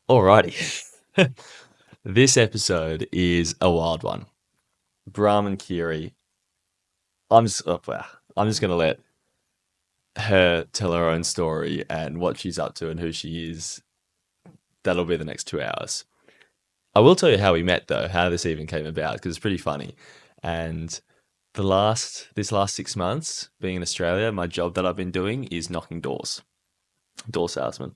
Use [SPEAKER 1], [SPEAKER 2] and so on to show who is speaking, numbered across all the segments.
[SPEAKER 1] Alrighty. This episode is a wild one. BrahmanKyrie. Wow. I'm just gonna let her tell her own story and what she's up to and who she is. That'll be the next 2 hours. I will tell you how we met though, how this even came about, because it's pretty funny. And this last 6 months being in Australia, my job that I've been doing is knocking doors, door salesman.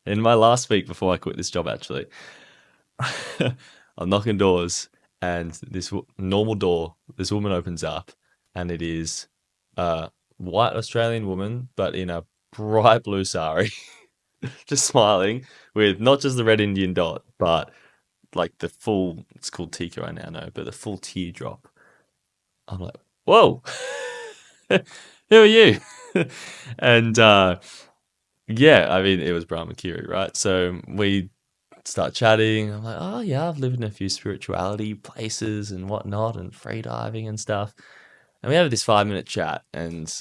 [SPEAKER 1] In my last week before I quit this job, actually, I'm knocking doors, and this normal door, this woman opens up, and it is a white Australian woman, but in a bright blue sari, just smiling with not just the red Indian dot, but like the full, it's called Tika right now, no, but the full teardrop. I'm like, whoa, who are you? And yeah, I mean, it was BrahmanKyrie, right? So we start chatting. I'm like, oh yeah, I've lived in a few spirituality places and whatnot, and free diving and stuff. And we have this 5 minute chat, and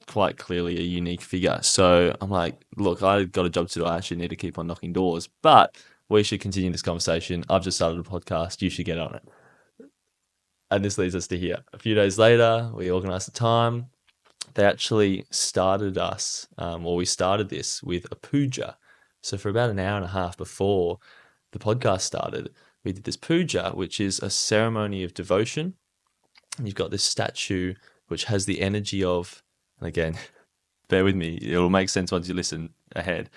[SPEAKER 1] quite clearly a unique figure. So I'm like, look, I got a job to do. I actually need to keep on knocking doors, but we should continue this conversation. I've just started a podcast. You should get on it. And this leads us to here. A few days later, we organized the time. They actually started us, or we started this with a puja. So for about an hour and a half before the podcast started, we did this puja, which is a ceremony of devotion. And you've got this statue which has the energy of, and again, bear with me, it'll make sense once you listen ahead,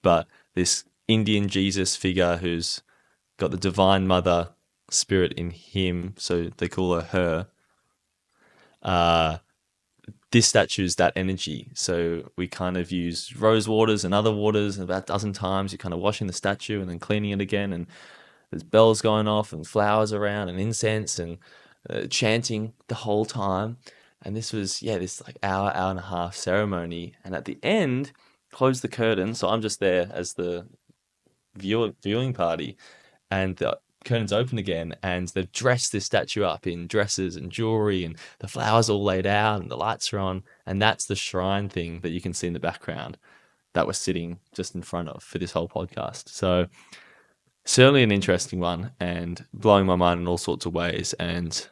[SPEAKER 1] but this Indian Jesus figure who's got the Divine Mother spirit in him, so they call her. This statue's that energy. So we kind of use rose waters and other waters, and about a dozen times you're kind of washing the statue and then cleaning it again, and there's bells going off and flowers around and incense and chanting the whole time. And this was, yeah, this like hour and a half ceremony. And at the end, close the curtain. So I'm just there as the viewing party, and the curtains open again, and they've dressed this statue up in dresses and jewelry, and the flowers all laid out, and the lights are on, and that's the shrine thing that you can see in the background that we're sitting just in front of for this whole podcast. So certainly an interesting one, and blowing my mind in all sorts of ways. And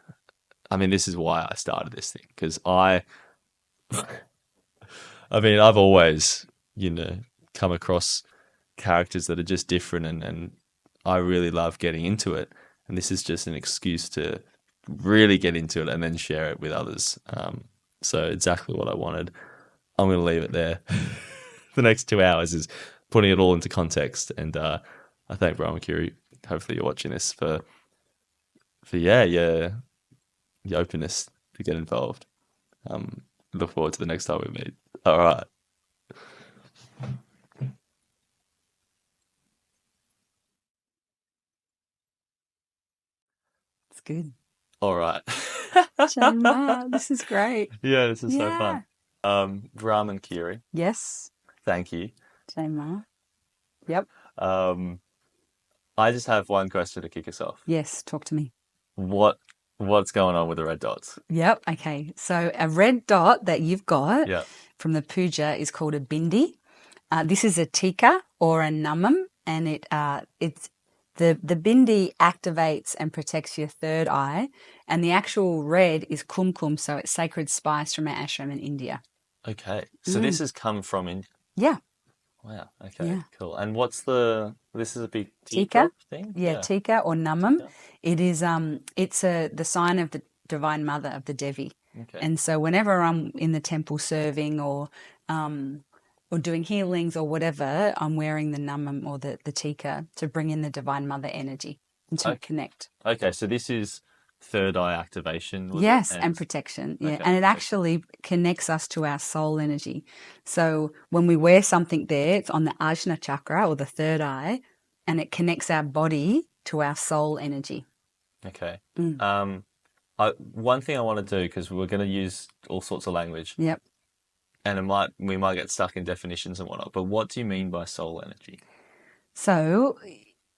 [SPEAKER 1] I mean, this is why I started this thing, because I mean, I've always, come across characters that are just different, and I really love getting into it. And this is just an excuse to really get into it and then share it with others. So exactly what I wanted. I'm going to leave it there. The next 2 hours is putting it all into context. And I thank BrahmanKyrie. Hopefully you're watching this for your openness to get involved. Look forward to the next time we meet. All right.
[SPEAKER 2] It's good.
[SPEAKER 1] All right.
[SPEAKER 2] Shema, this is great.
[SPEAKER 1] Yeah, this is so
[SPEAKER 2] Yeah.
[SPEAKER 1] fun. BrahmanKyrie,
[SPEAKER 2] Yes,
[SPEAKER 1] thank you.
[SPEAKER 2] Shema. Yep.
[SPEAKER 1] Um, I just have one question to kick us off.
[SPEAKER 2] Yes, talk to me.
[SPEAKER 1] What's going on with the red dots?
[SPEAKER 2] Yep. Okay. So a red dot that you've got
[SPEAKER 1] Yeah.
[SPEAKER 2] from the puja is called a bindi. This is a tika or a namam, and it's the bindi activates and protects your third eye, and the actual red is kumkum, so it's sacred spice from our ashram in India.
[SPEAKER 1] Okay. So this has come from India.
[SPEAKER 2] Yeah.
[SPEAKER 1] Wow. Okay.
[SPEAKER 2] Yeah.
[SPEAKER 1] Cool. And this is a big
[SPEAKER 2] Tika?
[SPEAKER 1] teardrop thing?
[SPEAKER 2] Yeah, tika or namam.
[SPEAKER 1] Tika.
[SPEAKER 2] It is it's the sign of the Divine Mother of the Devi.
[SPEAKER 1] Okay.
[SPEAKER 2] And so whenever I'm in the temple serving or doing healings or whatever, I'm wearing the namam or the tika to bring in the Divine Mother energy and to connect.
[SPEAKER 1] Okay. So this is third eye activation.
[SPEAKER 2] Yes, and protection. Yeah.
[SPEAKER 1] Okay,
[SPEAKER 2] And it actually connects us to our soul energy. So when we wear something there, it's on the Ajna chakra or the third eye, and it connects our body to our soul energy.
[SPEAKER 1] Okay. One thing I want to do, because we're going to use all sorts of language.
[SPEAKER 2] Yep.
[SPEAKER 1] And we might get stuck in definitions and whatnot, but what do you mean by soul energy?
[SPEAKER 2] So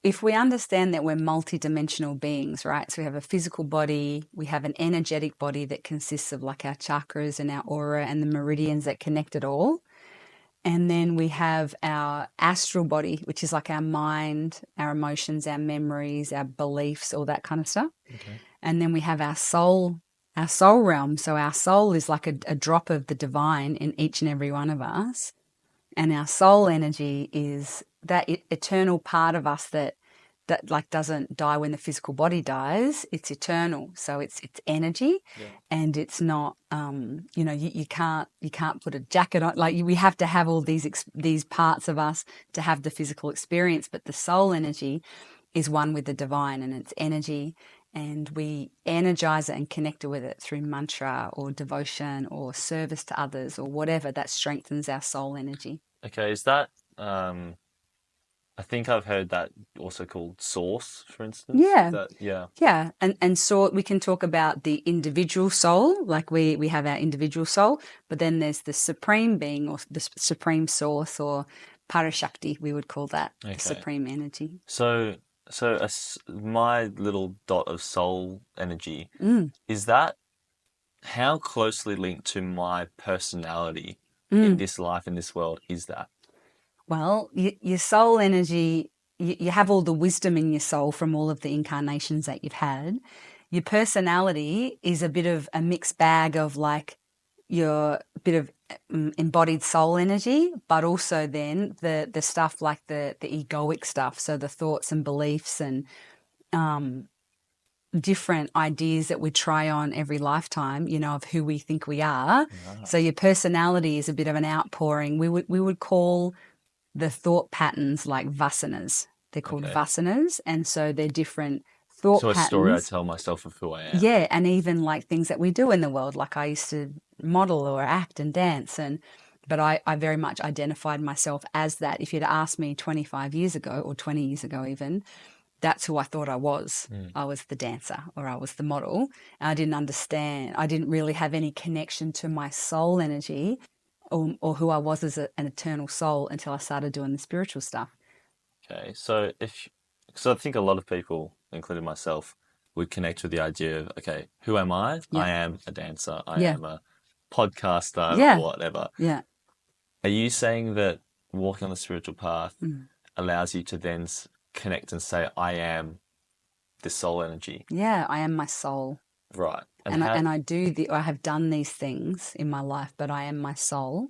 [SPEAKER 2] if we understand that we're multidimensional beings, right? So we have a physical body, we have an energetic body that consists of like our chakras and our aura and the meridians that connect it all. And then we have our astral body, which is like our mind, our emotions, our memories, our beliefs, all that kind of stuff.
[SPEAKER 1] Okay.
[SPEAKER 2] And then we have our soul realm. So our soul is like a drop of the divine in each and every one of us. And our soul energy is that eternal part of us that like doesn't die when the physical body dies. It's eternal, so it's energy.
[SPEAKER 1] Yeah.
[SPEAKER 2] And it's not you can't put a jacket on, like we have to have all these parts of us to have the physical experience, but the soul energy is one with the divine, and it's energy, and we energize it and connect it with it through mantra or devotion or service to others or whatever that strengthens our soul energy.
[SPEAKER 1] Okay, is that I think I've heard that also called source, for instance.
[SPEAKER 2] Yeah.
[SPEAKER 1] That yeah.
[SPEAKER 2] Yeah, and so we can talk about the individual soul, like we have our individual soul, but then there's the supreme being or the supreme source, or parashakti, we would call that, the
[SPEAKER 1] Okay.
[SPEAKER 2] supreme energy.
[SPEAKER 1] So my little dot of soul energy,
[SPEAKER 2] Mm,
[SPEAKER 1] is that how closely linked to my personality in
[SPEAKER 2] mm.
[SPEAKER 1] this life, in this world, is that?
[SPEAKER 2] Well, your soul energy, you have all the wisdom in your soul from all of the incarnations that you've had. Your personality is a bit of a mixed bag of like your bit of embodied soul energy, but also then the stuff like the egoic stuff, so the thoughts and beliefs and different ideas that we try on every lifetime, of who we think we are. So
[SPEAKER 1] Right.
[SPEAKER 2] your personality is a bit of an outpouring. We would call the thought patterns like vasanas. They're called
[SPEAKER 1] Okay.
[SPEAKER 2] vasanas, and so they're different thought
[SPEAKER 1] So a story I
[SPEAKER 2] patterns.
[SPEAKER 1] tell myself of who I am.
[SPEAKER 2] Yeah, and even like things that we do in the world. Like I used to model or act and dance, but I very much identified myself as that. If you'd asked me 25 years ago or 20 years ago even, that's who I thought I was.
[SPEAKER 1] Mm.
[SPEAKER 2] I was the dancer or I was the model. And I didn't understand. I didn't really have any connection to my soul energy or who I was as an eternal soul until I started doing the spiritual stuff.
[SPEAKER 1] Okay. So I think a lot of people, including myself, would connect with the idea of, okay, who am I?
[SPEAKER 2] Yeah.
[SPEAKER 1] I am a dancer. I
[SPEAKER 2] Yeah.
[SPEAKER 1] am a podcaster,
[SPEAKER 2] Yeah.
[SPEAKER 1] whatever.
[SPEAKER 2] Yeah.
[SPEAKER 1] Are you saying that walking on the spiritual path
[SPEAKER 2] Mm.
[SPEAKER 1] allows you to then connect and say, I am this soul energy?
[SPEAKER 2] Yeah. I am my soul.
[SPEAKER 1] Right. And
[SPEAKER 2] And
[SPEAKER 1] how,
[SPEAKER 2] I have done these things in my life, but I am my soul.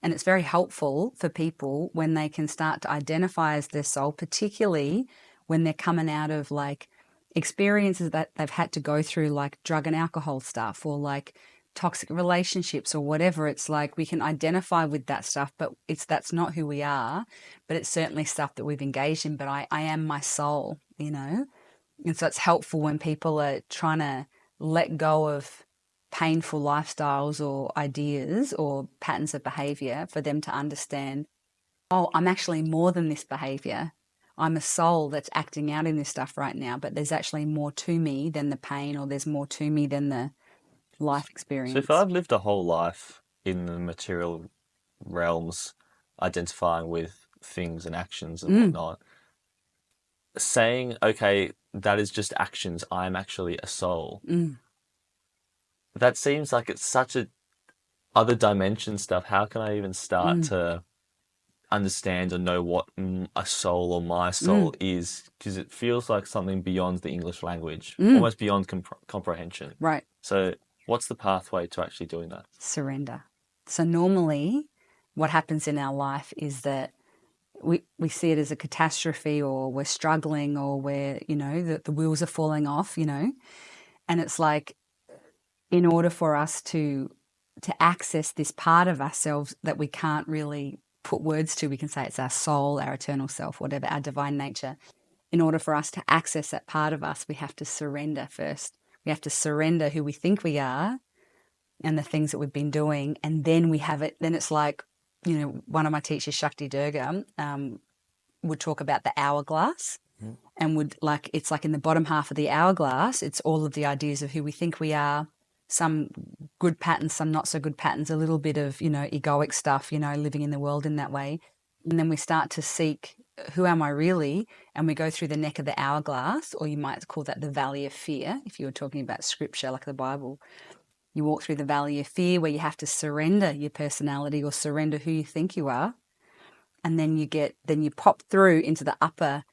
[SPEAKER 2] And it's very helpful for people when they can start to identify as their soul, particularly when they're coming out of like experiences that they've had to go through, like drug and alcohol stuff or like toxic relationships or whatever. It's like we can identify with that stuff, but that's not who we are, but it's certainly stuff that we've engaged in. But I am my soul, And so it's helpful when people are trying to let go of painful lifestyles or ideas or patterns of behavior for them to understand, oh, I'm actually more than this behavior. I'm a soul that's acting out in this stuff right now, but there's actually more to me than the pain, or there's more to me than the life
[SPEAKER 1] so if
[SPEAKER 2] experience.
[SPEAKER 1] I've lived a whole life in the material realms, identifying with things and actions and
[SPEAKER 2] Mm,
[SPEAKER 1] whatnot, saying, okay, that is just actions, I'm actually a soul.
[SPEAKER 2] mm,
[SPEAKER 1] That seems like it's such a other dimension stuff. How can I even start
[SPEAKER 2] mm,
[SPEAKER 1] to understand or know what a soul or my
[SPEAKER 2] mm,
[SPEAKER 1] soul is? Because it feels like something beyond the English language,
[SPEAKER 2] mm.
[SPEAKER 1] almost beyond comprehension.
[SPEAKER 2] Right.
[SPEAKER 1] So, what's the pathway to actually doing that?
[SPEAKER 2] Surrender. So normally what happens in our life is that we see it as a catastrophe, or we're struggling, or we're, the wheels are falling off, and it's like, in order for us to access this part of ourselves that we can't really put words to, we can say it's our soul, our eternal self, whatever, our divine nature. In order for us to access that part of us, we have to surrender first. We have to surrender who we think we are and the things that we've been doing, and then we have it. Then it's like, one of my teachers, Shakti Durga, would talk about the hourglass,
[SPEAKER 1] Mhm.
[SPEAKER 2] and it's like in the bottom half of the hourglass, it's all of the ideas of who we think we are, some good patterns, some not so good patterns, a little bit of, egoic stuff, living in the world in that way. And then we start to seek, who am I really? And we go through the neck of the hourglass, or you might call that the valley of fear, if you were talking about scripture like the Bible. You walk through the valley of fear where you have to surrender your personality or surrender who you think you are. And then you pop through into the upper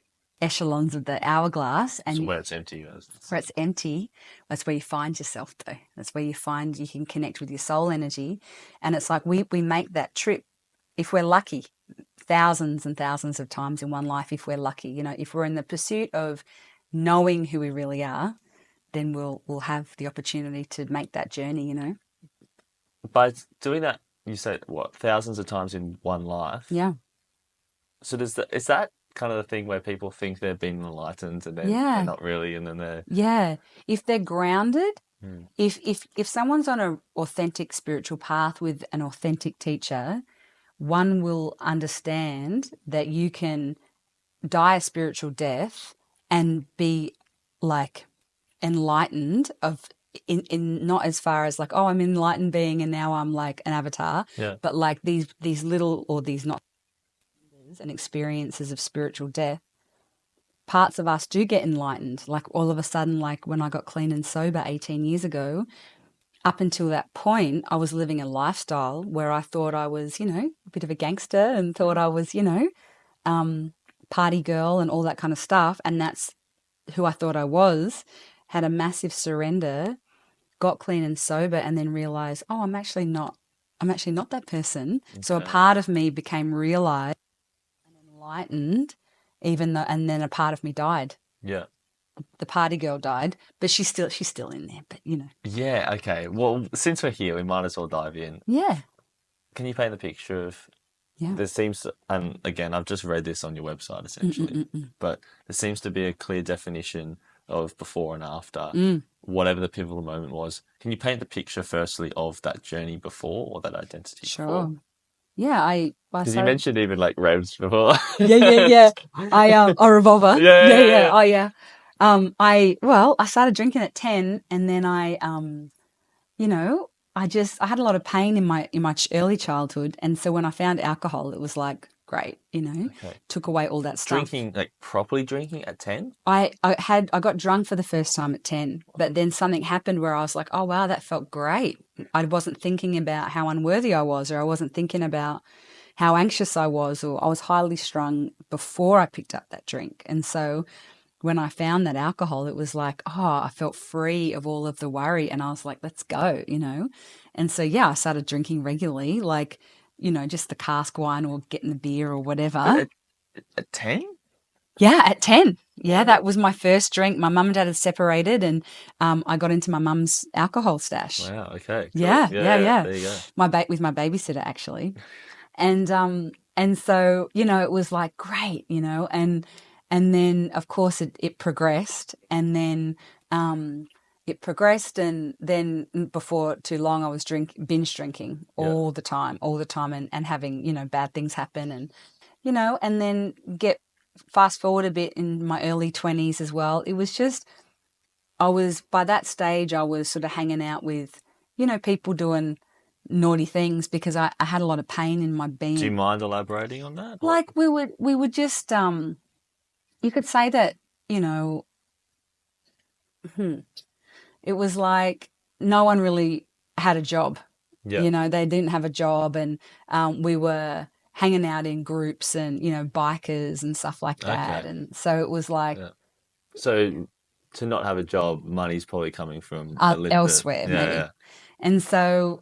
[SPEAKER 2] echelons of the hourglass, and
[SPEAKER 1] So where it's empty.
[SPEAKER 2] where it's empty, that's where you find yourself though. That's where you find you can connect with your soul energy. And it's like we make that trip, if we're lucky, thousands and thousands of times in one life, if we're lucky. You know, if we're in the pursuit of knowing who we really are, then we'll have the opportunity to make that journey, you know.
[SPEAKER 1] By doing that, you say what, thousands of times in one life?
[SPEAKER 2] Yeah.
[SPEAKER 1] So is that kind of the thing where people think they've been enlightened and then they're not really, and then they're
[SPEAKER 2] if they're grounded,
[SPEAKER 1] Hmm.
[SPEAKER 2] if someone's on an authentic spiritual path with an authentic teacher, one will understand that you can die a spiritual death and be like enlightened in not as far as like, oh, I'm an enlightened being and now I'm like an avatar, but like these little, or these not and experiences of spiritual death, parts of us do get enlightened. Like all of a sudden, like when I got clean and sober 18 years ago, up until that point, I was living a lifestyle where I thought I was, you know, a bit of a gangster and thought I was, you know, party girl and all that kind of stuff. And that's who I thought I was. Had a massive surrender, got clean and sober, and then realized, oh, I'm actually not that person. Okay. So a part of me became realized and enlightened, even though, and then a part of me died.
[SPEAKER 1] Yeah.
[SPEAKER 2] The party girl died, but she's still in there, but you know.
[SPEAKER 1] Yeah, okay. Well, since we're here, we might as well dive in.
[SPEAKER 2] Yeah.
[SPEAKER 1] Can you paint the picture of there seems, and again, I've just read this on your website essentially, but there seems to be a clear definition of before and after, whatever the pivotal moment was. Can you paint the picture firstly of that journey before, or that identity before?
[SPEAKER 2] Yeah,
[SPEAKER 1] because you mentioned even like revs before.
[SPEAKER 2] yeah. A revolver.
[SPEAKER 1] Yeah.
[SPEAKER 2] Oh yeah. I started drinking at 10, and then I had a lot of pain in my early childhood, and so when I found alcohol, it was like great, you know, took away all that stuff.
[SPEAKER 1] Drinking, like properly drinking at 10?
[SPEAKER 2] I got drunk for the first time at 10, but then something happened where I was like, oh wow, that felt great. I wasn't thinking about how unworthy I was, or I wasn't thinking about how anxious I was, or I was highly strung before I picked up that drink. And so when I found that alcohol, it was like, oh, I felt free of all of the worry, and I was like, let's go, you know. And so I started drinking regularly, like, you know, just the cask wine or getting the beer or whatever.
[SPEAKER 1] At 10?
[SPEAKER 2] Yeah, at 10. Yeah, that was my first drink. My mum and dad had separated, and I got into my mum's alcohol stash.
[SPEAKER 1] Wow, okay. Cool.
[SPEAKER 2] Yeah.
[SPEAKER 1] There you go.
[SPEAKER 2] With my babysitter, actually. And so, you know, it was like great, you know, and then of course it progressed, and then and then before too long I was binge drinking all the time and having, you know, bad things happen, and you know, and then fast forward a bit in my early 20s as well. It was just, by that stage I was sort of hanging out with, you know, people doing naughty things because I had a lot of pain in my being.
[SPEAKER 1] Do you mind elaborating on that?
[SPEAKER 2] Like we would just you could say that, you know, it was like no one really had a job. You know, they didn't have a job, and we were hanging out in groups and, you know, bikers and stuff like that. And so it was like,
[SPEAKER 1] so to not have a job, money's probably coming from
[SPEAKER 2] elsewhere, maybe. And so,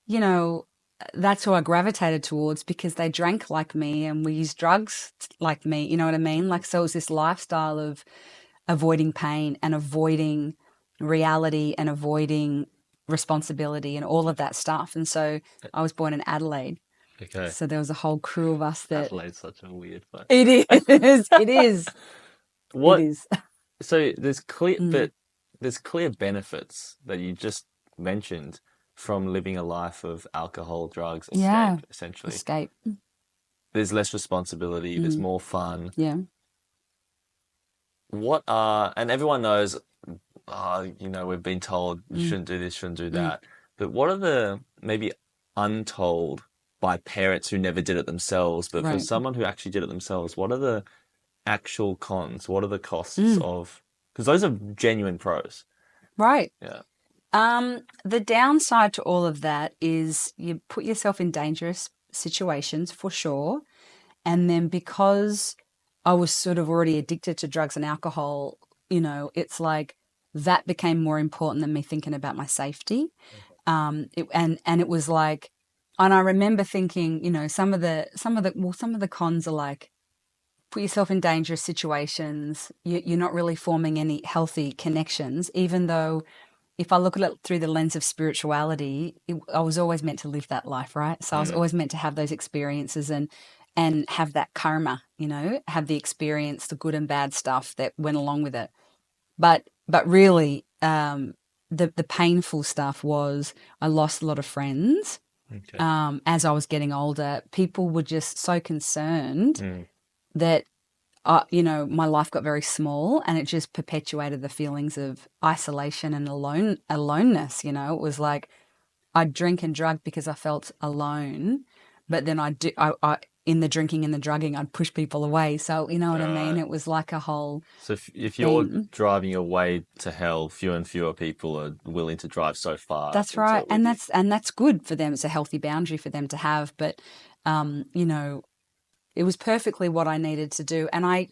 [SPEAKER 2] you know, that's who I gravitated towards, because they drank like me and we used drugs like me. You know what I mean? Like, so it was this lifestyle of avoiding pain and avoiding reality and avoiding responsibility and all of that stuff. And so I was born in Adelaide.
[SPEAKER 1] Okay.
[SPEAKER 2] So there was a whole crew of us that...
[SPEAKER 1] Adelaide's such a weird place.
[SPEAKER 2] It is. It is.
[SPEAKER 1] What?
[SPEAKER 2] It is.
[SPEAKER 1] So there's clear benefits that you just mentioned from living a life of alcohol, drugs, escape, essentially.
[SPEAKER 2] Escape.
[SPEAKER 1] There's less responsibility. There's more fun.
[SPEAKER 2] Yeah.
[SPEAKER 1] And everyone knows, you know, we've been told you shouldn't do this, shouldn't do that. But what are the maybe untold by parents who never did it themselves, but for someone who actually did it themselves, what are the actual cons? What are the costs of, because those are genuine pros.
[SPEAKER 2] Right.
[SPEAKER 1] Yeah.
[SPEAKER 2] The downside to all of that is you put yourself in dangerous situations for sure. And then because I was sort of already addicted to drugs and alcohol, it's like that became more important than me thinking about my safety. And it was like, and I remember thinking, some of the cons are like, put yourself in dangerous situations. You're not really forming any healthy connections, even though if I look at it through the lens of spirituality, I was always meant to live that life, right? So I was always meant to have those experiences and have that karma, have the experience, the good and bad stuff that went along with it. But really, the painful stuff was I lost a lot of friends.
[SPEAKER 1] Okay.
[SPEAKER 2] As I was getting older, people were just so concerned that my life got very small, and it just perpetuated the feelings of isolation and aloneness. It was like I'd drink and drug because I felt alone, but then I in the drinking and the drugging, I'd push people away. So you know what I mean? It was like a whole
[SPEAKER 1] So if you're
[SPEAKER 2] theme.
[SPEAKER 1] driving your way to hell, fewer and fewer people are willing to drive so far.
[SPEAKER 2] That's right, and that's good for them. It's a healthy boundary for them to have, but it was perfectly what I needed to do. And I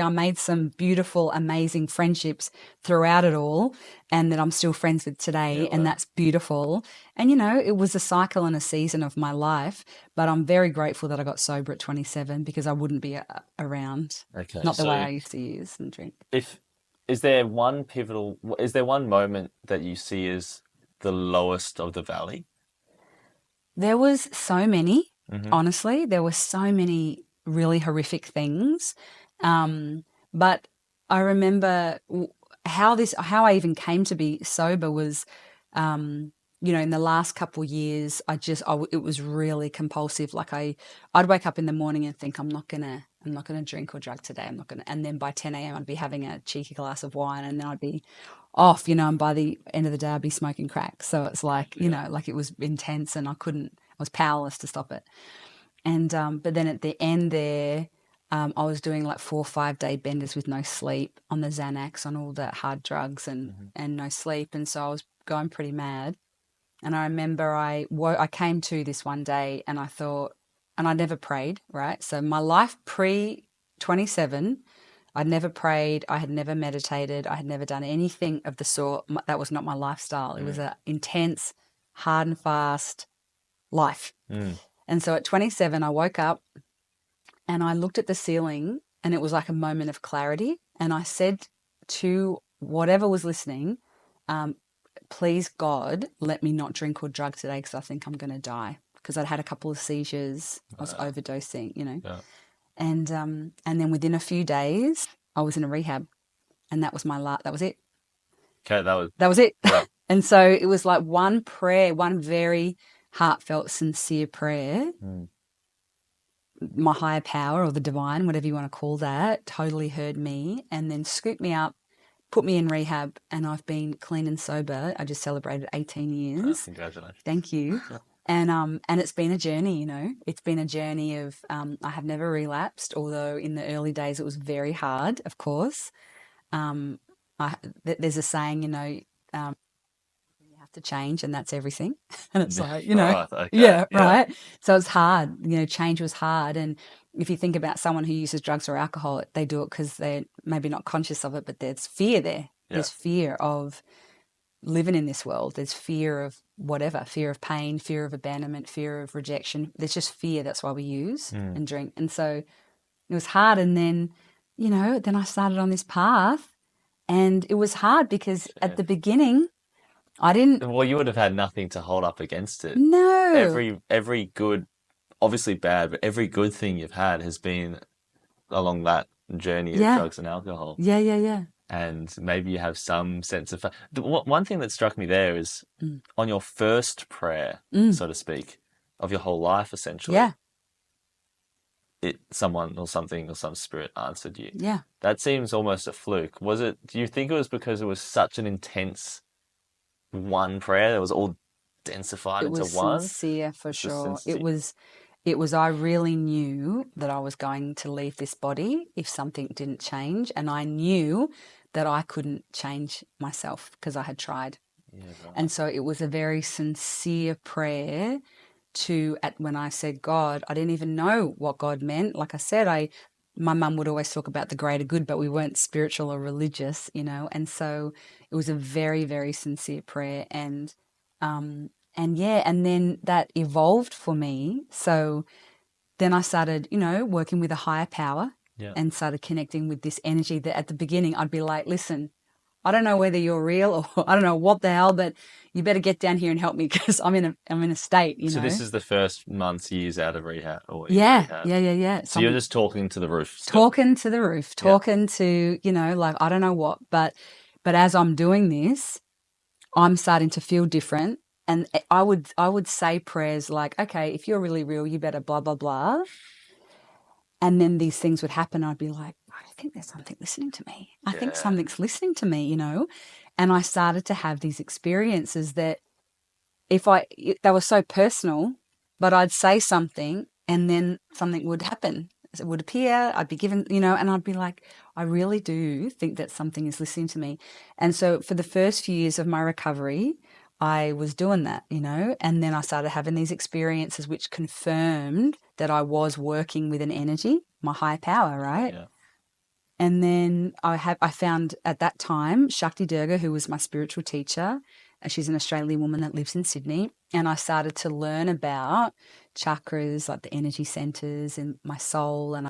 [SPEAKER 2] made some beautiful, amazing friendships throughout it all, and that I'm still friends with today. And that's beautiful. And, it was a cycle and a season of my life, but I'm very grateful that I got sober at 27 because I wouldn't be around.
[SPEAKER 1] Okay.
[SPEAKER 2] Not the way I used to use and drink.
[SPEAKER 1] Is there one moment that you see as the lowest of the valley?
[SPEAKER 2] There was so many, honestly. There were so many really horrific things. But I remember how I even came to be sober was, in the last couple of years, it was really compulsive. Like I'd wake up in the morning and think, I'm not gonna drink or drug today. And then by 10 a.m. I'd be having a cheeky glass of wine, and then I'd be off, and by the end of the day I'd be smoking crack. So it's like, like it was intense, and I was powerless to stop it. And but then at the end there, I was doing like 4 or 5 day benders with no sleep on the Xanax, on all the hard drugs, and no sleep. And so I was going pretty mad. And I remember I came to this one day, and I thought, and I never prayed, right? So my life pre 27, I'd never prayed, I had never meditated, I had never done anything of the sort. That was not my lifestyle. It was an intense, hard and fast life. And so at 27, I woke up and I looked at the ceiling, and it was like a moment of clarity. And I said to whatever was listening, please, God, let me not drink or drug today because I think I'm going to die. Because I'd had a couple of seizures. I was overdosing, Yeah. And then within a few days, I was in a rehab, and that was that was it.
[SPEAKER 1] Okay,
[SPEAKER 2] that was it.
[SPEAKER 1] Yeah.
[SPEAKER 2] And so it was like one prayer, one very heartfelt, sincere prayer. My higher power, or the divine, whatever you want to call that, totally heard me, and then scooped me up, put me in rehab, and I've been clean and sober. I just celebrated 18 years.
[SPEAKER 1] Oh, congratulations.
[SPEAKER 2] Thank you. And it's been a journey, It's been a journey of, I have never relapsed, although in the early days it was very hard, of course. There's a saying, you have to change, and that's everything. And it's like,
[SPEAKER 1] Right, okay,
[SPEAKER 2] yeah, right. So it's hard, change was hard. And if you think about someone who uses drugs or alcohol, they do it because they're maybe not conscious of it, but there's fear there.
[SPEAKER 1] Yeah.
[SPEAKER 2] There's fear of living in this world. There's fear of whatever, fear of pain, fear of abandonment, fear of rejection. There's just fear. That's why we use and drink. And so it was hard. And then, then I started on this path, and it was hard because at the beginning, I didn't.
[SPEAKER 1] Well, you would have had nothing to hold up against it.
[SPEAKER 2] No.
[SPEAKER 1] Every good, obviously bad, but every good thing you've had has been along that journey of drugs and alcohol.
[SPEAKER 2] Yeah.
[SPEAKER 1] And maybe you have some sense of... One thing that struck me there is on your first prayer, so to speak, of your whole life, essentially.
[SPEAKER 2] Yeah.
[SPEAKER 1] Someone or something or some spirit answered you.
[SPEAKER 2] Yeah.
[SPEAKER 1] That seems almost a fluke. Do you think it was because it was such an intense one prayer that was all densified into one?
[SPEAKER 2] It was sincere, for sure. It was, I really knew that I was going to leave this body if something didn't change. And I knew that I couldn't change myself because I had tried.
[SPEAKER 1] Yeah, right.
[SPEAKER 2] And so it was a very sincere prayer when I said God, I didn't even know what God meant. Like I said, my mum would always talk about the greater good, but we weren't spiritual or religious, and so it was a very, very sincere prayer. And then that evolved for me. So then I started, working with a higher power
[SPEAKER 1] Yeah.
[SPEAKER 2] and started connecting with this energy that at the beginning I'd be like, listen, I don't know whether you're real or I don't know what the hell, but you better get down here and help me because I'm in a state,
[SPEAKER 1] So this is the first months, years out of rehab or in
[SPEAKER 2] Yeah,
[SPEAKER 1] rehab.
[SPEAKER 2] yeah.
[SPEAKER 1] So you're just talking to the roof still.
[SPEAKER 2] Talking to the roof, talking to, like I don't know what, but as I'm doing this, I'm starting to feel different. And I would say prayers like, okay, if you're really real, you better blah, blah, blah. And then these things would happen. I'd be like, I think there's something listening to me. I think something's listening to me, And I started to have these experiences that they were so personal, but I'd say something and then something would happen. It would appear, I'd be given, and I'd be like, I really do think that something is listening to me. And so for the first few years of my recovery, I was doing that, and then I started having these experiences which confirmed that I was working with an energy, my higher power, right?
[SPEAKER 1] Yeah.
[SPEAKER 2] And then I found at that time Shakti Durga, who was my spiritual teacher. She's an Australian woman that lives in Sydney. And I started to learn about chakras, like the energy centers in my soul and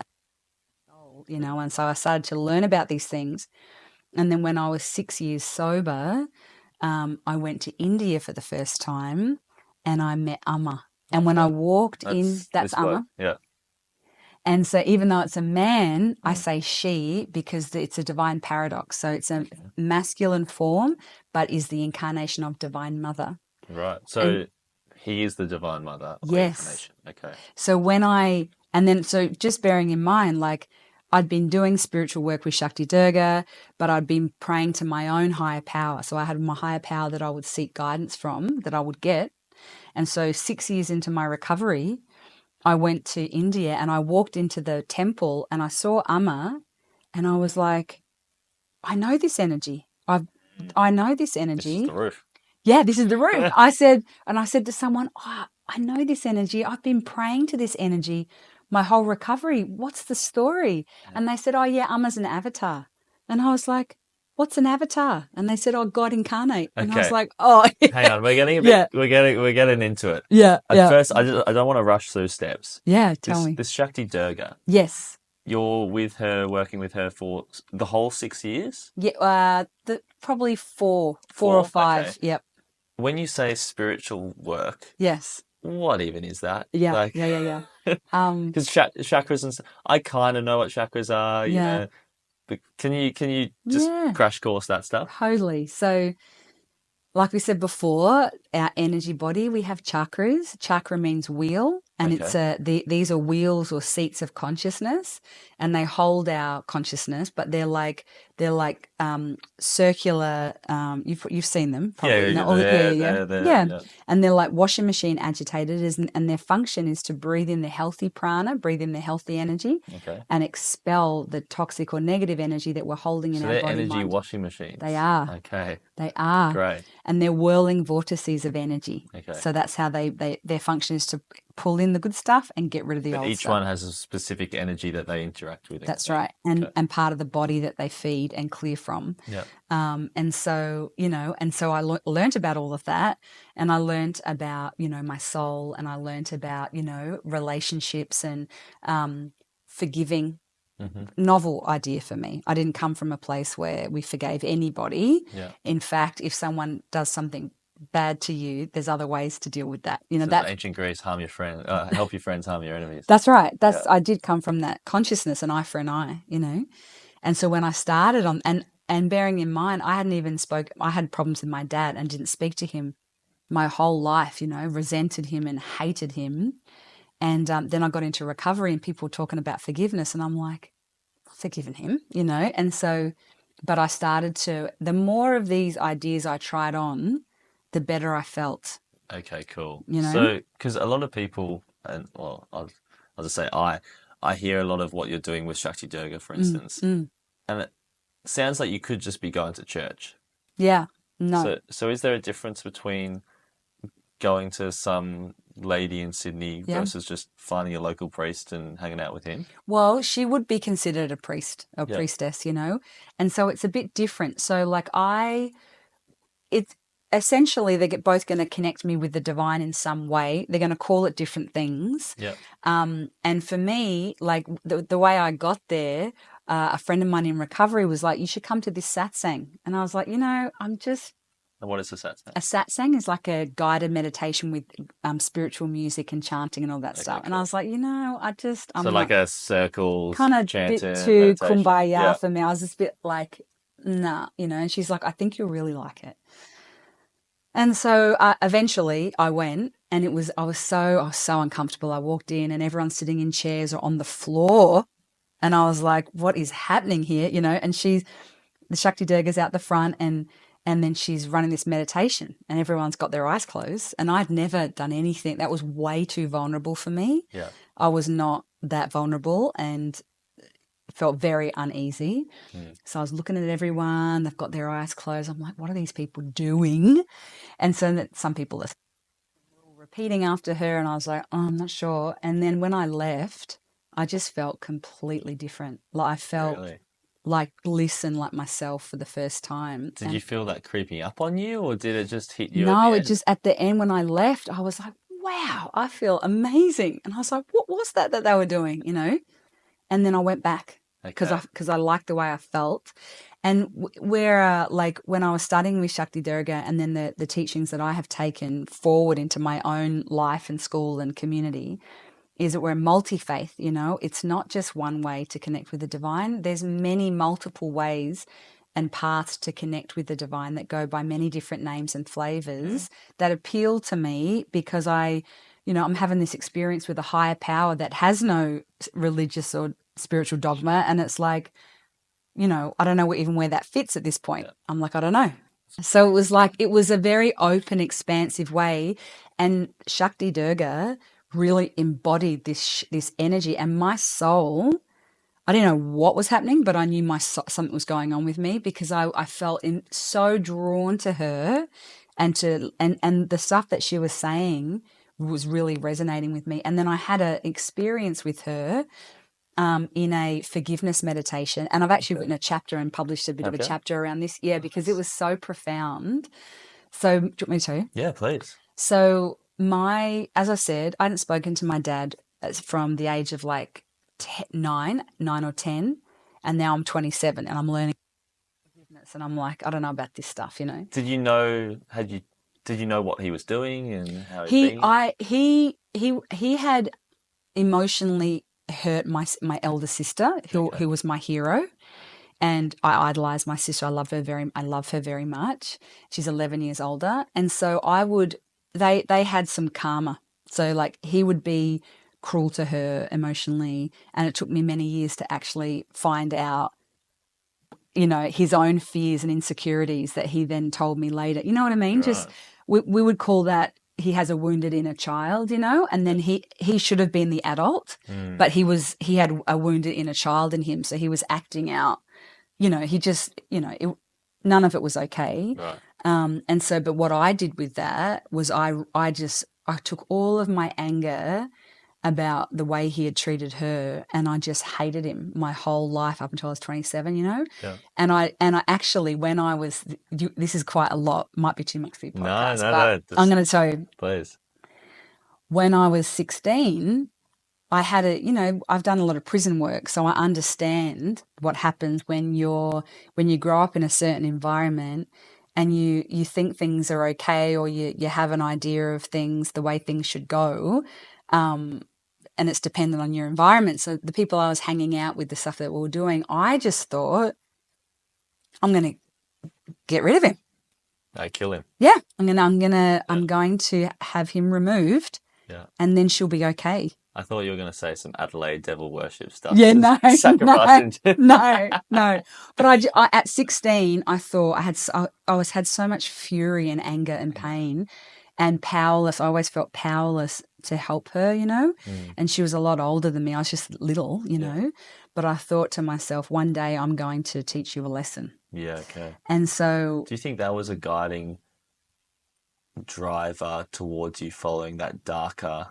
[SPEAKER 2] and so I started to learn about these things. And then when I was 6 years sober, I went to India for the first time and I met Amma. And when I walked in, that's Amma.
[SPEAKER 1] Yeah.
[SPEAKER 2] And so even though it's a man, I say she because it's a divine paradox. So it's a masculine form, but is the incarnation of Divine Mother.
[SPEAKER 1] Right. So he is the Divine Mother.
[SPEAKER 2] Yes.
[SPEAKER 1] Okay.
[SPEAKER 2] So so just bearing in mind, like I'd been doing spiritual work with Shakti Durga, but I'd been praying to my own higher power. So I had my higher power that I would seek guidance from, that I would get. And so 6 years into my recovery, I went to India and I walked into the temple and I saw Amma and I was like, I know this energy. I know this energy.
[SPEAKER 1] This is the roof.
[SPEAKER 2] Yeah, this is the roof. I said to someone, I know this energy. I've been praying to this energy my whole recovery. What's the story? And they said, oh yeah, Amma's an avatar. And I was like, what's an avatar? And they said, oh, God incarnate. And I was like, oh,
[SPEAKER 1] hang on, we're getting a bit, we're getting into it.
[SPEAKER 2] Yeah.
[SPEAKER 1] At first, I don't want to rush through steps.
[SPEAKER 2] Yeah, tell me.
[SPEAKER 1] This Shakti Durga.
[SPEAKER 2] Yes.
[SPEAKER 1] You're working with her for the whole 6 years?
[SPEAKER 2] Yeah, probably four or five.
[SPEAKER 1] Okay.
[SPEAKER 2] Yep.
[SPEAKER 1] When you say spiritual work,
[SPEAKER 2] yes,
[SPEAKER 1] what even is that?
[SPEAKER 2] Yeah, yeah.
[SPEAKER 1] Because chakras and stuff, I kind of know what chakras are. You know, but can you just crash course that stuff?
[SPEAKER 2] Totally. So, like we said before, our energy body, we have chakras. Chakra means wheel, and these are wheels or seats of consciousness, and they hold our consciousness, but they're like circular. You've seen them probably. Yeah. And they're like washing machine agitators, and their function is to breathe in the healthy prana, breathe in the healthy energy, and expel the toxic or negative energy that we're holding in our body.
[SPEAKER 1] So they're energy
[SPEAKER 2] mind.
[SPEAKER 1] washing machines.
[SPEAKER 2] They are.
[SPEAKER 1] Okay.
[SPEAKER 2] They are.
[SPEAKER 1] Great.
[SPEAKER 2] And they're whirling vortices of energy.
[SPEAKER 1] Okay.
[SPEAKER 2] So that's how their function is to pull in the good stuff and get rid of the old stuff.
[SPEAKER 1] Each one has a specific energy that they interact with.
[SPEAKER 2] That's right. And part of the body that they feed and clear from.
[SPEAKER 1] Yeah.
[SPEAKER 2] And so, I learned about all of that, and I learned about, my soul, and I learned about, relationships and forgiving. Novel idea for me. I didn't come from a place where we forgave anybody.
[SPEAKER 1] Yeah.
[SPEAKER 2] In fact, if someone does something bad to you, there's other ways to deal with that.
[SPEAKER 1] That's ancient Greece, harm your friend, help your friends, harm your enemies.
[SPEAKER 2] That's right. I did come from that consciousness, an eye for an eye, And so when I started and bearing in mind, I had problems with my dad and didn't speak to him my whole life, resented him and hated him. And then I got into recovery and people were talking about forgiveness, and I'm like, I've forgiven him, And so, but I started the more of these ideas I tried on, the better I felt.
[SPEAKER 1] Okay, cool. So, because a lot of people, and well, I'll just say I hear a lot of what you're doing with Shakti Durga, for instance, and it sounds like you could just be going to church.
[SPEAKER 2] Yeah. No.
[SPEAKER 1] So is there a difference between going to some lady in Sydney
[SPEAKER 2] Yeah.
[SPEAKER 1] versus just finding a local priest and hanging out with him?
[SPEAKER 2] Well, she would be considered a priest, a
[SPEAKER 1] Yeah.
[SPEAKER 2] priestess, and so it's a bit different. So like it's essentially they're both going to connect me with the divine in some way. They're going to call it different things.
[SPEAKER 1] Yeah.
[SPEAKER 2] And for me, like the way I got there, a friend of mine in recovery was like, you should come to this satsang. And I was like, I'm just,
[SPEAKER 1] And what is the satsang?
[SPEAKER 2] a satsang is like a guided meditation with spiritual music and chanting and all that
[SPEAKER 1] Okay,
[SPEAKER 2] stuff. And
[SPEAKER 1] cool.
[SPEAKER 2] I was like, I'm
[SPEAKER 1] So like
[SPEAKER 2] not
[SPEAKER 1] a circle
[SPEAKER 2] kind of bit
[SPEAKER 1] chanted
[SPEAKER 2] too
[SPEAKER 1] meditation.
[SPEAKER 2] kumbaya
[SPEAKER 1] Yeah.
[SPEAKER 2] for me. I was just a bit like, nah, and she's like, I think you'll really like it. And so eventually I went, and I was so uncomfortable. I walked in and everyone's sitting in chairs or on the floor. And I was like, what is happening here? And the Shakti Durga's out the front, and then she's running this meditation and everyone's got their eyes closed. And I'd never done anything. That was way too vulnerable for me.
[SPEAKER 1] Yeah.
[SPEAKER 2] I was not that vulnerable and felt very uneasy. So I was looking at everyone. They've got their eyes closed. I'm like, what are these people doing? And so that some people are repeating after her, and I was like, oh, I'm not sure. And then when I left, I just felt completely different. Like I felt
[SPEAKER 1] Really?
[SPEAKER 2] like bliss and like myself for the first time.
[SPEAKER 1] Did you feel that creeping up on you, or did it just hit you at
[SPEAKER 2] No,
[SPEAKER 1] the
[SPEAKER 2] it
[SPEAKER 1] end?
[SPEAKER 2] just at the end when I left, I was like, wow, I feel amazing. And I was like, what was that they were doing, And then I went back because
[SPEAKER 1] Okay.
[SPEAKER 2] I liked the way I felt. And where like when I was studying with Shakti Durga, and then the teachings that I have taken forward into my own life and school and community, is that we're multi-faith, It's not just one way to connect with the divine. There's many multiple ways and paths to connect with the divine that go by many different names and flavors that appeal to me because I'm having this experience with a higher power that has no religious or spiritual dogma. And it's like, I don't know even where that fits at this point.
[SPEAKER 1] Yeah.
[SPEAKER 2] I'm like, I don't know. So it was a very open, expansive way. And Shakti Durga really embodied this energy. And my soul, I didn't know what was happening, but I knew something was going on with me because I felt so drawn to her, and the stuff that she was saying was really resonating with me. And then I had an experience with her in a forgiveness meditation. And I've actually written a chapter and published a bit of a chapter around this. Yeah, because it was so profound. So, do you want me to?
[SPEAKER 1] Yeah, please.
[SPEAKER 2] So, as I said, I hadn't spoken to my dad from the age of like 9 or 10. And now I'm 27 and I'm learning forgiveness. And I'm like, I don't know about this stuff,
[SPEAKER 1] Did you know, did you know what he was doing and how he's
[SPEAKER 2] He,
[SPEAKER 1] been?
[SPEAKER 2] I, he had emotionally hurt my elder sister, who was my hero. And I idolize my sister. I love her very much. She's 11 years older. And so they had some karma. So like he would be cruel to her emotionally. And it took me many years to actually find out, his own fears and insecurities that he then told me later. You know what I mean?
[SPEAKER 1] Right.
[SPEAKER 2] Just, we would call that he has a wounded inner child, and then he should have been the adult, but he had a wounded inner child in him. So he was acting out, he just, none of it was okay.
[SPEAKER 1] Right.
[SPEAKER 2] And so, but what I did with that was I took all of my anger about the way he had treated her, and I just hated him my whole life up until I was 27,
[SPEAKER 1] Yeah.
[SPEAKER 2] And I actually, when I was, this is quite a lot, might be too much for your podcast,
[SPEAKER 1] No.
[SPEAKER 2] I'm going to tell you.
[SPEAKER 1] Please.
[SPEAKER 2] When I was 16, I had I've done a lot of prison work, so I understand what happens when you grow up in a certain environment and you think things are okay, or you have an idea of things, the way things should go. And it's dependent on your environment. So the people I was hanging out with, the stuff that we were doing, I just thought, I'm going to get rid of him.
[SPEAKER 1] I kill him.
[SPEAKER 2] Yeah, I'm going to have him removed.
[SPEAKER 1] Yeah.
[SPEAKER 2] And then she'll be okay.
[SPEAKER 1] I thought you were going to say some Adelaide devil worship stuff.
[SPEAKER 2] Yeah, no.
[SPEAKER 1] Sacrificing.
[SPEAKER 2] No. But I at 16, I thought I had so much fury and anger and pain and powerless. I always felt powerless to help her, and she was a lot older than me. I was just little, But I thought to myself, one day I'm going to teach you a lesson.
[SPEAKER 1] Yeah, okay.
[SPEAKER 2] And so,
[SPEAKER 1] Do you think that was a guiding driver towards you following that darker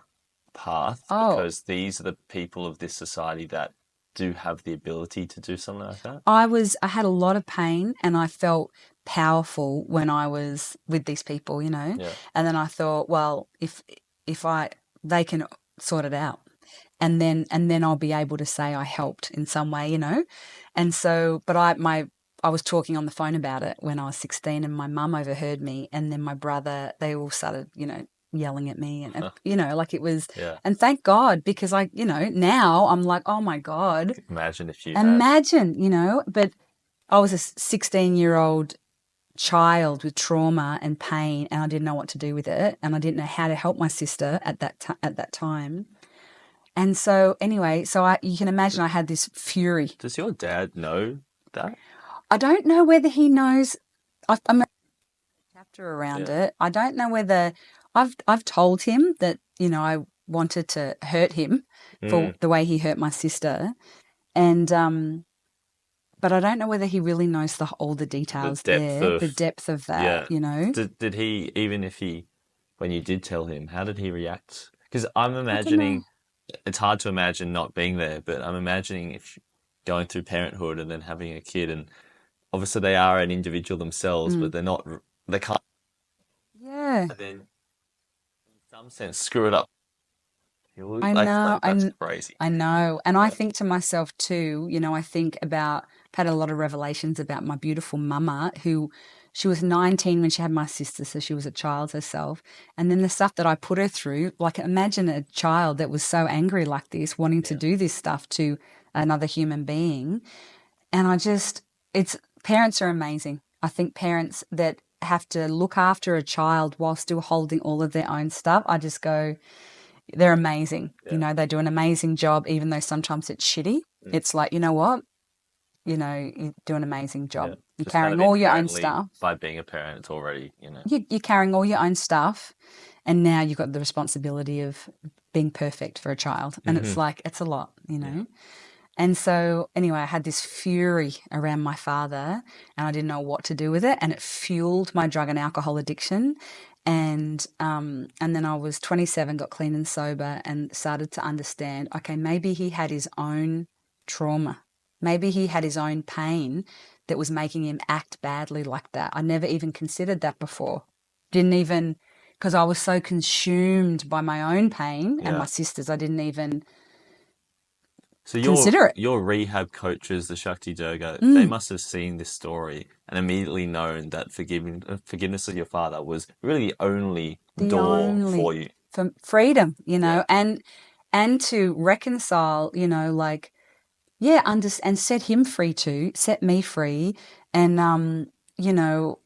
[SPEAKER 1] path?
[SPEAKER 2] oh,
[SPEAKER 1] Because these are the people of this society that do have the ability to do something like that?
[SPEAKER 2] I had a lot of pain and I felt powerful when I was with these people, you know.
[SPEAKER 1] Yeah.
[SPEAKER 2] And then I thought, well, if I they can sort it out. And then I'll be able to say I helped in some way, you know. And so, but I was talking on the phone about it when I was 16 and my mum overheard me and then my brother, they all started, you know, yelling at me and you know, like it was,
[SPEAKER 1] Yeah.
[SPEAKER 2] and thank God because I, you know, now I'm like, oh my God,
[SPEAKER 1] Imagine if you had.
[SPEAKER 2] imagine, you know, but I was a 16-year-old child with trauma and pain and I didn't know what to do with it and I didn't know how to help my sister at that time. And so anyway, you can imagine I had this fury.
[SPEAKER 1] Does your dad know that?
[SPEAKER 2] I don't know whether he knows. I'm a chapter around
[SPEAKER 1] Yeah.
[SPEAKER 2] it. I don't know whether I've told him that you know I wanted to hurt him for
[SPEAKER 1] Mm.
[SPEAKER 2] the way he hurt my sister, and but I don't know whether he really knows all the
[SPEAKER 1] The
[SPEAKER 2] details
[SPEAKER 1] depth
[SPEAKER 2] there, the
[SPEAKER 1] of,
[SPEAKER 2] depth of that.
[SPEAKER 1] yeah.
[SPEAKER 2] You know,
[SPEAKER 1] Did he, even if he, when you did tell him, how did he react? Because I'm
[SPEAKER 2] I don't know.
[SPEAKER 1] imagining, it's hard to imagine not being there, but I'm imagining if going through parenthood and then having a kid, and obviously they are an individual themselves,
[SPEAKER 2] Mm.
[SPEAKER 1] but they're not, they can't
[SPEAKER 2] Yeah,
[SPEAKER 1] then, in some sense, screw it up.
[SPEAKER 2] I
[SPEAKER 1] Like,
[SPEAKER 2] know.
[SPEAKER 1] that's crazy.
[SPEAKER 2] I know. And I
[SPEAKER 1] Yeah.
[SPEAKER 2] think to myself too, you know, I think about, I've had a lot of revelations about my beautiful mama who she was 19 when she had my sister, so she was a child herself. And then the stuff that I put her through, like imagine a child that was so angry like this, wanting to
[SPEAKER 1] Yeah.
[SPEAKER 2] do this stuff to another human being. And it's parents are amazing. I think parents that have to look after a child while still holding all of their own stuff, I just go, they're amazing. You
[SPEAKER 1] Yeah.
[SPEAKER 2] know, they do an amazing job, even though sometimes it's shitty.
[SPEAKER 1] Mm.
[SPEAKER 2] It's like, you know what? You know, you do an amazing
[SPEAKER 1] Yeah.
[SPEAKER 2] job. You're
[SPEAKER 1] Just kind
[SPEAKER 2] carrying
[SPEAKER 1] of
[SPEAKER 2] all your own
[SPEAKER 1] inherently,
[SPEAKER 2] stuff.
[SPEAKER 1] by being a parent, it's already,
[SPEAKER 2] You're carrying all your own stuff. And now you've got the responsibility of being perfect for a child. And it's
[SPEAKER 1] hmm
[SPEAKER 2] like, it's a lot, you
[SPEAKER 1] Yeah.
[SPEAKER 2] know? And so, anyway, I had this fury around my father and I didn't know what to do with it. And it fueled my drug and alcohol addiction. And then I was 27, got clean and sober, and started to understand. Okay, maybe he had his own trauma. Maybe he had his own pain that was making him act badly like that. I never even considered that before. Didn't even because I was so consumed by my own pain and my
[SPEAKER 1] Yeah.
[SPEAKER 2] sister's. I didn't even
[SPEAKER 1] So
[SPEAKER 2] consider it.
[SPEAKER 1] your rehab coaches, the Shakti Yoga, they
[SPEAKER 2] Mm,
[SPEAKER 1] must have seen this story and immediately known that forgiveness of your father was really the only
[SPEAKER 2] the
[SPEAKER 1] door
[SPEAKER 2] only
[SPEAKER 1] for you.
[SPEAKER 2] for freedom, you
[SPEAKER 1] Yeah.
[SPEAKER 2] know, and to reconcile, you know, like yeah, and set him free too, set me free, and you know,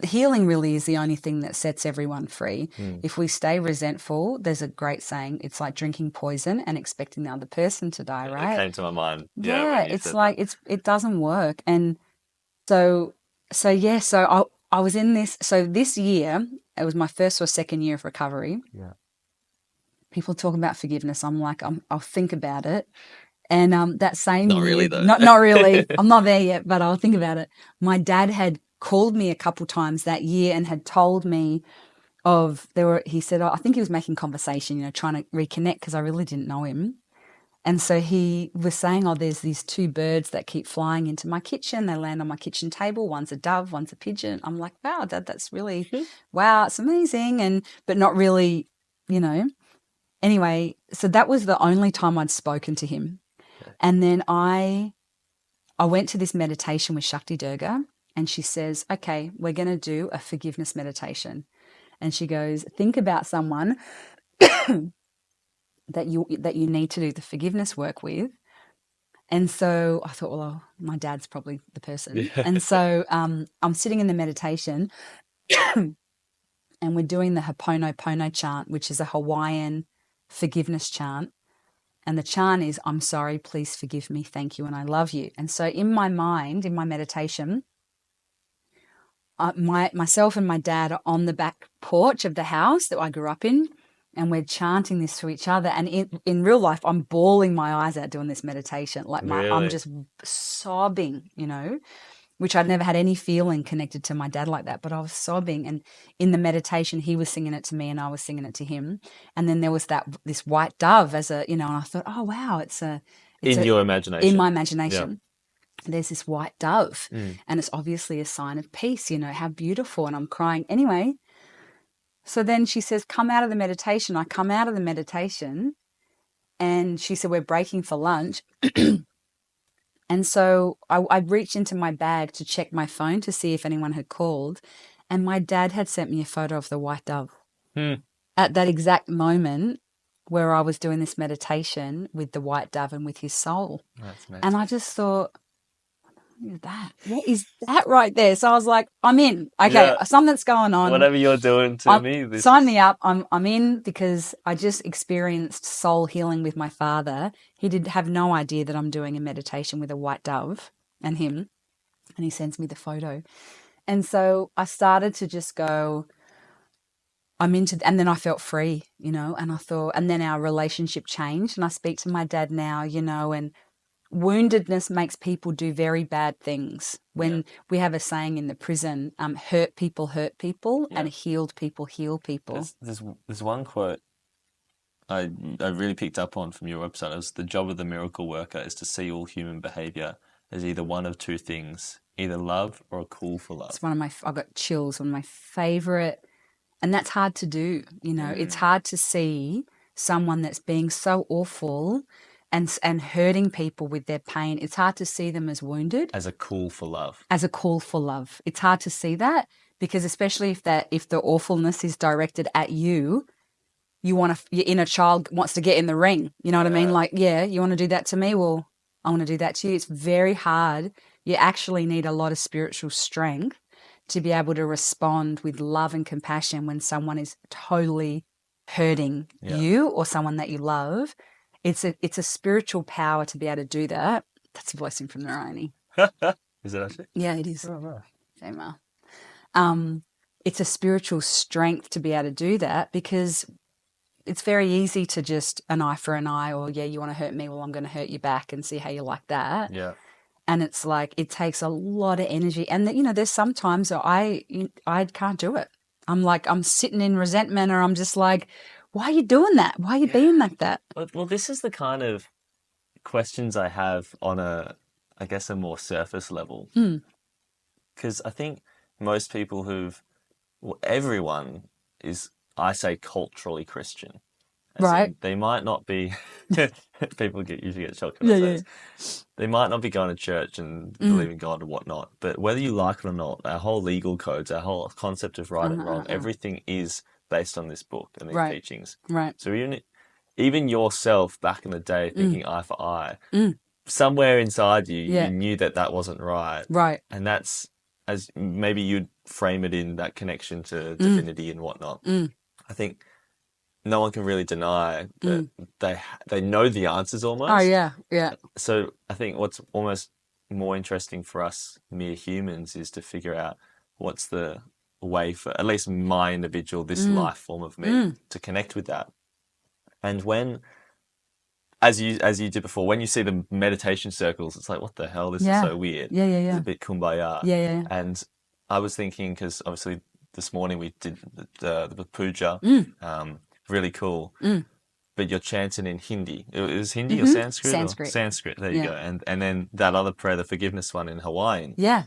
[SPEAKER 2] healing really is the only thing that sets everyone free.
[SPEAKER 1] Mm.
[SPEAKER 2] If we stay resentful, there's a great saying, it's like drinking poison and expecting the other person to die,
[SPEAKER 1] Yeah, that
[SPEAKER 2] right?
[SPEAKER 1] came to my mind. Yeah, when
[SPEAKER 2] Yeah,
[SPEAKER 1] you
[SPEAKER 2] it's
[SPEAKER 1] said that.
[SPEAKER 2] like it doesn't work. And so yeah, I was in this so this year, it was my first or second year of recovery.
[SPEAKER 1] Yeah.
[SPEAKER 2] People talk about forgiveness. I'm like, I'll think about it. And that same
[SPEAKER 1] Not
[SPEAKER 2] year,
[SPEAKER 1] really though.
[SPEAKER 2] not really, I'm not there yet, but I'll think about it. My dad had called me a couple times that year and had told me he said, I think he was making conversation, you know, trying to reconnect because I really didn't know him. And so he was saying, oh, there's these two birds that keep flying into my kitchen. They land on my kitchen table. One's a dove, one's a pigeon. I'm like, wow, Dad, that's really, wow, it's amazing. But not really, you know. Anyway, so that was the only time I'd spoken to him.
[SPEAKER 1] Okay.
[SPEAKER 2] And then I went to this meditation with Shakti Durga, and she says, okay, we're going to do a forgiveness meditation. And she goes, think about someone that you need to do the forgiveness work with. And so I thought, well, my dad's probably the person.
[SPEAKER 1] Yeah.
[SPEAKER 2] And so I'm sitting in the meditation and we're doing the Ho'oponopono chant, which is a Hawaiian forgiveness chant. And the chant is, I'm sorry, please forgive me, thank you, and I love you. And so in my mind, in my meditation, myself and my dad are on the back porch of the house that I grew up in, and we're chanting this to each other. And in real life, I'm bawling my eyes out doing this meditation. Like I'm
[SPEAKER 1] Really?
[SPEAKER 2] just sobbing, you know. which I'd never had any feeling connected to my dad like that, but I was sobbing. And in the meditation, he was singing it to me and I was singing it to him. And then there was this white dove as a, and I thought, oh, wow, it's
[SPEAKER 1] in your imagination.
[SPEAKER 2] In my imagination. Yeah. There's this white dove
[SPEAKER 1] Mm.
[SPEAKER 2] and it's obviously a sign of peace, how beautiful. And I'm crying anyway. So then she says, come out of the meditation. I come out of the meditation and she said, we're breaking for lunch. And so I reached into my bag to check my phone to see if anyone had called. And my dad had sent me a photo of the white dove at that exact moment where I was doing this meditation with the white dove and with his soul.
[SPEAKER 1] That's amazing.
[SPEAKER 2] And I just thought, what is that right there? So I was like, I'm in. Okay, something's going on.
[SPEAKER 1] Whatever you're doing to me.
[SPEAKER 2] Sign me up. I'm in because I just experienced soul healing with my father. He did have no idea that I'm doing a meditation with a white dove and him. And he sends me the photo. And so I started to just go, I'm into, and then I felt free, and I thought, and then our relationship changed. And I speak to my dad now, and woundedness makes people do very bad things. When we have a saying in the prison, hurt people and healed people heal people.
[SPEAKER 1] There's one quote I really picked up on from your website. It was, the job of the miracle worker is to see all human behavior as either one of two things, either love or a call for love.
[SPEAKER 2] It's I've got chills, one of my favorite, and that's hard to do. It's hard to see someone that's being so awful and hurting people with their pain. It's hard to see them as wounded.
[SPEAKER 1] As a call for love.
[SPEAKER 2] As a call for love. It's hard to see that because especially if the awfulness is directed at you, your inner child wants to get in the ring. You know what I mean? Like, you want to do that to me? Well, I want to do that to you. It's very hard. You actually need a lot of spiritual strength to be able to respond with love and compassion when someone is totally hurting you or someone that you love. It's a spiritual power to be able to do that. That's a blessing from the Narayani.
[SPEAKER 1] Is it actually?
[SPEAKER 2] Yeah, it is.
[SPEAKER 1] Oh, wow.
[SPEAKER 2] Shema. It's a spiritual strength to be able to do that because it's very easy to just an eye for an eye or, you want to hurt me, well, I'm going to hurt you back and see how you like that.
[SPEAKER 1] Yeah.
[SPEAKER 2] And it's like it takes a lot of energy. And, there's some times that I can't do it. I'm sitting in resentment or I'm just like, why are you doing that? Why are you being like that?
[SPEAKER 1] Well, this is the kind of questions I have on a more surface level. Because I think most people everyone is, I say, culturally Christian.
[SPEAKER 2] Right.
[SPEAKER 1] They might not be, people usually get shocked when I say this. They might not be going to church and believe in God or whatnot, but whether you like it or not, our whole legal codes, our whole concept of right and wrong, everything is based on this book and these teachings.
[SPEAKER 2] Right.
[SPEAKER 1] So even yourself back in the day thinking eye for eye, somewhere inside you, you knew that wasn't right.
[SPEAKER 2] Right.
[SPEAKER 1] And that's, as maybe you'd frame it in that connection to divinity and whatnot. I think no one can really deny that they know the answers almost.
[SPEAKER 2] Oh, yeah, yeah.
[SPEAKER 1] So I think what's almost more interesting for us mere humans is to figure out what's the way for at least my individual, this life form of me, to connect with that. And when, as you did before, when you see the meditation circles, it's like, what the hell? This is so weird.
[SPEAKER 2] Yeah.
[SPEAKER 1] It's a bit kumbaya.
[SPEAKER 2] Yeah.
[SPEAKER 1] And I was thinking, because obviously this morning we did the puja, really cool. But you're chanting in Hindi. It was Hindi or Sanskrit? Sanskrit. There you go. And then that other prayer, the forgiveness one in Hawaiian.
[SPEAKER 2] Yeah.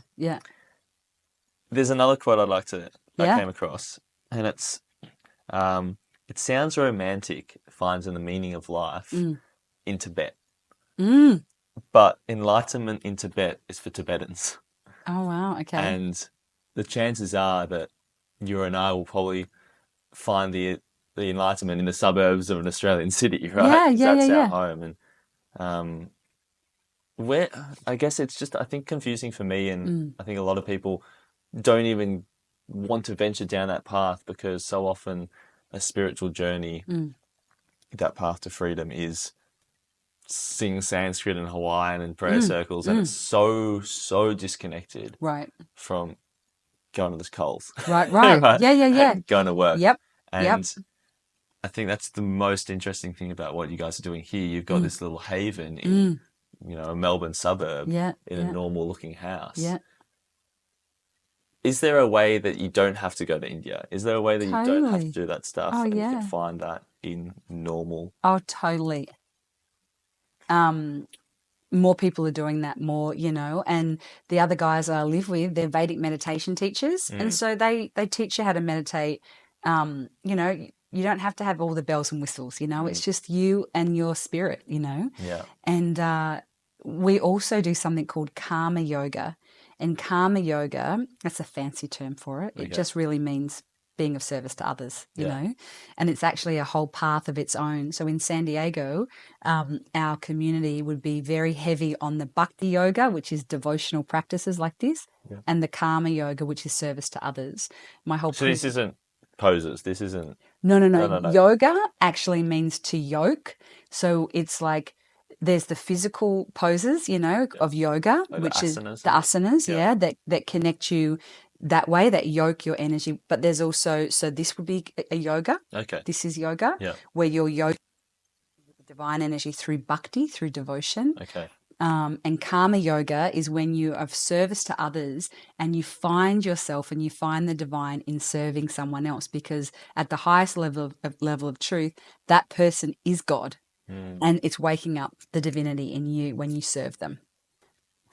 [SPEAKER 1] There's another quote I came across, and it's, it sounds romantic, finds in the meaning of life in Tibet. But enlightenment in Tibet is for Tibetans.
[SPEAKER 2] Oh, wow. Okay.
[SPEAKER 1] And the chances are that you and I will probably find the enlightenment in the suburbs of an Australian city, right? That's our home. And where, I guess it's just, I think, confusing for me, and I think a lot of people don't even want to venture down that path, because so often a spiritual journey, that path to freedom, is sing Sanskrit and Hawaiian and prayer circles, and it's so disconnected from going to the Coles.
[SPEAKER 2] Right. Yeah.
[SPEAKER 1] Going to work.
[SPEAKER 2] Yep.
[SPEAKER 1] And I think that's the most interesting thing about what you guys are doing here. You've got this little haven in, a Melbourne suburb in a normal looking house.
[SPEAKER 2] Yeah.
[SPEAKER 1] is there a way that you don't have to go to India? Is there a way that you don't have to
[SPEAKER 2] Totally.
[SPEAKER 1] do that stuff
[SPEAKER 2] Oh,
[SPEAKER 1] and you can
[SPEAKER 2] yeah.
[SPEAKER 1] find that in normal?
[SPEAKER 2] Oh, totally. Um, more people are doing that more, and the other guys I live with, they're Vedic meditation teachers. And
[SPEAKER 1] Mm,
[SPEAKER 2] so they teach you how to meditate. You don't have to have all the bells and whistles,
[SPEAKER 1] mm,
[SPEAKER 2] it's just you and your spirit,
[SPEAKER 1] yeah.
[SPEAKER 2] and we also do something called karma yoga. And karma yoga, that's a fancy term for it. It
[SPEAKER 1] Okay.
[SPEAKER 2] just really means being of service to others,
[SPEAKER 1] Yeah.
[SPEAKER 2] and it's actually a whole path of its own. So in San Diego, our community would be very heavy on the bhakti yoga, which is devotional practices like this,
[SPEAKER 1] Yeah.
[SPEAKER 2] and the karma yoga, which is service to others. My whole
[SPEAKER 1] So this isn't poses. This isn't.
[SPEAKER 2] No, no, no.
[SPEAKER 1] No, no, no.
[SPEAKER 2] Yoga actually means to yoke. So it's like there's the physical poses,
[SPEAKER 1] Yeah.
[SPEAKER 2] of yoga,
[SPEAKER 1] Like the
[SPEAKER 2] which is
[SPEAKER 1] asanas
[SPEAKER 2] the
[SPEAKER 1] and
[SPEAKER 2] asanas,
[SPEAKER 1] yeah.
[SPEAKER 2] yeah, that connect you that way, that yoke your energy. But there's also, so this would be a yoga.
[SPEAKER 1] Okay.
[SPEAKER 2] This is yoga,
[SPEAKER 1] Yeah.
[SPEAKER 2] where you're yoking the divine energy through bhakti, through devotion.
[SPEAKER 1] Okay.
[SPEAKER 2] And karma yoga is when you are of service to others and you find yourself and you find the divine in serving someone else, because at the highest level of truth, that person is God,
[SPEAKER 1] Mm,
[SPEAKER 2] and it's waking up the divinity in you when you serve them.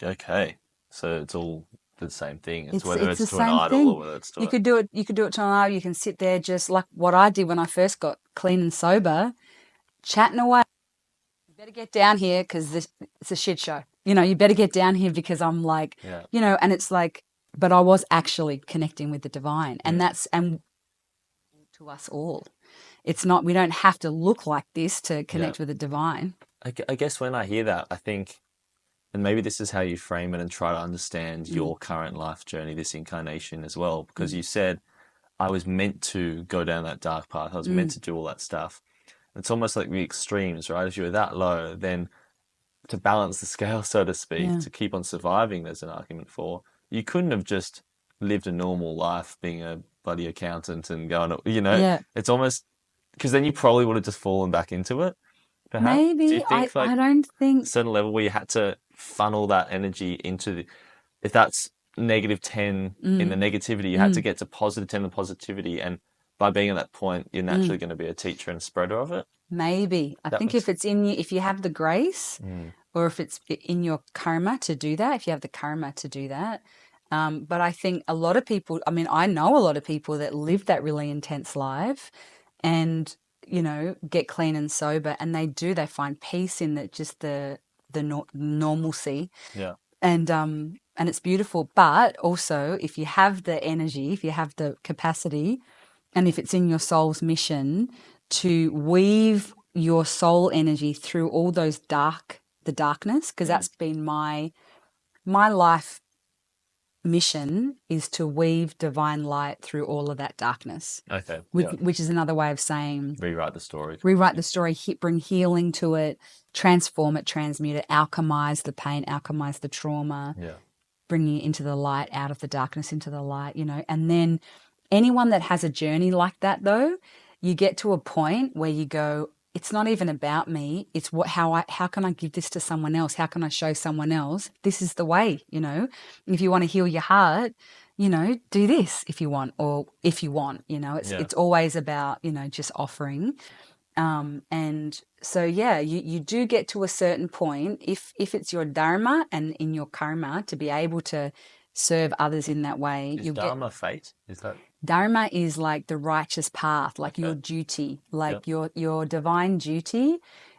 [SPEAKER 1] okay. So it's all the same thing. It's whether
[SPEAKER 2] It's the
[SPEAKER 1] it's to an
[SPEAKER 2] same
[SPEAKER 1] idol
[SPEAKER 2] thing.
[SPEAKER 1] or whether it's to
[SPEAKER 2] You
[SPEAKER 1] a.
[SPEAKER 2] could do it. You could do it to an hour. You can sit there just like what I did when I first got clean and sober, chatting away. You better get down here because it's a shit show. You better get down here because I'm like,
[SPEAKER 1] Yeah.
[SPEAKER 2] and it's like, but I was actually connecting with the divine, and
[SPEAKER 1] Mm.
[SPEAKER 2] and to us all. It's not, we don't have to look like this to
[SPEAKER 1] Yeah.
[SPEAKER 2] connect with the divine.
[SPEAKER 1] I guess when I hear that, I think, and maybe this is how you frame it and try to understand
[SPEAKER 2] Mm,
[SPEAKER 1] your current life journey, this incarnation as well, because
[SPEAKER 2] mm,
[SPEAKER 1] you said I was meant to go down that dark path. I was meant
[SPEAKER 2] mm,
[SPEAKER 1] to do all that stuff. It's almost like the extremes, right? If you were that low, then to balance the scale, so to speak,
[SPEAKER 2] yeah,
[SPEAKER 1] to keep on surviving, there's an argument for, you couldn't have just lived a normal life being a bloody accountant and going,
[SPEAKER 2] yeah.
[SPEAKER 1] it's almost, because then you probably would have just fallen back into it, perhaps. Do you
[SPEAKER 2] Maybe
[SPEAKER 1] think
[SPEAKER 2] I
[SPEAKER 1] like
[SPEAKER 2] don't
[SPEAKER 1] a
[SPEAKER 2] think.
[SPEAKER 1] certain level where you had to funnel that energy into if that's -10 in the
[SPEAKER 2] Mm,
[SPEAKER 1] negativity, you had to
[SPEAKER 2] mm,
[SPEAKER 1] get to +10 in the positivity. And by being at that point, you're
[SPEAKER 2] mm.
[SPEAKER 1] naturally going to be a teacher and spreader of it.
[SPEAKER 2] Maybe. I
[SPEAKER 1] That
[SPEAKER 2] think
[SPEAKER 1] makes,
[SPEAKER 2] if it's in you, if you have the grace,
[SPEAKER 1] mm,
[SPEAKER 2] or if it's in your karma to do that, if you have the karma to do that. But I think a lot of people, I mean, I know a lot of people that live that really intense life and, get clean and sober, and they find peace in just the normalcy,
[SPEAKER 1] yeah,
[SPEAKER 2] and it's beautiful. But also, if you have the energy, if you have the capacity, and if it's in your soul's mission to weave your soul energy through all the darkness, because
[SPEAKER 1] mm,
[SPEAKER 2] that's been my life mission, is to weave divine light through all of that darkness,
[SPEAKER 1] okay,
[SPEAKER 2] which,
[SPEAKER 1] yeah,
[SPEAKER 2] which is another way of saying
[SPEAKER 1] rewrite the story.
[SPEAKER 2] rewrite the story, bring healing to it, transform it, transmute it, alchemize the pain, alchemize the trauma,
[SPEAKER 1] Yeah,
[SPEAKER 2] bringing it into the light, out of the darkness into the light, and then anyone that has a journey like that, though, you get to a point where you go, it's not even about me. It's how can I give this to someone else? How can I show someone else this is the way? If you want to heal your heart, do this if you want, or if you want, it's
[SPEAKER 1] yeah,
[SPEAKER 2] it's always about, just offering. And so, yeah, you do get to a certain point, if it's your dharma and in your karma to be able to serve others in that way.
[SPEAKER 1] is
[SPEAKER 2] You'll get
[SPEAKER 1] Dharma fate? Is that
[SPEAKER 2] dharma is like the righteous path, like your
[SPEAKER 1] okay?
[SPEAKER 2] duty,
[SPEAKER 1] Yeah,
[SPEAKER 2] like your divine duty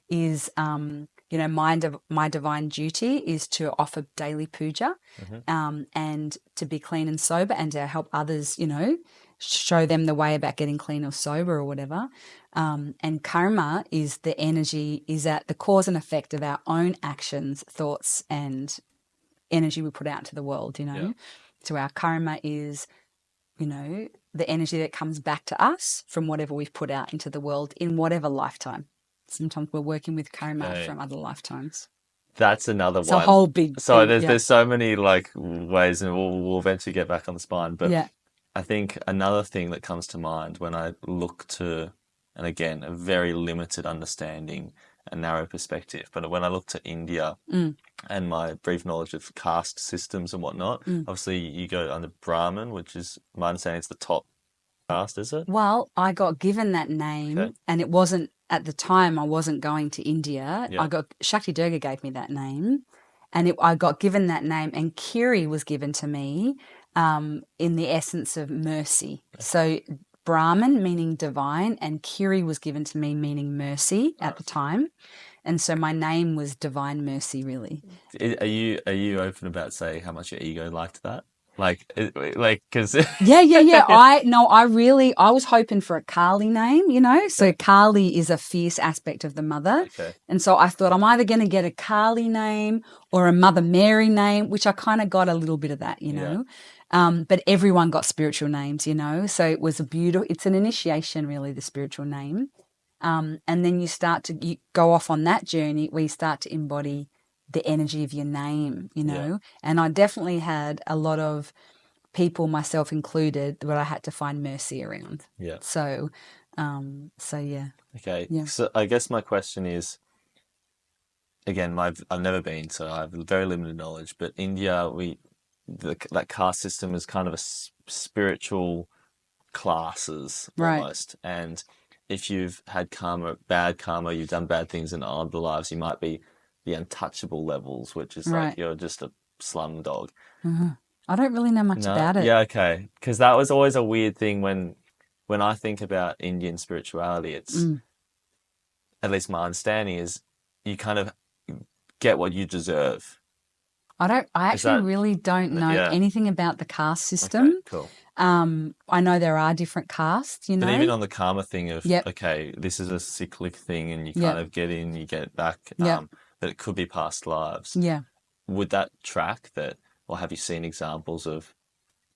[SPEAKER 2] is, my divine duty is to offer daily puja,
[SPEAKER 1] hmm,
[SPEAKER 2] and to be clean and sober, and to help others, show them the way about getting clean or sober or whatever. And karma is the energy, is at the cause and effect of our own actions, thoughts, and energy we put out into the world.
[SPEAKER 1] yeah,
[SPEAKER 2] So our karma is, the energy that comes back to us from whatever we've put out into the world in whatever lifetime. Sometimes we're working with karma
[SPEAKER 1] okay.
[SPEAKER 2] from other lifetimes.
[SPEAKER 1] That's another
[SPEAKER 2] It's a
[SPEAKER 1] one.
[SPEAKER 2] whole big
[SPEAKER 1] So
[SPEAKER 2] thing.
[SPEAKER 1] there's
[SPEAKER 2] Yeah.
[SPEAKER 1] there's so many like ways, and we'll eventually get back on the spine. But
[SPEAKER 2] Yeah.
[SPEAKER 1] I think another thing that comes to mind when I look to, and again, a very limited understanding a narrow perspective. But when I look to India and my brief knowledge of caste systems and whatnot, obviously you go under Brahmin, which is, my understanding, it's the top caste, is it?
[SPEAKER 2] Well, I got given that name,
[SPEAKER 1] Okay.
[SPEAKER 2] and it wasn't at the time. I wasn't going to India.
[SPEAKER 1] Yeah.
[SPEAKER 2] Shakti Durga gave me that name, and I got given that name, and Kyrie was given to me in the essence of mercy. So Brahman meaning divine, and Kyrie was given to me meaning mercy at the time, and so my name was Divine Mercy, really.
[SPEAKER 1] Are you open about saying how much your ego liked that? Like, because
[SPEAKER 2] Yeah. I was hoping for a Kali name, you know. So Kali is a fierce aspect of the mother.
[SPEAKER 1] Okay.
[SPEAKER 2] And so I thought I'm either going to get a Kali name or a Mother Mary name, which I kind of got a little bit of that, you know. But everyone got spiritual names, you know. So it was it's an initiation, really, the spiritual name. And then you go off on that journey where you start to embody the energy of your name, you know. And I definitely had a lot of people, myself included, where I had to find mercy around.
[SPEAKER 1] Yeah.
[SPEAKER 2] So yeah.
[SPEAKER 1] Okay.
[SPEAKER 2] Yeah.
[SPEAKER 1] So I guess my question is, again, I've never been, so I have very limited knowledge. But India, that caste system is kind of spiritual classes almost, and if you've had bad karma, you've done bad things in other lives, you might be the untouchable levels, which is like you're just a slum dog.
[SPEAKER 2] I don't really know much about it.
[SPEAKER 1] Yeah, okay. Because that was always a weird thing when I think about Indian spirituality, it's, at least my understanding is, you kind of get what you deserve.
[SPEAKER 2] I actually really don't know anything about the caste system.
[SPEAKER 1] Okay, cool.
[SPEAKER 2] I know there are different castes, you know.
[SPEAKER 1] But even on the karma thing of, okay, this is a cyclic thing and you kind of get in, you get back, but it could be past lives.
[SPEAKER 2] Yeah.
[SPEAKER 1] Would that track that, or have you seen examples of,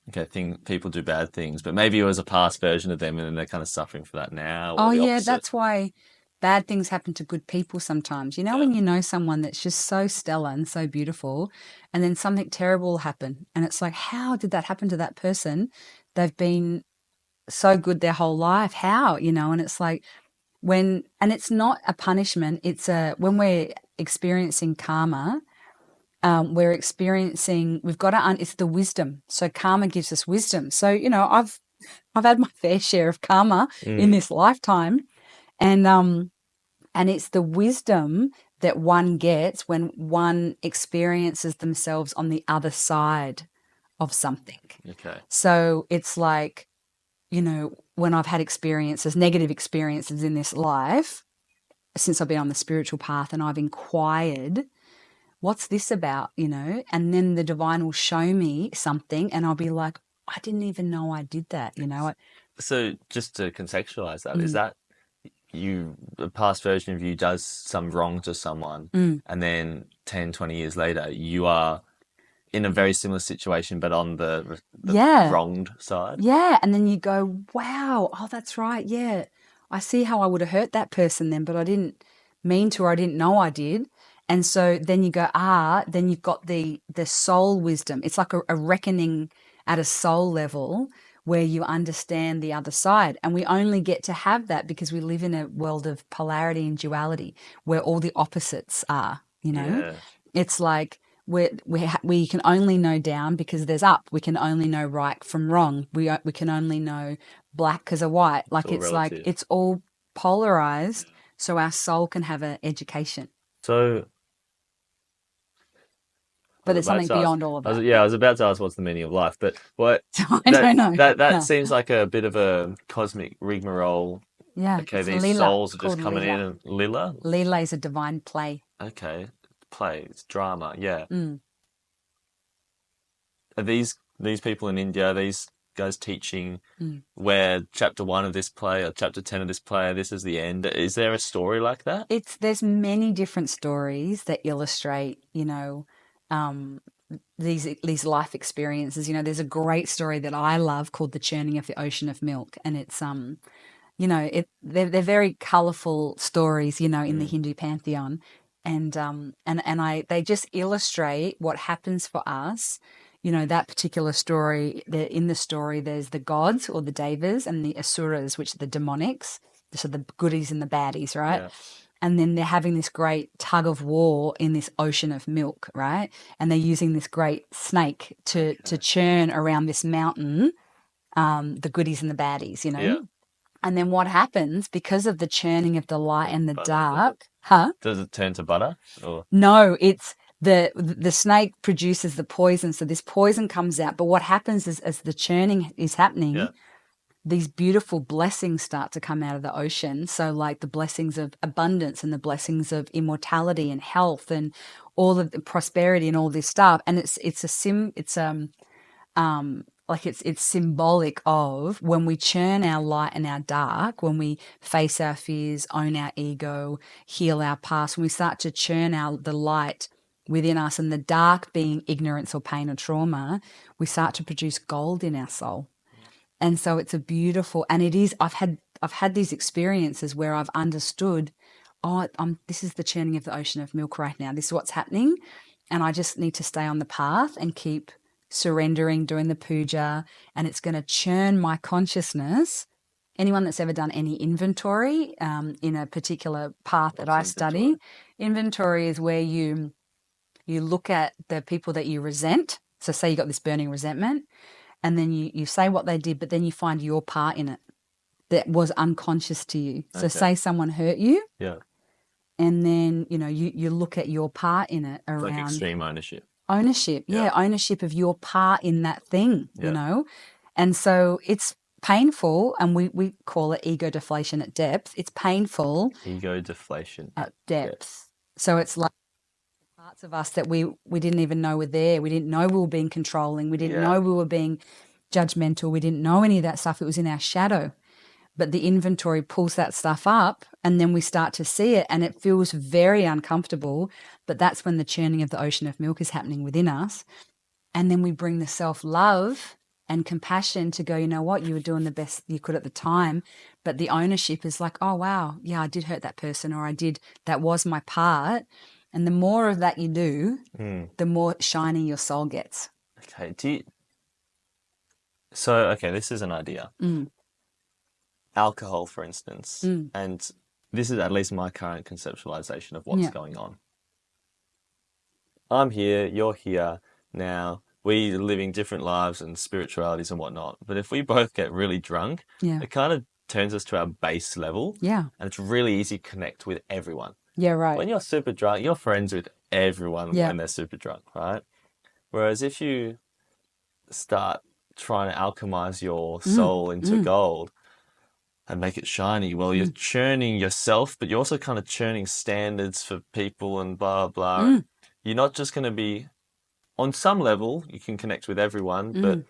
[SPEAKER 1] okay, people do bad things, but maybe it was a past version of them and then they're kind of suffering for that now?
[SPEAKER 2] Oh, yeah, that's why bad things happen to good people sometimes. You know, when you know someone that's just so stellar and so beautiful, and then something terrible will happen, and it's like, how did that happen to that person? They've been so good their whole life. How? You know, and it's like and it's not a punishment. It's when we're experiencing karma, it's the wisdom. So karma gives us wisdom. So, you know, I've had my fair share of karma in this lifetime. And it's the wisdom that one gets when one experiences themselves on the other side of something.
[SPEAKER 1] Okay.
[SPEAKER 2] So it's like, you know, when I've had negative experiences in this life, since I've been on the spiritual path, and I've inquired, what's this about, you know? And then the divine will show me something and I'll be like, I didn't even know I did that, you know?
[SPEAKER 1] So just to contextualize that, is that a past version of you does some wrong to someone and then 10, 20 years later, you are in a very similar situation, but on the wronged side?
[SPEAKER 2] Yeah. And then you go, wow, oh, that's right. Yeah. I see how I would have hurt that person then, but I didn't mean to, or I didn't know I did. And so then you go, then you've got the soul wisdom. It's like a reckoning at a soul level where you understand the other side. And we only get to have that because we live in a world of polarity and duality where all the opposites are, you know?
[SPEAKER 1] Yeah.
[SPEAKER 2] It's like we can only know down because there's up. We can only know right from wrong. We can only know black because of white. Like it's like it's all polarized so our soul can have an education.
[SPEAKER 1] So...
[SPEAKER 2] But there's something beyond all of that.
[SPEAKER 1] I was about to ask what's the meaning of life, but what
[SPEAKER 2] I don't know.
[SPEAKER 1] That seems like a bit of a cosmic rigmarole.
[SPEAKER 2] Yeah.
[SPEAKER 1] Okay, these souls are just coming in and Lila?
[SPEAKER 2] Lila is a divine play.
[SPEAKER 1] Okay. Play. It's drama, yeah. Are these people in India, these guys teaching where chapter 1 of this play or chapter 10 of this play, this is the end? Is there a story like that?
[SPEAKER 2] There's many different stories that illustrate, you know, these life experiences. You know, there's a great story that I love called The Churning of the Ocean of Milk, and it's you know, they're very colorful stories, you know, in the Hindu pantheon, and they just illustrate what happens for us. You know, that particular story, in the story there's the gods or the devas and the asuras, which are the demonics, so the goodies and the baddies, right? and then they're having this great tug of war in this ocean of milk, right? And they're using this great snake to churn around this mountain, the goodies and the baddies, you know?
[SPEAKER 1] Yeah.
[SPEAKER 2] And then what happens because of the churning of the light and the
[SPEAKER 1] Butter,
[SPEAKER 2] dark?
[SPEAKER 1] Does it turn to butter? Or
[SPEAKER 2] No, it's the snake produces the poison, so this poison comes out. But what happens is, as the churning is happening, these beautiful blessings start to come out of the ocean. So like the blessings of abundance and the blessings of immortality and health and all of the prosperity and all this stuff. And it's symbolic of when we churn our light and our dark, when we face our fears, own our ego, heal our past, when we start to churn the light within us and the dark being ignorance or pain or trauma, we start to produce gold in our soul. And so it's a beautiful, and it is, I've had these experiences where I've understood, this is the churning of the ocean of milk right now. This is what's happening. And I just need to stay on the path and keep surrendering, doing the puja, and it's going to churn my consciousness. Anyone that's ever done any inventory in a particular path that I study, inventory is where you look at the people that you resent. So say you got this burning resentment, and then you say what they did, but then you find your part in it that was unconscious to you. So say someone hurt you.
[SPEAKER 1] Yeah.
[SPEAKER 2] And then, you look at your part in it around.
[SPEAKER 1] Like extreme ownership.
[SPEAKER 2] Ownership of your part in that thing, And so it's painful, and we call it ego deflation at depth. It's painful.
[SPEAKER 1] Ego deflation.
[SPEAKER 2] At depth. So it's like parts of us that we didn't even know were there. We didn't know we were being controlling. We didn't know we were being judgmental. We didn't know any of that stuff. It was in our shadow. But the inventory pulls that stuff up, and then we start to see it, and it feels very uncomfortable. But that's when the churning of the ocean of milk is happening within us. And then we bring the self-love and compassion to go, you know what, you were doing the best you could at the time. But the ownership is like, oh, wow, yeah, I did hurt that person, or that was my part. And the more of that you do, the more shiny your soul gets.
[SPEAKER 1] Okay. This is an idea. Alcohol, for instance, and this is at least my current conceptualization of what's going on. I'm here, you're here now. We're living different lives and spiritualities and whatnot. But if we both get really drunk, it kind of turns us to our base level.
[SPEAKER 2] Yeah.
[SPEAKER 1] And it's really easy to connect with everyone.
[SPEAKER 2] Yeah, right.
[SPEAKER 1] When you're super drunk, you're friends with everyone when they're super drunk, right? Whereas if you start trying to alchemize your soul into gold and make it shiny, well, you're churning yourself, but you're also kind of churning standards for people and blah, blah. You're not just going to be, on some level, you can connect with everyone, but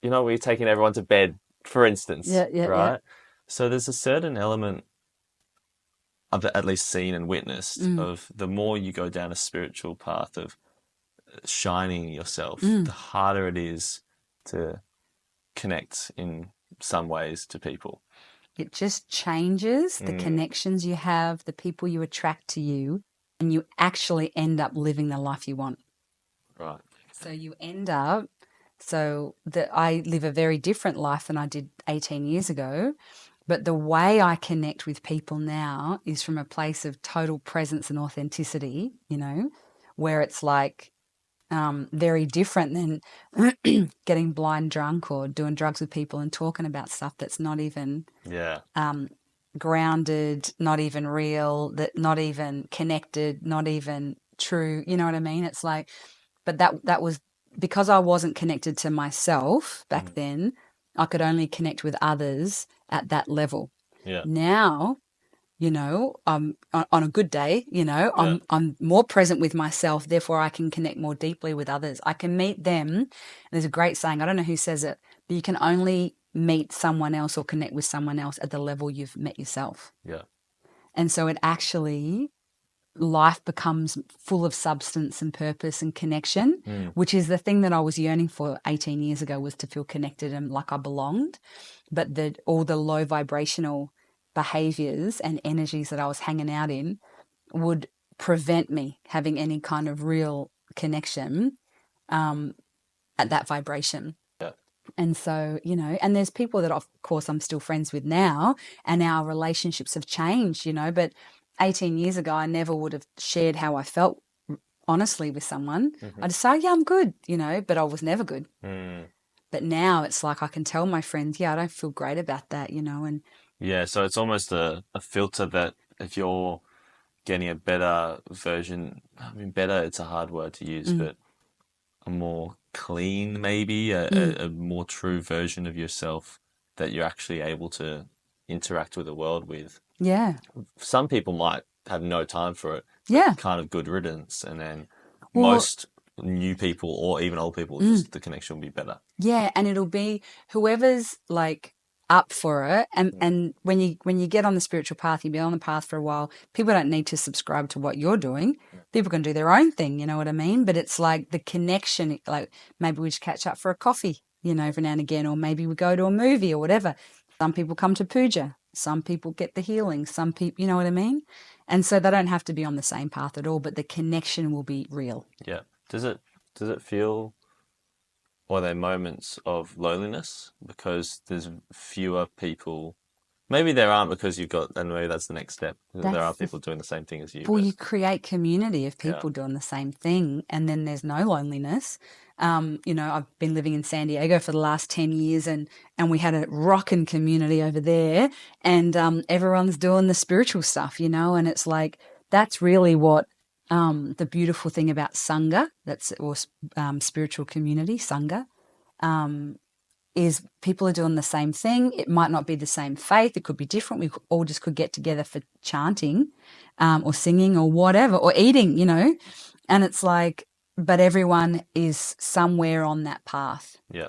[SPEAKER 1] we're taking everyone to bed, for instance, right? Yeah. So there's a certain element I've at least seen and witnessed of the more you go down a spiritual path of shining yourself, the harder it is to connect in some ways to people.
[SPEAKER 2] It just changes the connections you have, the people you attract to you, and you actually end up living the life you want.
[SPEAKER 1] Right.
[SPEAKER 2] So you end up, I live a very different life than I did 18 years ago, but the way I connect with people now is from a place of total presence and authenticity, where it's like very different than getting blind drunk or doing drugs with people and talking about stuff that's not even grounded, not even real, that not even connected, not even true. You know what I mean? It's like, but that was because I wasn't connected to myself back then. I could only connect with others at that level.
[SPEAKER 1] Yeah.
[SPEAKER 2] Now, on a good day, I'm more present with myself. Therefore, I can connect more deeply with others. I can meet them. And there's a great saying, I don't know who says it, but you can only meet someone else or connect with someone else at the level you've met yourself.
[SPEAKER 1] Yeah.
[SPEAKER 2] And so life becomes full of substance and purpose and connection, which is the thing that I was yearning for 18 years ago, was to feel connected and like I belonged. But all the low vibrational behaviors and energies that I was hanging out in would prevent me having any kind of real connection at that vibration.
[SPEAKER 1] Yeah.
[SPEAKER 2] And so, and there's people that, of course, I'm still friends with now, and our relationships have changed, but 18 years ago, I never would have shared how I felt honestly with someone.
[SPEAKER 1] Mm-hmm.
[SPEAKER 2] I'd just say, yeah, I'm good, but I was never good.
[SPEAKER 1] Mm.
[SPEAKER 2] But now it's like I can tell my friends, yeah, I don't feel great about that, and
[SPEAKER 1] Yeah, so it's almost a filter that if you're getting a better version, I mean, better, it's a hard word to use, but a more clean, maybe, a more true version of yourself that you're actually able to interact with the world with.
[SPEAKER 2] yeah,
[SPEAKER 1] Some people might have no time for it, but
[SPEAKER 2] yeah.
[SPEAKER 1] kind of good riddance. And then
[SPEAKER 2] Well,
[SPEAKER 1] most new people or even old people, just the connection will be better.
[SPEAKER 2] yeah, and it'll be whoever's like up for it. And when you get on the spiritual path, you be on the path for a while. People don't need to subscribe to what you're doing. People can do their own thing, you know what I mean? But it's like the connection, like maybe we just catch up for a coffee, every now and again, or maybe we go to a movie or whatever. Some people come to puja, some people get the healing, some people, you know what I mean? And so they don't have to be on the same path at all, but the connection will be real.
[SPEAKER 1] Yeah. Does it feel, or are there moments of loneliness because there's fewer people? Maybe there aren't because you've got, and maybe that's the next step. There are
[SPEAKER 2] That's the
[SPEAKER 1] people doing the same thing as you,
[SPEAKER 2] Well,
[SPEAKER 1] but
[SPEAKER 2] you create community of
[SPEAKER 1] yeah.
[SPEAKER 2] people doing the same thing, and then there's no loneliness. I've been living in San Diego for the last 10 years, and we had a rockin' community over there, and everyone's doing the spiritual stuff, and it's like that's really what the beautiful thing about Sangha, spiritual community, Sangha, is people are doing the same thing. It might not be the same faith. It could be different. We all just could get together for chanting or singing or whatever, or eating, And it's like, but everyone is somewhere on that path,
[SPEAKER 1] Yeah.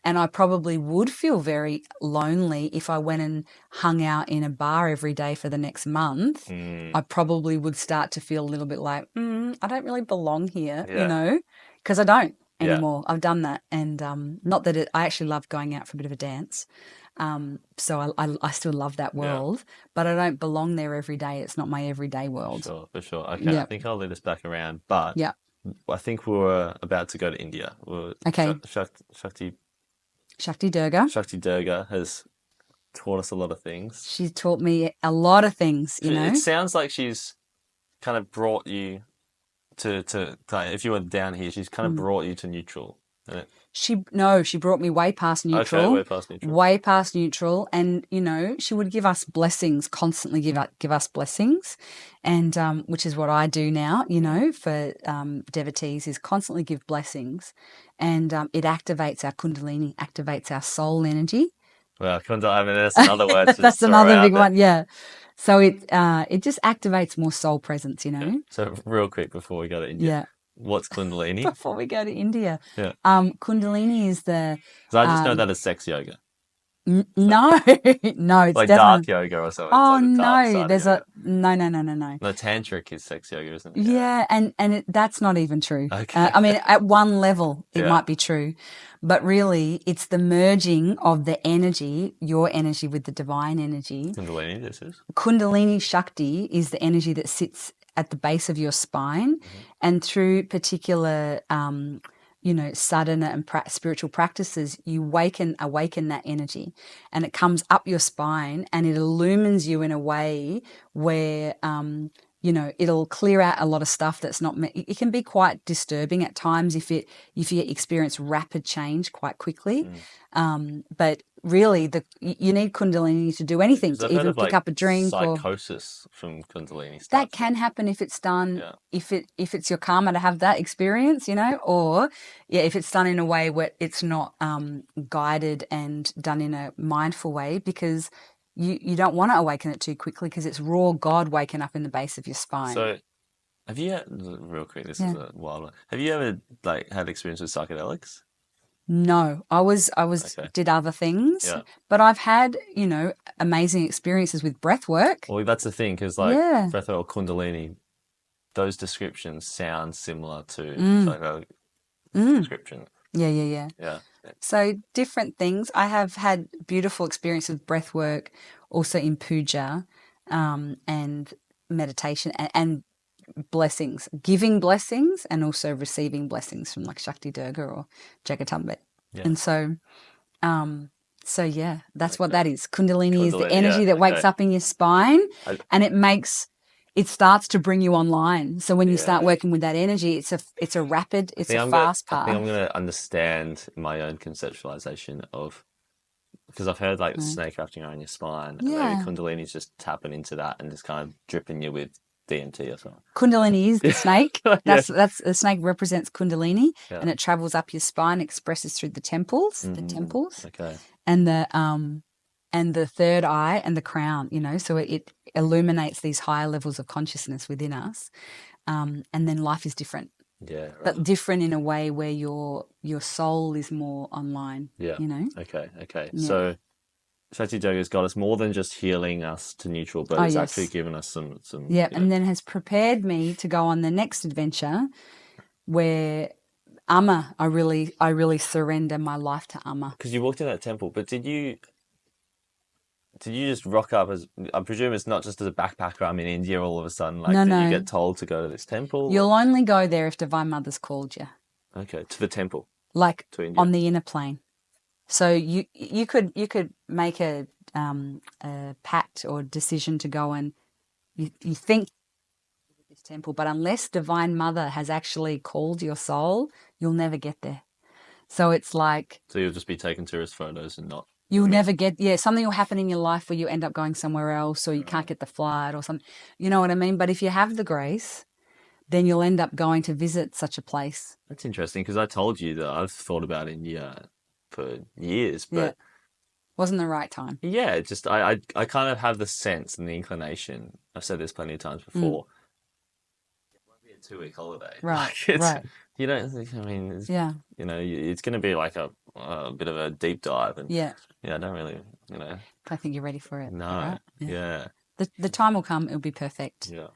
[SPEAKER 2] And I probably would feel very lonely if I went and hung out in a bar every day for the next month. I probably would start to feel a little bit like, I don't really belong here,
[SPEAKER 1] Yeah.
[SPEAKER 2] because I don't
[SPEAKER 1] Yeah.
[SPEAKER 2] anymore. I've done that, and not that I actually love going out for a bit of a dance. So I still love that
[SPEAKER 1] Yeah.
[SPEAKER 2] world, but I don't belong there every day. It's not my everyday world.
[SPEAKER 1] For sure. Okay, I
[SPEAKER 2] Yeah,
[SPEAKER 1] think I'll lead us back around, but
[SPEAKER 2] yeah.
[SPEAKER 1] I think we were about to go to India.
[SPEAKER 2] Okay. Shakti Durga.
[SPEAKER 1] Shakti Durga has taught us a lot of things.
[SPEAKER 2] She's taught me a lot of things,
[SPEAKER 1] It sounds like she's kind of brought you to if you were down here, she's kind of brought you to neutral.
[SPEAKER 2] She brought me way past neutral.
[SPEAKER 1] Okay, way past neutral.
[SPEAKER 2] Way past neutral, and she would give us blessings, constantly give us blessings, and which is what I do now. For devotees is constantly give blessings, and it activates our kundalini, activates our soul energy.
[SPEAKER 1] Well, I mean, that's another word.
[SPEAKER 2] That's another big one, yeah. So it just activates more soul presence,
[SPEAKER 1] Yeah. So real quick before we go to India,
[SPEAKER 2] Yeah.
[SPEAKER 1] what's Kundalini?
[SPEAKER 2] Before we go to India,
[SPEAKER 1] Yeah.
[SPEAKER 2] Kundalini is the.
[SPEAKER 1] So I just know that as sex yoga.
[SPEAKER 2] No, no, it's
[SPEAKER 1] Like
[SPEAKER 2] definitely
[SPEAKER 1] dark yoga or something.
[SPEAKER 2] Oh
[SPEAKER 1] It's like the dark side
[SPEAKER 2] no,
[SPEAKER 1] of
[SPEAKER 2] there's
[SPEAKER 1] yoga.
[SPEAKER 2] no.
[SPEAKER 1] No, tantric is sex yoga, isn't it?
[SPEAKER 2] Yeah, and that's not even true.
[SPEAKER 1] Okay.
[SPEAKER 2] I mean, at one level, it
[SPEAKER 1] Yeah.
[SPEAKER 2] might be true, but really, it's the merging of the energy, your energy with the divine energy.
[SPEAKER 1] Kundalini, this is.
[SPEAKER 2] Kundalini Shakti is the energy that sits at the base of your spine, and through particular, sadhana and spiritual practices, you awaken that energy, and it comes up your spine, and it illumines you in a way where, it'll clear out a lot of stuff that's not. It can be quite disturbing at times if you experience rapid change quite quickly. But really, you need Kundalini to do anything, to even pick up a drink or
[SPEAKER 1] psychosis from Kundalini stuff.
[SPEAKER 2] that can happen if it's done. If it's your karma to have that experience, or if it's done in a way where it's not guided and done in a mindful way, because you don't want to awaken it too quickly, because it's raw God waking up in the base of your spine.
[SPEAKER 1] So, have you real quick? This is a wild one. Have you ever had experience with psychedelics?
[SPEAKER 2] No, I was
[SPEAKER 1] Okay.
[SPEAKER 2] did other things,
[SPEAKER 1] Yeah.
[SPEAKER 2] but I've had amazing experiences with breath work.
[SPEAKER 1] Well, that's the thing, because
[SPEAKER 2] Yeah.
[SPEAKER 1] breath or Kundalini, those descriptions sound similar to psychedelic description.
[SPEAKER 2] Yeah.
[SPEAKER 1] Yeah.
[SPEAKER 2] So different things. I have had beautiful experience with breath work, also in puja, and meditation, and blessings, giving blessings, and also receiving blessings from like Shakti Durga or Jagatambe.
[SPEAKER 1] Yeah.
[SPEAKER 2] And so, that's what that is. Kundalini is the
[SPEAKER 1] Kundalini,
[SPEAKER 2] energy that wakes up in your spine, and it makes it starts to bring you online. So when you start
[SPEAKER 1] Yeah.
[SPEAKER 2] working with that energy, it's a rapid, it's a
[SPEAKER 1] I
[SPEAKER 2] fast
[SPEAKER 1] think I'm
[SPEAKER 2] path.
[SPEAKER 1] gonna understand my own conceptualization of, because I've heard like the snake wrapping around your spine, and maybe
[SPEAKER 2] Yeah.
[SPEAKER 1] Kundalini's just tapping into that and just kind of dripping you with DMT or something.
[SPEAKER 2] Kundalini is the snake.
[SPEAKER 1] Yeah.
[SPEAKER 2] That's the snake represents Kundalini,
[SPEAKER 1] Yeah.
[SPEAKER 2] and it travels up your spine, expresses through the temples,
[SPEAKER 1] Okay.
[SPEAKER 2] and the third eye and the crown. So it illuminates these higher levels of consciousness within us, and then life is different,
[SPEAKER 1] Yeah. Right.
[SPEAKER 2] but different in a way where your soul is more online.
[SPEAKER 1] Yeah. Okay.
[SPEAKER 2] Yeah.
[SPEAKER 1] So Sakti Yoga's got us more than just healing us to neutral, but
[SPEAKER 2] Oh,
[SPEAKER 1] it's actually
[SPEAKER 2] yes.
[SPEAKER 1] given us some
[SPEAKER 2] Yeah, and then has prepared me to go on the next adventure where Amma, I really surrender my life to Amma.
[SPEAKER 1] because you walked in that temple, but did you just rock up as, I presume it's not just as a backpacker, I'm in India all of a sudden, like
[SPEAKER 2] No,
[SPEAKER 1] did you
[SPEAKER 2] no.
[SPEAKER 1] get told to go to this temple?
[SPEAKER 2] You'll only go there if Divine Mother's called you,
[SPEAKER 1] Okay, to the temple,
[SPEAKER 2] like
[SPEAKER 1] to India.
[SPEAKER 2] on the inner plane. So you could make a pact or decision to go, and you think this temple, but unless Divine Mother has actually called your soul, you'll never get there. So it's like
[SPEAKER 1] So you'll just be taking tourist photos and not.
[SPEAKER 2] you'll never get, something will happen in your life where you end up going somewhere else, or you can't get the flight or something. You know what I mean? But if you have the grace, then you'll end up going to visit such a place.
[SPEAKER 1] That's interesting because I told you that I've thought about India for years,
[SPEAKER 2] Yeah.
[SPEAKER 1] but
[SPEAKER 2] Wasn't the right time.
[SPEAKER 1] yeah, just I kind of have the sense and the inclination. I've said this plenty of times before. It won't be a 2-week holiday.
[SPEAKER 2] Right,
[SPEAKER 1] Like it's,
[SPEAKER 2] right.
[SPEAKER 1] you know, I mean, it's,
[SPEAKER 2] Yeah,
[SPEAKER 1] it's going to be like a bit of a deep dive, and
[SPEAKER 2] yeah.
[SPEAKER 1] I don't really,
[SPEAKER 2] I think you're ready for it.
[SPEAKER 1] no,
[SPEAKER 2] Right?
[SPEAKER 1] yeah,
[SPEAKER 2] The time will come, it'll be perfect.
[SPEAKER 1] yeah.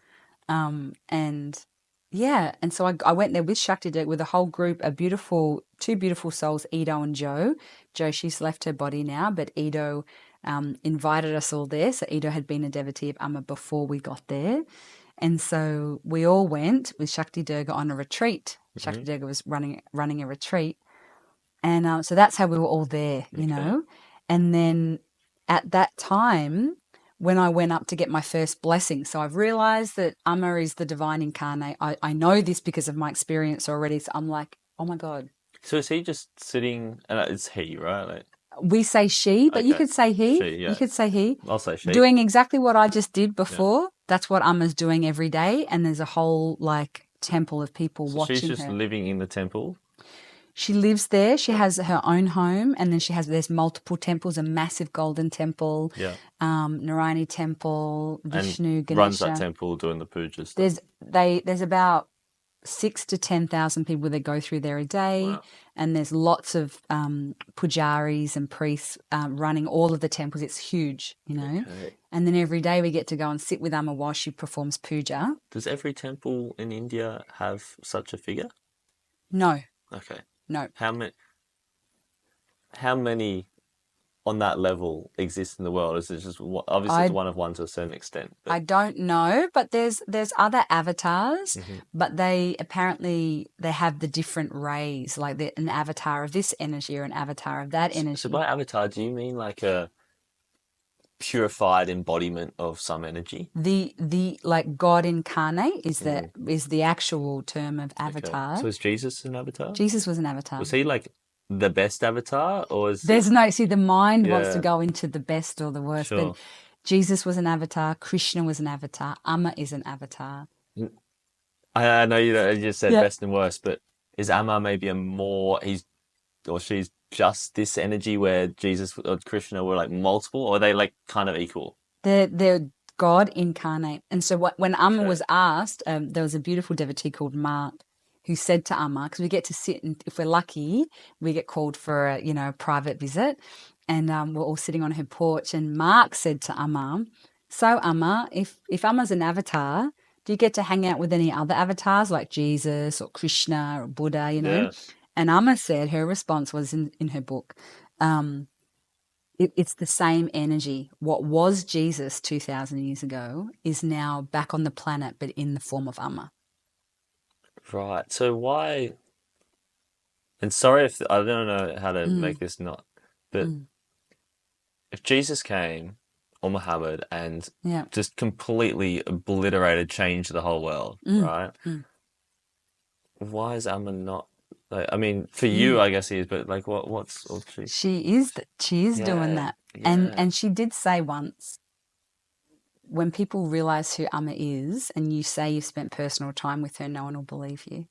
[SPEAKER 2] And yeah, and so I went there with Shakti Deck with a whole group, two beautiful souls, Edo and Joe. Joe, she's left her body now, but Edo invited us all there. So Edo had been a devotee of Amma before we got there. And so we all went with Shakti Durga on a retreat. Shakti Durga was running a retreat. And so that's how we were all there, And then at that time, when I went up to get my first blessing, so I've realized that Amma is the divine incarnate. I know this because of my experience already. So I'm like, oh my God.
[SPEAKER 1] So is he just sitting? And it's he, right? Like,
[SPEAKER 2] we say she, but you
[SPEAKER 1] okay.
[SPEAKER 2] could say he.
[SPEAKER 1] She, yeah.
[SPEAKER 2] You could say he.
[SPEAKER 1] I'll say she.
[SPEAKER 2] Doing exactly what I just did before. That's what Amma's doing every day. And there's a whole temple of people watching her.
[SPEAKER 1] She's just living in the temple.
[SPEAKER 2] She lives there. She has her own home, and then there's multiple temples: a massive golden temple, Narayani temple, Vishnu,
[SPEAKER 1] and
[SPEAKER 2] Ganesha.
[SPEAKER 1] Runs that temple doing the puja stuff.
[SPEAKER 2] There's about 6,000 to 10,000 people that go through there a day,
[SPEAKER 1] wow.
[SPEAKER 2] And there's lots of pujaris and priests running all of the temples. It's huge,
[SPEAKER 1] Okay.
[SPEAKER 2] And then every day we get to go and sit with Amma while she performs puja.
[SPEAKER 1] Does every temple in India have such a figure?
[SPEAKER 2] No.
[SPEAKER 1] Okay.
[SPEAKER 2] No.
[SPEAKER 1] How many on that level exist in the world? Is it just obviously it's one of one to a certain extent?
[SPEAKER 2] But I don't know, but there's other avatars, but they have the different rays, like an avatar of this energy or an avatar of that energy.
[SPEAKER 1] So by avatar, do you mean like a purified embodiment of some energy?
[SPEAKER 2] The like God incarnate is the actual term of avatar.
[SPEAKER 1] Okay. So is Jesus an avatar?
[SPEAKER 2] Jesus was an avatar.
[SPEAKER 1] Was he like the best avatar, or is
[SPEAKER 2] the mind wants to go into the best or the worst,
[SPEAKER 1] sure.
[SPEAKER 2] but Jesus was an avatar, Krishna was an avatar, Amma is an avatar.
[SPEAKER 1] I know you just said best and worst, but is Amma maybe she's just this energy where Jesus or Krishna were like multiple, or are they like kind of equal?
[SPEAKER 2] They're God incarnate. And so when Amma was asked, there was a beautiful devotee called Mark who said to Amma, because we get to sit, and if we're lucky, we get called for a private visit, and we're all sitting on her porch. And Mark said to Amma, "So Amma, if Amma's an avatar, do you get to hang out with any other avatars like Jesus or Krishna or Buddha?
[SPEAKER 1] Yeah.
[SPEAKER 2] And Amma said her response was in her book. It's the same energy. What was Jesus 2,000 years ago is now back on the planet, but in the form of Amma.
[SPEAKER 1] Right. So why? And sorry if I don't know how to make this not, but if Jesus came or Muhammad and
[SPEAKER 2] Yeah.
[SPEAKER 1] just completely obliterated, changed the whole world, right? Why is Amma not? Like, I mean, for you, I guess he is, but like, what's she?
[SPEAKER 2] She is doing
[SPEAKER 1] Yeah,
[SPEAKER 2] that.
[SPEAKER 1] yeah,
[SPEAKER 2] And she did say once, when people realize who Amma is and you say you've spent personal time with her, no one will believe you.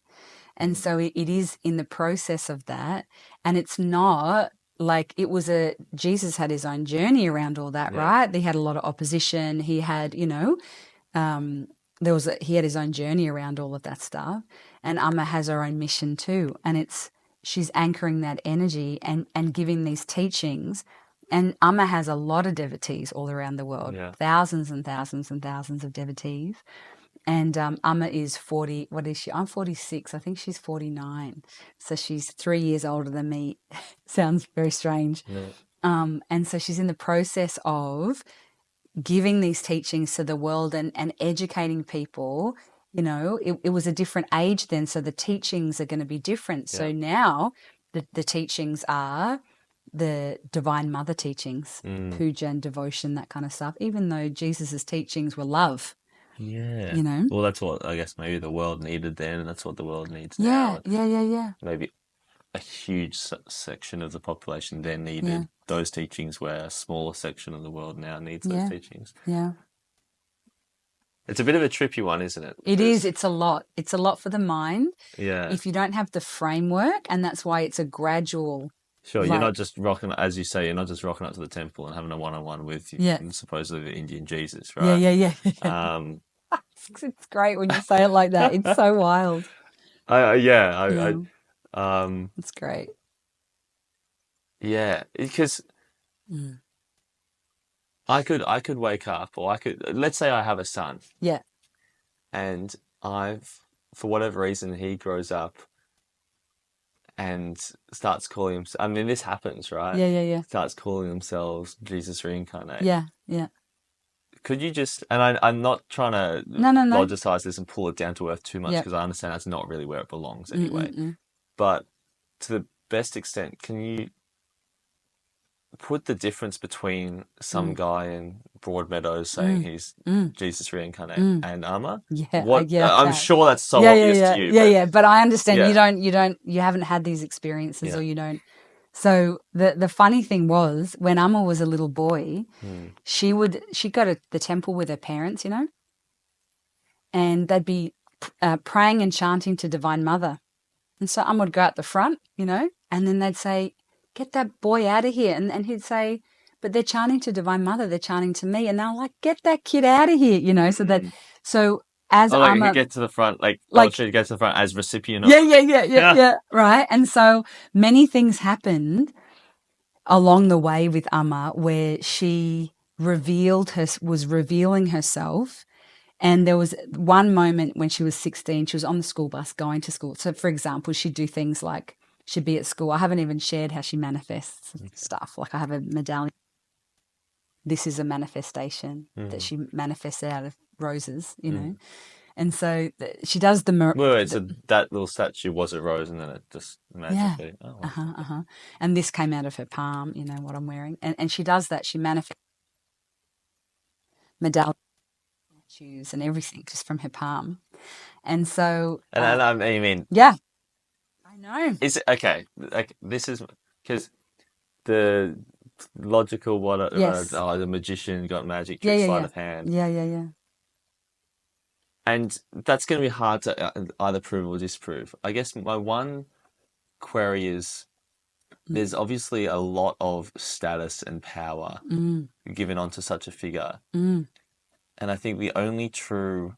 [SPEAKER 2] And so it is in the process of that. And it's not like it was Jesus had his own journey around all that,
[SPEAKER 1] Yeah.
[SPEAKER 2] right? He had a lot of opposition. He had, he had his own journey around all of that stuff. And Amma has her own mission too. And she's anchoring that energy and giving these teachings. And Amma has a lot of devotees all around the world,
[SPEAKER 1] Yeah.
[SPEAKER 2] thousands and thousands and thousands of devotees. And Amma is 40. What is she? I'm 46. I think she's 49. So she's 3 years older than me. Sounds very strange.
[SPEAKER 1] Yeah.
[SPEAKER 2] And so she's in the process of giving these teachings to the world and educating people. You know, it was a different age then, so the teachings are going to be different. So now the teachings are the Divine Mother teachings, puja and devotion, that kind of stuff, even though Jesus's teachings were love.
[SPEAKER 1] Yeah.
[SPEAKER 2] You know?
[SPEAKER 1] Well, that's what I guess maybe the world needed then, and that's what the world needs
[SPEAKER 2] Yeah,
[SPEAKER 1] now.
[SPEAKER 2] yeah.
[SPEAKER 1] Maybe a huge section of the population then needed those teachings, where a smaller section of the world now needs those teachings.
[SPEAKER 2] Yeah.
[SPEAKER 1] It's a bit of a trippy one, isn't it?
[SPEAKER 2] It is. It's a lot. It's a lot for the mind.
[SPEAKER 1] Yeah.
[SPEAKER 2] If you don't have the framework, and that's why it's a gradual.
[SPEAKER 1] Sure, you're not just rocking, as you say, you're not just rocking up to the temple and having a one-on-one with supposedly the Indian Jesus, right?
[SPEAKER 2] Yeah. It's great when you say it like that. It's so wild. It's great.
[SPEAKER 1] Yeah, because I could wake up, or let's say I have a son.
[SPEAKER 2] Yeah.
[SPEAKER 1] And for whatever reason, he grows up and starts calling himself, I mean, this happens, right?
[SPEAKER 2] Yeah.
[SPEAKER 1] Starts calling themselves Jesus reincarnate.
[SPEAKER 2] Yeah.
[SPEAKER 1] Could you just, and I'm not trying to
[SPEAKER 2] No.
[SPEAKER 1] logicize this and pull it down to earth too much, because I understand that's not really where it belongs anyway. But to the best extent, can you put the difference between some guy in Broadmeadows saying he's Jesus reincarnate and Amma?
[SPEAKER 2] Yeah.
[SPEAKER 1] I'm sure that's so obvious to you.
[SPEAKER 2] Yeah. But I understand you haven't had these experiences, or you don't. So the funny thing was, when Amma was a little boy, she'd go to the temple with her parents, you know, and they'd be praying and chanting to Divine Mother. And so Amma would go out the front, you know, and then they'd say, "Get that boy out of here." And he'd say, "But they're chanting to Divine Mother, they're chanting to me." And they're like, "Get that kid out of here," you know, so as Amma...
[SPEAKER 1] Like, get to the front, she'd get to the front as recipient of...
[SPEAKER 2] Yeah, right. And so many things happened along the way with Amma, where she was revealing herself. And there was one moment when she was 16, she was on the school bus going to school. So, for example, she'd do things like, she'd be at school. I haven't even shared how she manifests stuff. Like, I have a medallion. This is a manifestation that she manifested out of roses, you know. And so she does
[SPEAKER 1] that little statue was a rose, and then it just magically...
[SPEAKER 2] And this came out of her palm, you know, what I'm wearing. And she does that. She manifests medallion, shoes and everything just from her palm. And so...
[SPEAKER 1] And I mean...
[SPEAKER 2] Yeah. I know.
[SPEAKER 1] Is it... Okay, like, this is... Because the logical... the magician got magic tricks, sleight of hand.
[SPEAKER 2] Yeah.
[SPEAKER 1] And that's going to be hard to either prove or disprove. I guess my one query is, there's obviously a lot of status and power given onto such a figure. And I think the only true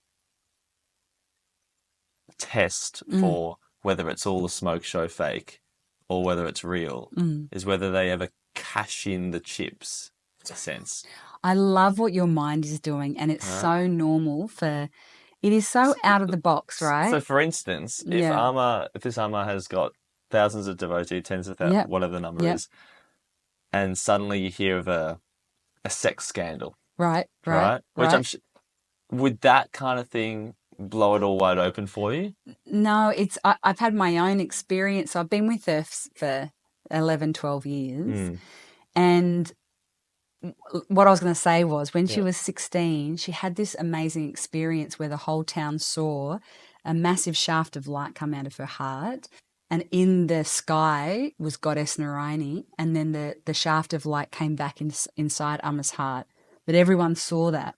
[SPEAKER 1] test for whether it's all a smoke show fake or whether it's real is whether they ever cash in the chips, in a sense.
[SPEAKER 2] I love what your mind is doing, and it's so normal it is so out of the box, right?
[SPEAKER 1] So, for instance, if this Amma has got thousands of devotees, tens of thousands, whatever the number is, and suddenly you hear of a sex scandal,
[SPEAKER 2] right?
[SPEAKER 1] Which would that kind of thing blow it all wide open for you?
[SPEAKER 2] No, I've had my own experience. I've been with her for 11, 12 years, and what I was going to say was when she
[SPEAKER 1] Yeah.
[SPEAKER 2] was 16, she had this amazing experience where the whole town saw a massive shaft of light come out of her heart. And in the sky was Goddess Narayani. And then the shaft of light came back inside Amma's heart. But everyone saw that.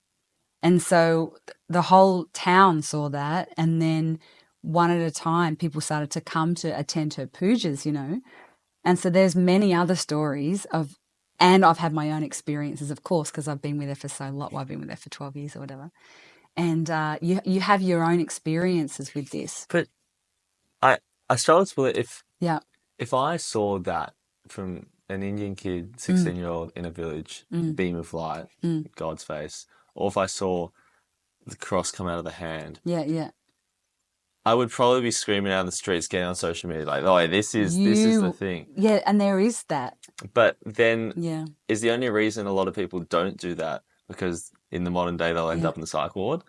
[SPEAKER 2] And so the whole town saw that. And then one at a time, people started to come to attend her pujas, you know. And so there's many other stories of, and I've had my own experiences, of course, because I've been with her for so long. Well, I've been with her for 12 years or whatever. And you have your own experiences with this.
[SPEAKER 1] But I I struggle to believe
[SPEAKER 2] Yeah.
[SPEAKER 1] if I saw that from an Indian kid,
[SPEAKER 2] Mm.
[SPEAKER 1] 16-year-old in a village, beam of light, God's face, or if I saw the cross come out of the hand,
[SPEAKER 2] Yeah, yeah.
[SPEAKER 1] I would probably be screaming out in the streets, getting on social media, like, "Oh, this is the thing."
[SPEAKER 2] Yeah, and there is that.
[SPEAKER 1] But then,
[SPEAKER 2] Yeah,
[SPEAKER 1] is the only reason a lot of people don't do that because in the modern day they'll end
[SPEAKER 2] yeah.
[SPEAKER 1] up in the psych ward?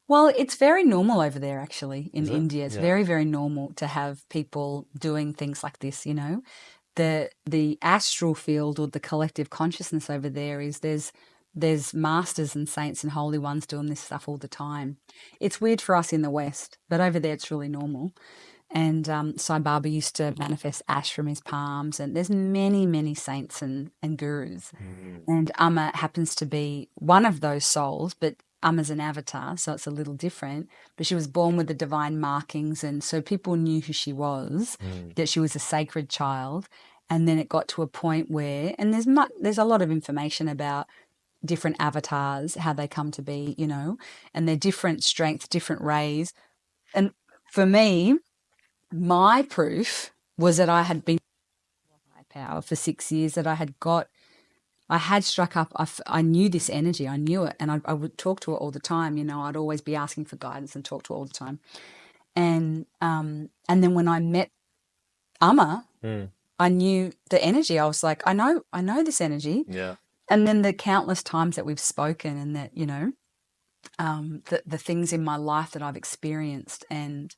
[SPEAKER 2] Well, it's very normal over there, actually, in
[SPEAKER 1] Is it?
[SPEAKER 2] India. It's
[SPEAKER 1] Yeah.
[SPEAKER 2] very, very normal to have people doing things like this, you know. The astral field or the collective consciousness over there is there's masters and saints and holy ones doing this stuff all the time. It's weird for us in the West, but over there it's really normal. And Sai Baba used to manifest ash from his palms, and there's many, many saints and gurus. And Amma happens to be one of those souls, but Amma's an avatar, so it's a little different. But she was born with the divine markings, and so people knew who she was, that she was a sacred child. And then it got to a point where, and there's a lot of information about different avatars, how they come to be, you know, and their different strengths, different rays. And for me, my proof was that I had been high power for 6 years, that I had struck up, I knew this energy, I knew it, and I would talk to it all the time. You know, I'd always be asking for guidance and talk to it all the time. And then when I met Amma, I knew the energy. I was like, I know this energy.
[SPEAKER 1] Yeah.
[SPEAKER 2] And then the countless times that we've spoken, and that, you know, the things in my life that I've experienced, and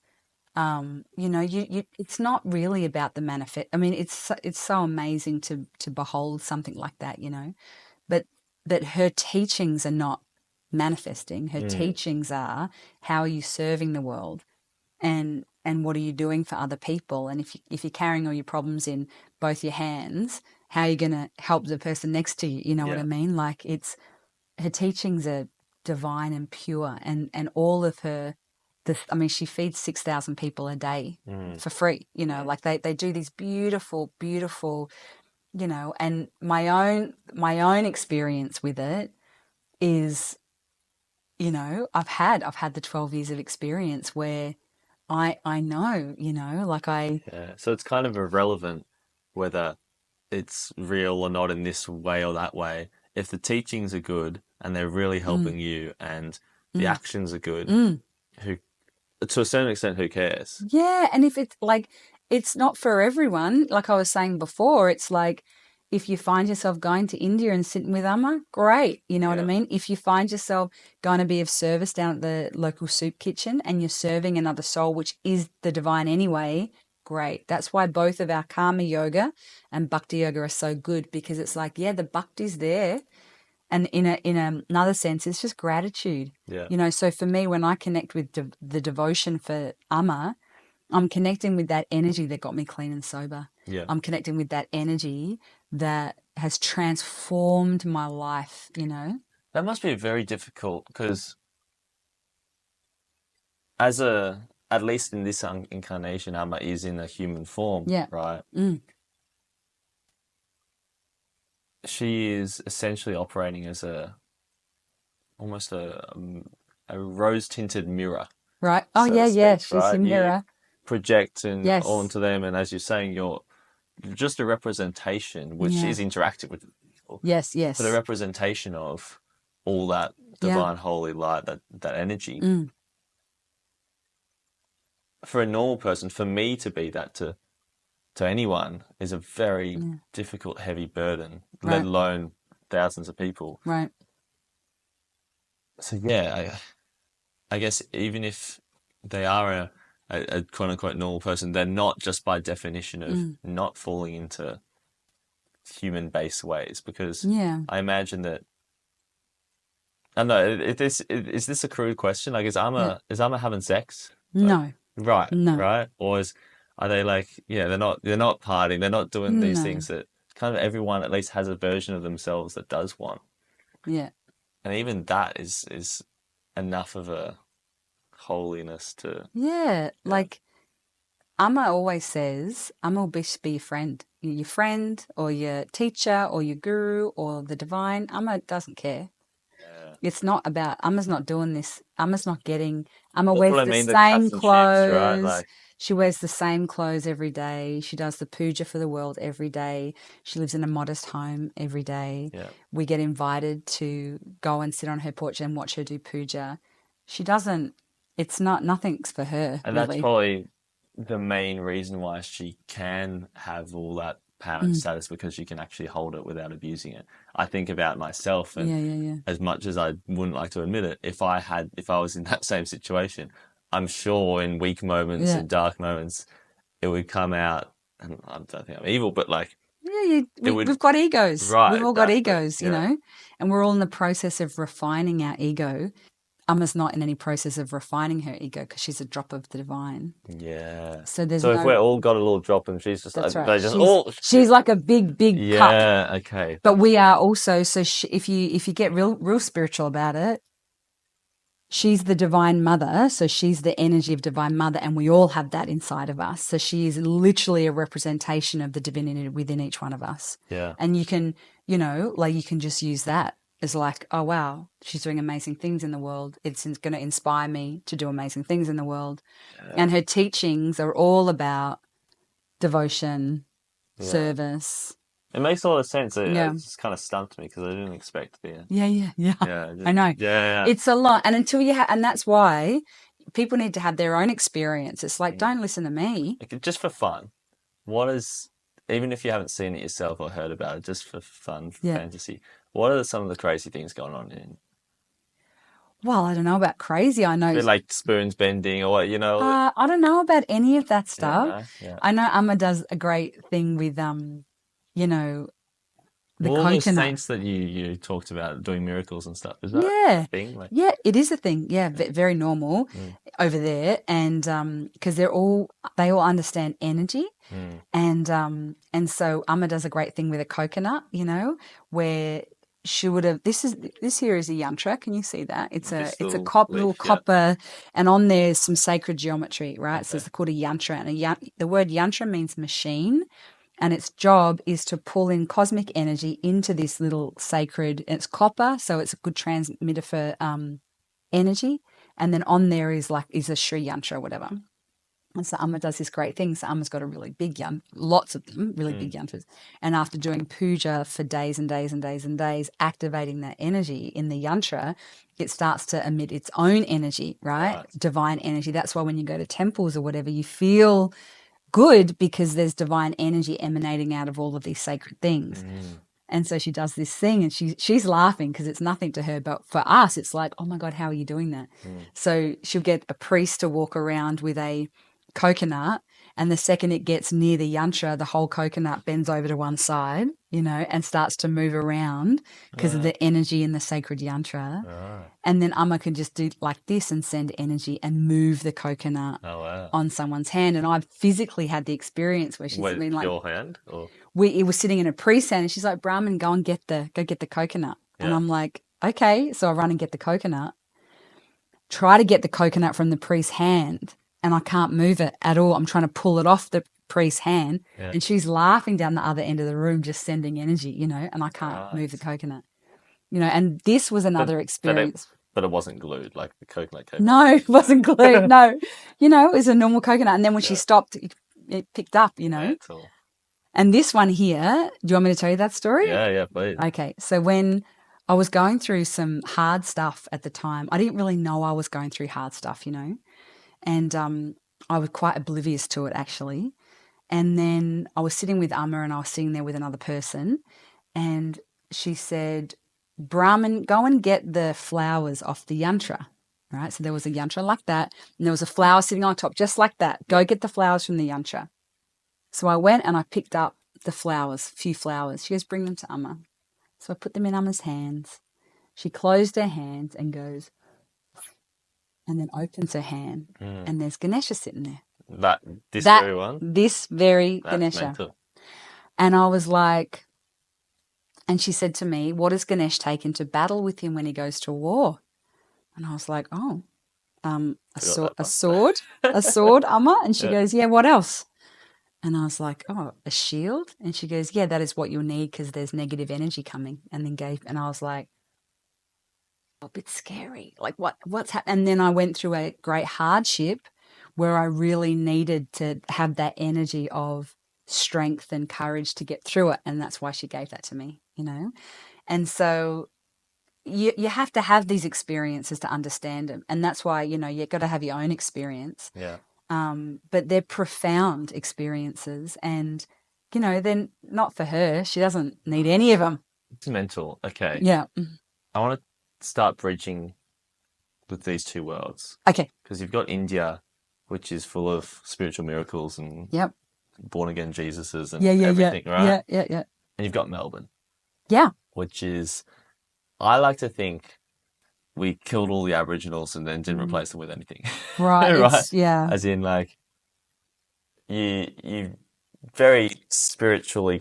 [SPEAKER 2] you know, it's not really about the manifest. I mean, it's so amazing to behold something like that, you know, but her teachings are not manifesting. Her teachings are, how are you serving the world, and what are you doing for other people? And if you're carrying all your problems in both your hands, how are you going to help the person next to you? You know what I mean? Like, it's, her teachings are divine and pure, and all of her, I mean, she feeds 6,000 people a day for free. You know, like they do these beautiful, beautiful, you know. And my own experience with it is, you know, I've had the 12 years of experience where I know, you know, like
[SPEAKER 1] Yeah. So it's kind of irrelevant whether it's real or not in this way or that way. If the teachings are good and they're really helping you and the actions are good, who to a certain extent, who cares?
[SPEAKER 2] Yeah, and if it's like, it's not for everyone, like I was saying before, it's like, if you find yourself going to India and sitting with Amma, great. You know what I
[SPEAKER 1] Yeah.
[SPEAKER 2] mean? If you find yourself going to be of service down at the local soup kitchen and you're serving another soul, which is the divine anyway, great. That's why both of our karma yoga and bhakti yoga are so good, because it's like, yeah, the bhakti's there. And in another sense, it's just gratitude.
[SPEAKER 1] Yeah.
[SPEAKER 2] You know, so for me, when I connect with the devotion for Amma, I'm connecting with that energy that got me clean and sober.
[SPEAKER 1] Yeah.
[SPEAKER 2] I'm connecting with that energy that has transformed my life, you know?
[SPEAKER 1] That must be very difficult because at least in this incarnation, Amma is in a human form,
[SPEAKER 2] Yeah.
[SPEAKER 1] right?
[SPEAKER 2] Mm.
[SPEAKER 1] She is essentially operating as almost a rose-tinted mirror,
[SPEAKER 2] Right. Oh,
[SPEAKER 1] so to
[SPEAKER 2] yeah, yeah.
[SPEAKER 1] speak,
[SPEAKER 2] She's your
[SPEAKER 1] right? You
[SPEAKER 2] mirror.
[SPEAKER 1] project and
[SPEAKER 2] Yes.
[SPEAKER 1] onto them, and as you're saying, you're just a representation, which
[SPEAKER 2] Yeah.
[SPEAKER 1] is interactive with people,
[SPEAKER 2] Yes,
[SPEAKER 1] but a
[SPEAKER 2] yes.
[SPEAKER 1] representation of all that
[SPEAKER 2] Yeah.
[SPEAKER 1] divine holy light, that energy.
[SPEAKER 2] Mm.
[SPEAKER 1] For a normal person, for me to be that to anyone is a very
[SPEAKER 2] Yeah.
[SPEAKER 1] difficult, heavy burden, let
[SPEAKER 2] Right.
[SPEAKER 1] alone thousands of people.
[SPEAKER 2] Right.
[SPEAKER 1] So yeah, I guess even if they are a quote unquote normal person, they're not, just by definition of not falling into human-based ways, because
[SPEAKER 2] Yeah.
[SPEAKER 1] I imagine that. I don't know. Is this a crude question? Like,
[SPEAKER 2] Yeah.
[SPEAKER 1] is Amma having sex? Like,
[SPEAKER 2] No.
[SPEAKER 1] right,
[SPEAKER 2] No.
[SPEAKER 1] right, or are they like, yeah, they're not partying, they're not doing these
[SPEAKER 2] No.
[SPEAKER 1] things that kind of everyone at least has a version of themselves that does want,
[SPEAKER 2] Yeah.
[SPEAKER 1] and even that is enough of a holiness to,
[SPEAKER 2] Yeah.
[SPEAKER 1] yeah,
[SPEAKER 2] Like Amma always says, Amma will be your friend. Your friend or your teacher or your guru or the divine. Amma doesn't care.
[SPEAKER 1] yeah.
[SPEAKER 2] It's not about, Amma's not doing this. Amma's not getting, Amma
[SPEAKER 1] That's
[SPEAKER 2] wears
[SPEAKER 1] what I
[SPEAKER 2] the
[SPEAKER 1] mean. The
[SPEAKER 2] same
[SPEAKER 1] cups and chips, right?
[SPEAKER 2] clothes.
[SPEAKER 1] Like,
[SPEAKER 2] She wears the same clothes every day. She does the puja for the world every day. She lives in a modest home every day.
[SPEAKER 1] yeah.
[SPEAKER 2] We get invited to go and sit on her porch and watch her do puja. She doesn't, it's not, nothing's for her,
[SPEAKER 1] And that's
[SPEAKER 2] really.
[SPEAKER 1] probably the main reason why she can have all that power and
[SPEAKER 2] Mm.
[SPEAKER 1] status, because she can actually hold it without abusing it. I think about myself, and
[SPEAKER 2] Yeah, yeah, yeah.
[SPEAKER 1] as much as I wouldn't like to admit it, if I was in that same situation, I'm sure in weak moments
[SPEAKER 2] Yeah.
[SPEAKER 1] and dark moments, it would come out. And I don't think I'm evil, but like
[SPEAKER 2] Yeah,
[SPEAKER 1] it would,
[SPEAKER 2] we've got egos. We've
[SPEAKER 1] right,
[SPEAKER 2] all got
[SPEAKER 1] exactly.
[SPEAKER 2] egos, you
[SPEAKER 1] Yeah.
[SPEAKER 2] know, and we're all in the process of refining our ego. Amma's not in any process of refining her ego because she's a drop of the divine.
[SPEAKER 1] Yeah.
[SPEAKER 2] So there's
[SPEAKER 1] So if we're
[SPEAKER 2] no,
[SPEAKER 1] all got a little drop and she's just
[SPEAKER 2] that's
[SPEAKER 1] like,
[SPEAKER 2] right.
[SPEAKER 1] they just all,
[SPEAKER 2] She's like a big cup.
[SPEAKER 1] yeah, okay.
[SPEAKER 2] But we are also, so if you get real spiritual about it, she's the divine mother. So she's the energy of divine mother, and we all have that inside of us. So she is literally a representation of the divinity within each one of us.
[SPEAKER 1] Yeah.
[SPEAKER 2] And you can, like you can just use that as like, oh wow, she's doing amazing things in the world. It's going to inspire me to do amazing things in the world. And her teachings are all about devotion,
[SPEAKER 1] Yeah.
[SPEAKER 2] service.
[SPEAKER 1] It makes a lot of sense. It
[SPEAKER 2] Yeah.
[SPEAKER 1] just kind of stumped me because I didn't expect the,
[SPEAKER 2] Yeah.
[SPEAKER 1] yeah,
[SPEAKER 2] I know.
[SPEAKER 1] yeah,
[SPEAKER 2] It's a lot. And until you have, and that's why people need to have their own experience. It's like, don't listen to me.
[SPEAKER 1] like, just for fun. What is, even if you haven't seen it yourself or heard about it, just for fun, for
[SPEAKER 2] Yeah.
[SPEAKER 1] fantasy, what are some of the crazy things going on in?
[SPEAKER 2] Well, I don't know about crazy. I know.
[SPEAKER 1] Bit like spoons bending or what,
[SPEAKER 2] I don't know about any of that
[SPEAKER 1] yeah,
[SPEAKER 2] stuff.
[SPEAKER 1] no, yeah.
[SPEAKER 2] I know Amma does a great thing with, you know, the
[SPEAKER 1] Well, all those
[SPEAKER 2] coconut.
[SPEAKER 1] saints that you talked about doing miracles and stuff, is that
[SPEAKER 2] Yeah.
[SPEAKER 1] a thing? Like,
[SPEAKER 2] Yeah, it is a thing. Yeah, very normal
[SPEAKER 1] mm,
[SPEAKER 2] over there. And because they all understand energy.
[SPEAKER 1] mm.
[SPEAKER 2] And so Amma does a great thing with a coconut, where she would have, this here is a yantra. Can you see that? It's
[SPEAKER 1] This
[SPEAKER 2] a
[SPEAKER 1] little
[SPEAKER 2] little
[SPEAKER 1] leaf, yeah.
[SPEAKER 2] copper, and on there's some sacred geometry, right? So
[SPEAKER 1] Okay.
[SPEAKER 2] it's called a yantra, and the word yantra means machine, and its job is to pull in cosmic energy into this little sacred, and it's copper, so it's a good transmitter for energy. And then on there is a Sri yantra or whatever. And so Amma does this great thing. So Amma's got a really big lots of them, really big yantras. And after doing puja for days and days and days and days, activating that energy in the yantra, it starts to emit its own energy, right? Divine energy. That's why when you go to temples or whatever, you feel good because there's divine energy emanating out of all of these sacred things. And so she does this thing, and she's laughing because it's nothing to her. But for us, it's like, oh my God, how are you doing that? So she'll get a priest to walk around with a coconut, and the second it gets near the yantra, the whole coconut bends over to one side, and starts to move around because of the energy in the sacred yantra. And then Amma can just do like this and send energy and move the coconut on someone's hand. And I've physically had the experience where she's been like,
[SPEAKER 1] your hand, or
[SPEAKER 2] it was sitting in a priest's hand, and she's like, Brahman, go get the coconat. And I'm like, okay. So I run and get the coconut, try to get the coconut from the priest's hand, and I can't move it at all. I'm trying to pull it off the priest's hand, and she's laughing down the other end of the room, just sending energy, and I can't move the coconut, and this was another experience.
[SPEAKER 1] But it wasn't glued, like the coconut.
[SPEAKER 2] No, it wasn't glued. No, it was a normal coconut. And then when she stopped, it picked up,
[SPEAKER 1] Cool.
[SPEAKER 2] And this one here, do you want me to tell you that story?
[SPEAKER 1] Yeah, please.
[SPEAKER 2] Okay, so when I was going through some hard stuff at the time, I didn't really know I was going through hard stuff, and I was quite oblivious to it actually. And then I was sitting with Amma, and I was sitting there with another person, and she said, Brahman, go and get the flowers off the yantra, right? So there was a yantra like that, and there was a flower sitting on top just like that. Go get the flowers from the yantra. So I went and I picked up the flowers, few flowers. She goes, bring them to Amma. So I put them in Amma's hands. She closed her hands and goes, and then opens her hand, and there's Ganesha sitting there.
[SPEAKER 1] This very one?
[SPEAKER 2] This very
[SPEAKER 1] That's
[SPEAKER 2] Ganesha.
[SPEAKER 1] mental.
[SPEAKER 2] And I was like, and she said to me, what does Ganesh take into battle with him when he goes to war? And I was like, oh, a sword, Amma. And she goes, yeah, what else? And I was like, oh, a shield? And she goes, yeah, that is what you'll need because there's negative energy coming. And I was like, a bit scary. Like what's happening? And then I went through a great hardship where I really needed to have that energy of strength and courage to get through it. And that's why she gave that to me, you know? And so you have to have these experiences to understand them. And that's why, you know, you've got to have your own experience.
[SPEAKER 1] Yeah.
[SPEAKER 2] But they're profound experiences. And, you know, then not for her. She doesn't need any of them.
[SPEAKER 1] It's mental. Okay.
[SPEAKER 2] Yeah.
[SPEAKER 1] I want to start bridging with these two worlds.
[SPEAKER 2] Okay.
[SPEAKER 1] Because you've got India, which is full of spiritual miracles and
[SPEAKER 2] yep.
[SPEAKER 1] born-again Jesuses and everything, right?
[SPEAKER 2] Yeah.
[SPEAKER 1] And you've got Melbourne.
[SPEAKER 2] Yeah.
[SPEAKER 1] Which is, I like to think we killed all the Aboriginals and then didn't replace them with anything.
[SPEAKER 2] Right.
[SPEAKER 1] Right?
[SPEAKER 2] Yeah.
[SPEAKER 1] As in, like, you very spiritually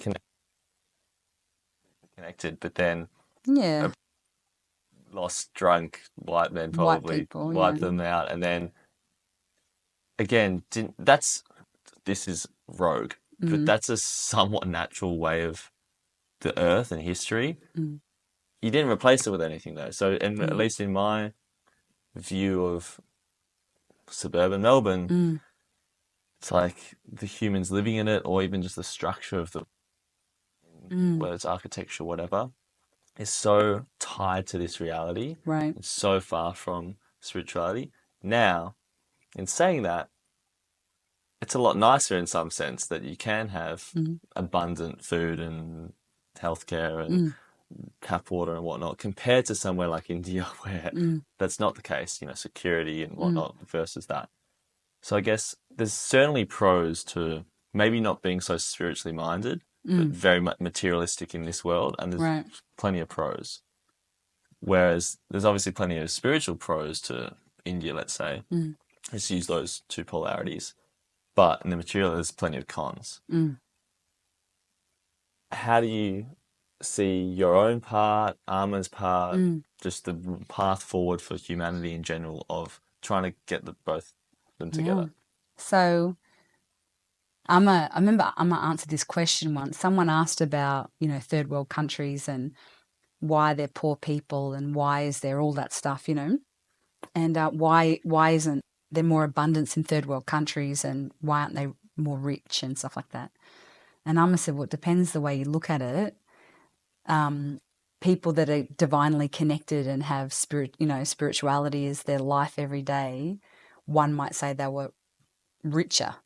[SPEAKER 1] connected, but then
[SPEAKER 2] Yeah.
[SPEAKER 1] lost, drunk, white men probably wiped them out, and then again, this is rogue, but that's a somewhat natural way of the earth and history. You didn't replace it with anything though. So, and at least in my view of suburban Melbourne, it's like the humans living in it, or even just the structure of whether it's architecture, whatever, is so tied to this reality.
[SPEAKER 2] Right.
[SPEAKER 1] It's so far from spirituality. Now, in saying that, it's a lot nicer in some sense that you can have abundant food and healthcare and tap water and whatnot, compared to somewhere like India where that's not the case, you know, security and whatnot versus that. So I guess there's certainly pros to maybe not being so spiritually minded, but very materialistic in this world, and there's plenty of pros. Whereas there's obviously plenty of spiritual pros to India, let's say. Let's use those two polarities. But in the material, there's plenty of cons. How do you see your own part, Amma's part, just the path forward for humanity in general of trying to get both them together?
[SPEAKER 2] Yeah. So I remember Amma answered this question once. Someone asked about, you know, third world countries and why they're poor people and why is there all that stuff, you know, and why isn't there more abundance in third world countries and why aren't they more rich and stuff like that? And Amma said, well, it depends the way you look at it. People that are divinely connected and have spirituality as their life every day, one might say they were richer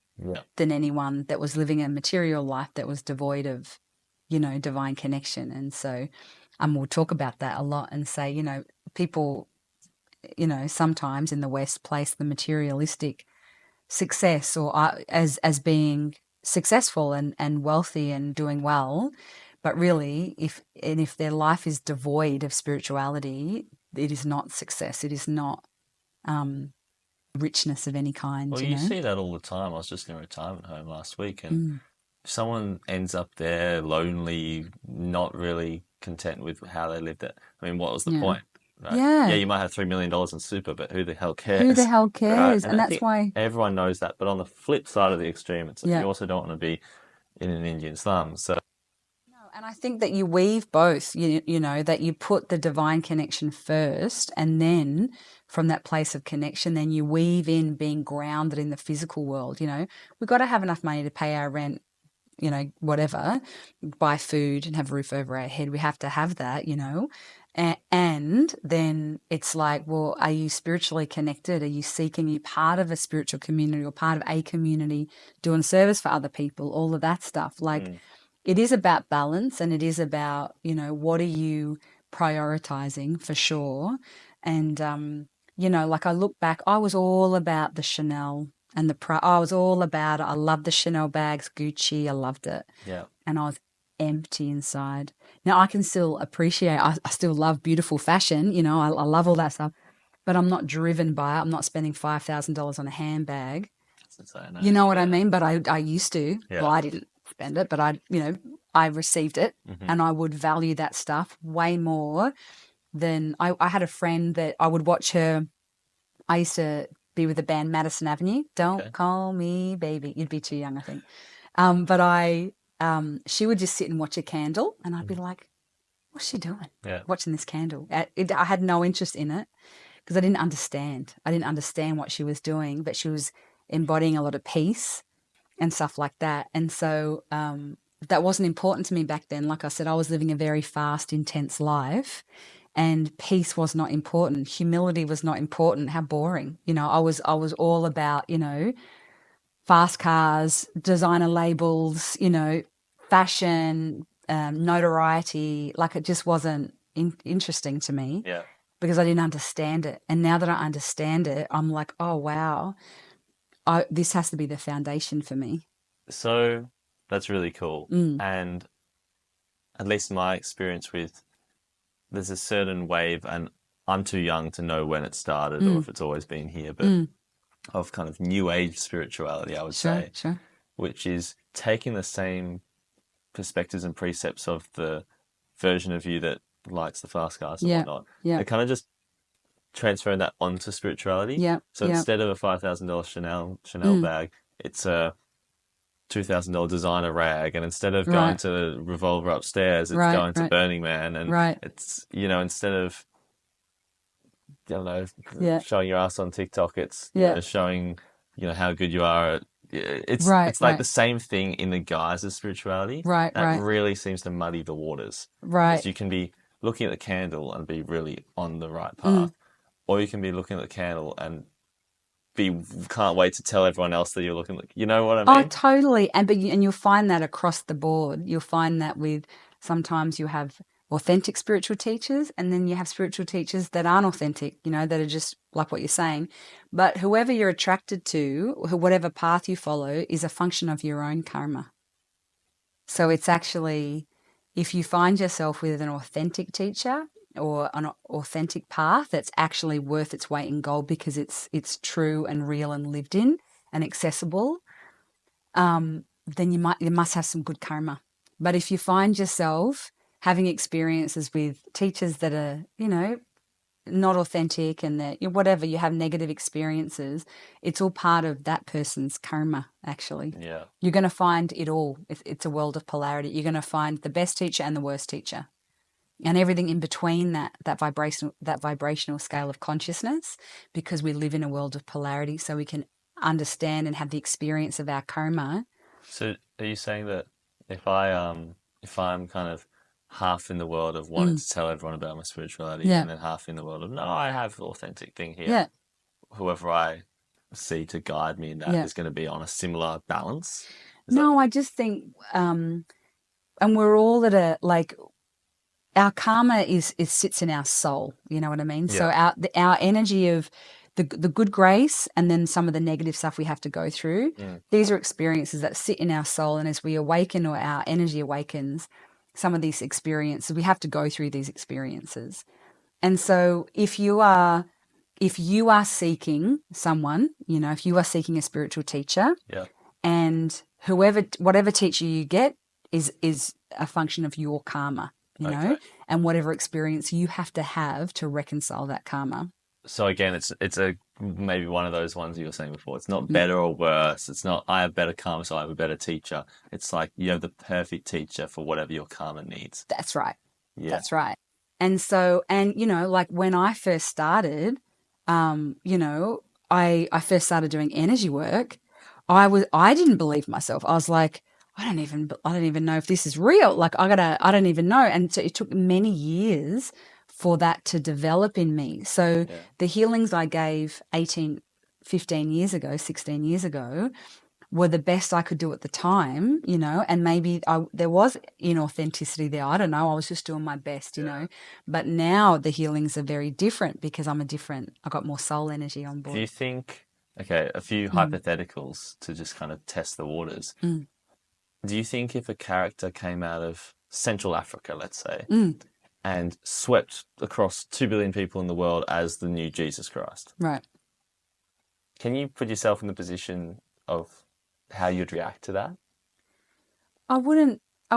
[SPEAKER 2] than anyone that was living a material life that was devoid of, you know, divine connection. And so we'll talk about that a lot and say, you know, people, you know, sometimes in the West place the materialistic success or as being successful and wealthy and doing well. But really, if their life is devoid of spirituality, it is not success. It is not richness of any kind.
[SPEAKER 1] Well, you see that all the time. I was just in a retirement home last week, and if someone ends up there lonely, not really content with how they lived it. I mean, what was the point? Right? Yeah, you might have $3 million in super, but who the hell cares?
[SPEAKER 2] Who the hell cares?
[SPEAKER 1] Right?
[SPEAKER 2] And that's why
[SPEAKER 1] everyone knows that. But on the flip side of the extreme, it's you also don't want to be in an Indian slum. So.
[SPEAKER 2] And I think that you weave both, you know, that you put the divine connection first, and then from that place of connection, then you weave in being grounded in the physical world. You know, we've got to have enough money to pay our rent, you know, whatever, buy food and have a roof over our head. We have to have that, you know. And then it's like, well, are you spiritually connected? Are you seeking? Are you part of a spiritual community or part of a community doing service for other people? All of that stuff. Like, it is about balance, and it is about, you know, what are you prioritizing for sure. And, you know, like I look back, I was all about the Chanel And I was all about it. I loved the Chanel bags, Gucci. I loved it.
[SPEAKER 1] Yeah.
[SPEAKER 2] And I was empty inside. Now I can still appreciate, I still love beautiful fashion, you know, I love all that stuff, but I'm not driven by it. I'm not spending $5,000 on a handbag.
[SPEAKER 1] That's insane.
[SPEAKER 2] You know what I mean? But I used to.
[SPEAKER 1] Yeah.
[SPEAKER 2] Well, I didn't spend it, but I received it, and I would value that stuff way more than I had a friend that I would watch her. I used to be with the band Madison Avenue. Don't call me baby. You'd be too young, I think. But she would just sit and watch a candle, and I'd be like, what's she doing?
[SPEAKER 1] Yeah.
[SPEAKER 2] Watching this candle. I had no interest in it because I didn't understand. I didn't understand what she was doing, but she was embodying a lot of peace and stuff like that. And so that wasn't important to me back then. Like I said, I was living a very fast, intense life, and peace was not important. Humility was not important. How boring. You know, I was all about, you know, fast cars, designer labels, you know, fashion, notoriety. Like it just wasn't interesting to me.
[SPEAKER 1] Yeah.
[SPEAKER 2] Because I didn't understand it. And now that I understand it, I'm like, oh, wow, this has to be the foundation for me.
[SPEAKER 1] So that's really cool.
[SPEAKER 2] Mm.
[SPEAKER 1] And at least my experience with, there's a certain wave, and I'm too young to know when it started or if it's always been here, but of kind of new age spirituality, I would say, which is taking the same perspectives and precepts of the version of you that likes the fast cars and whatnot. And kind of just transferring that onto spirituality. So instead of a $5,000 Chanel bag, it's a $2,000 designer rag, and instead of going to Revolver upstairs, it's going to Burning Man, and it's, you know, instead of, I don't know, showing your ass on TikTok, it's you know, showing, you know, how good you are at, it's like the same thing in the guise of spirituality. That really seems to muddy the waters. Because you can be looking at the candle and be really on the right path, or you can be looking at the candle and can't wait to tell everyone else that you're looking like, you know what I mean?
[SPEAKER 2] Oh, totally. And you'll find that across the board. You'll find that with, sometimes you have authentic spiritual teachers, and then you have spiritual teachers that aren't authentic, you know, that are just like what you're saying. But whoever you're attracted to, whatever path you follow, is a function of your own karma. So it's actually, if you find yourself with an authentic teacher or an authentic path that's actually worth its weight in gold because it's true and real and lived in and accessible, then you must have some good karma. But if you find yourself having experiences with teachers that are, you know, not authentic, and that whatever, you have negative experiences, it's all part of that person's karma, actually.
[SPEAKER 1] Yeah.
[SPEAKER 2] You're going to find it all. It's a world of polarity. You're going to find the best teacher and the worst teacher, and everything in between that vibrational scale of consciousness, because we live in a world of polarity, so we can understand and have the experience of our karma.
[SPEAKER 1] So are you saying that if I'm kind of half in the world of wanting to tell everyone about my spirituality, and then half in the world of, no, I have the authentic thing here, whoever I see to guide me in that is going to be on a similar balance?
[SPEAKER 2] I just think, and we're all at a, like, our karma sits in our soul. You know what I mean? So our energy of the good grace, and then some of the negative stuff we have to go through. These are experiences that sit in our soul, and as we awaken, or our energy awakens, some of these experiences, we have to go through these experiences. And so if you are seeking someone, you know, if you are seeking a spiritual teacher, and whatever teacher you get is a function of your karma, you know, and whatever experience you have to reconcile that karma.
[SPEAKER 1] So again, it's a maybe one of those ones you were saying before. It's not better or worse. It's not I have better karma, so I have a better teacher. It's like you have the perfect teacher for whatever your karma needs.
[SPEAKER 2] That's right. Yeah. That's right. And so, and you know, like when I first started, you know, I first started doing energy work. I didn't believe myself. I was like, I don't even know if this is real. Like I don't even know. And so it took many years for that to develop in me. So the healings I gave 15 years ago, 16 years ago, were the best I could do at the time, you know, and maybe there was inauthenticity there. I don't know. I was just doing my best, you know, but now the healings are very different because I got more soul energy on board.
[SPEAKER 1] Do you think okay, a few hypotheticals to just kind of test the waters.
[SPEAKER 2] Mm.
[SPEAKER 1] Do you think if a character came out of Central Africa, let's say,
[SPEAKER 2] Mm.
[SPEAKER 1] and swept across 2 billion people in the world as the new Jesus Christ,
[SPEAKER 2] Right.
[SPEAKER 1] can you put yourself in the position of how you'd react to that?
[SPEAKER 2] I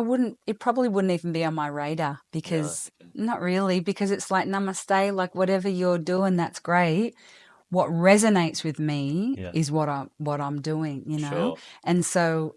[SPEAKER 2] wouldn't, it probably wouldn't even be on my radar
[SPEAKER 1] Really?
[SPEAKER 2] because, not really, because it's like, namaste, like whatever you're doing, that's great. What resonates with me
[SPEAKER 1] Yeah.
[SPEAKER 2] is what I'm doing, you know?
[SPEAKER 1] Sure.
[SPEAKER 2] And so,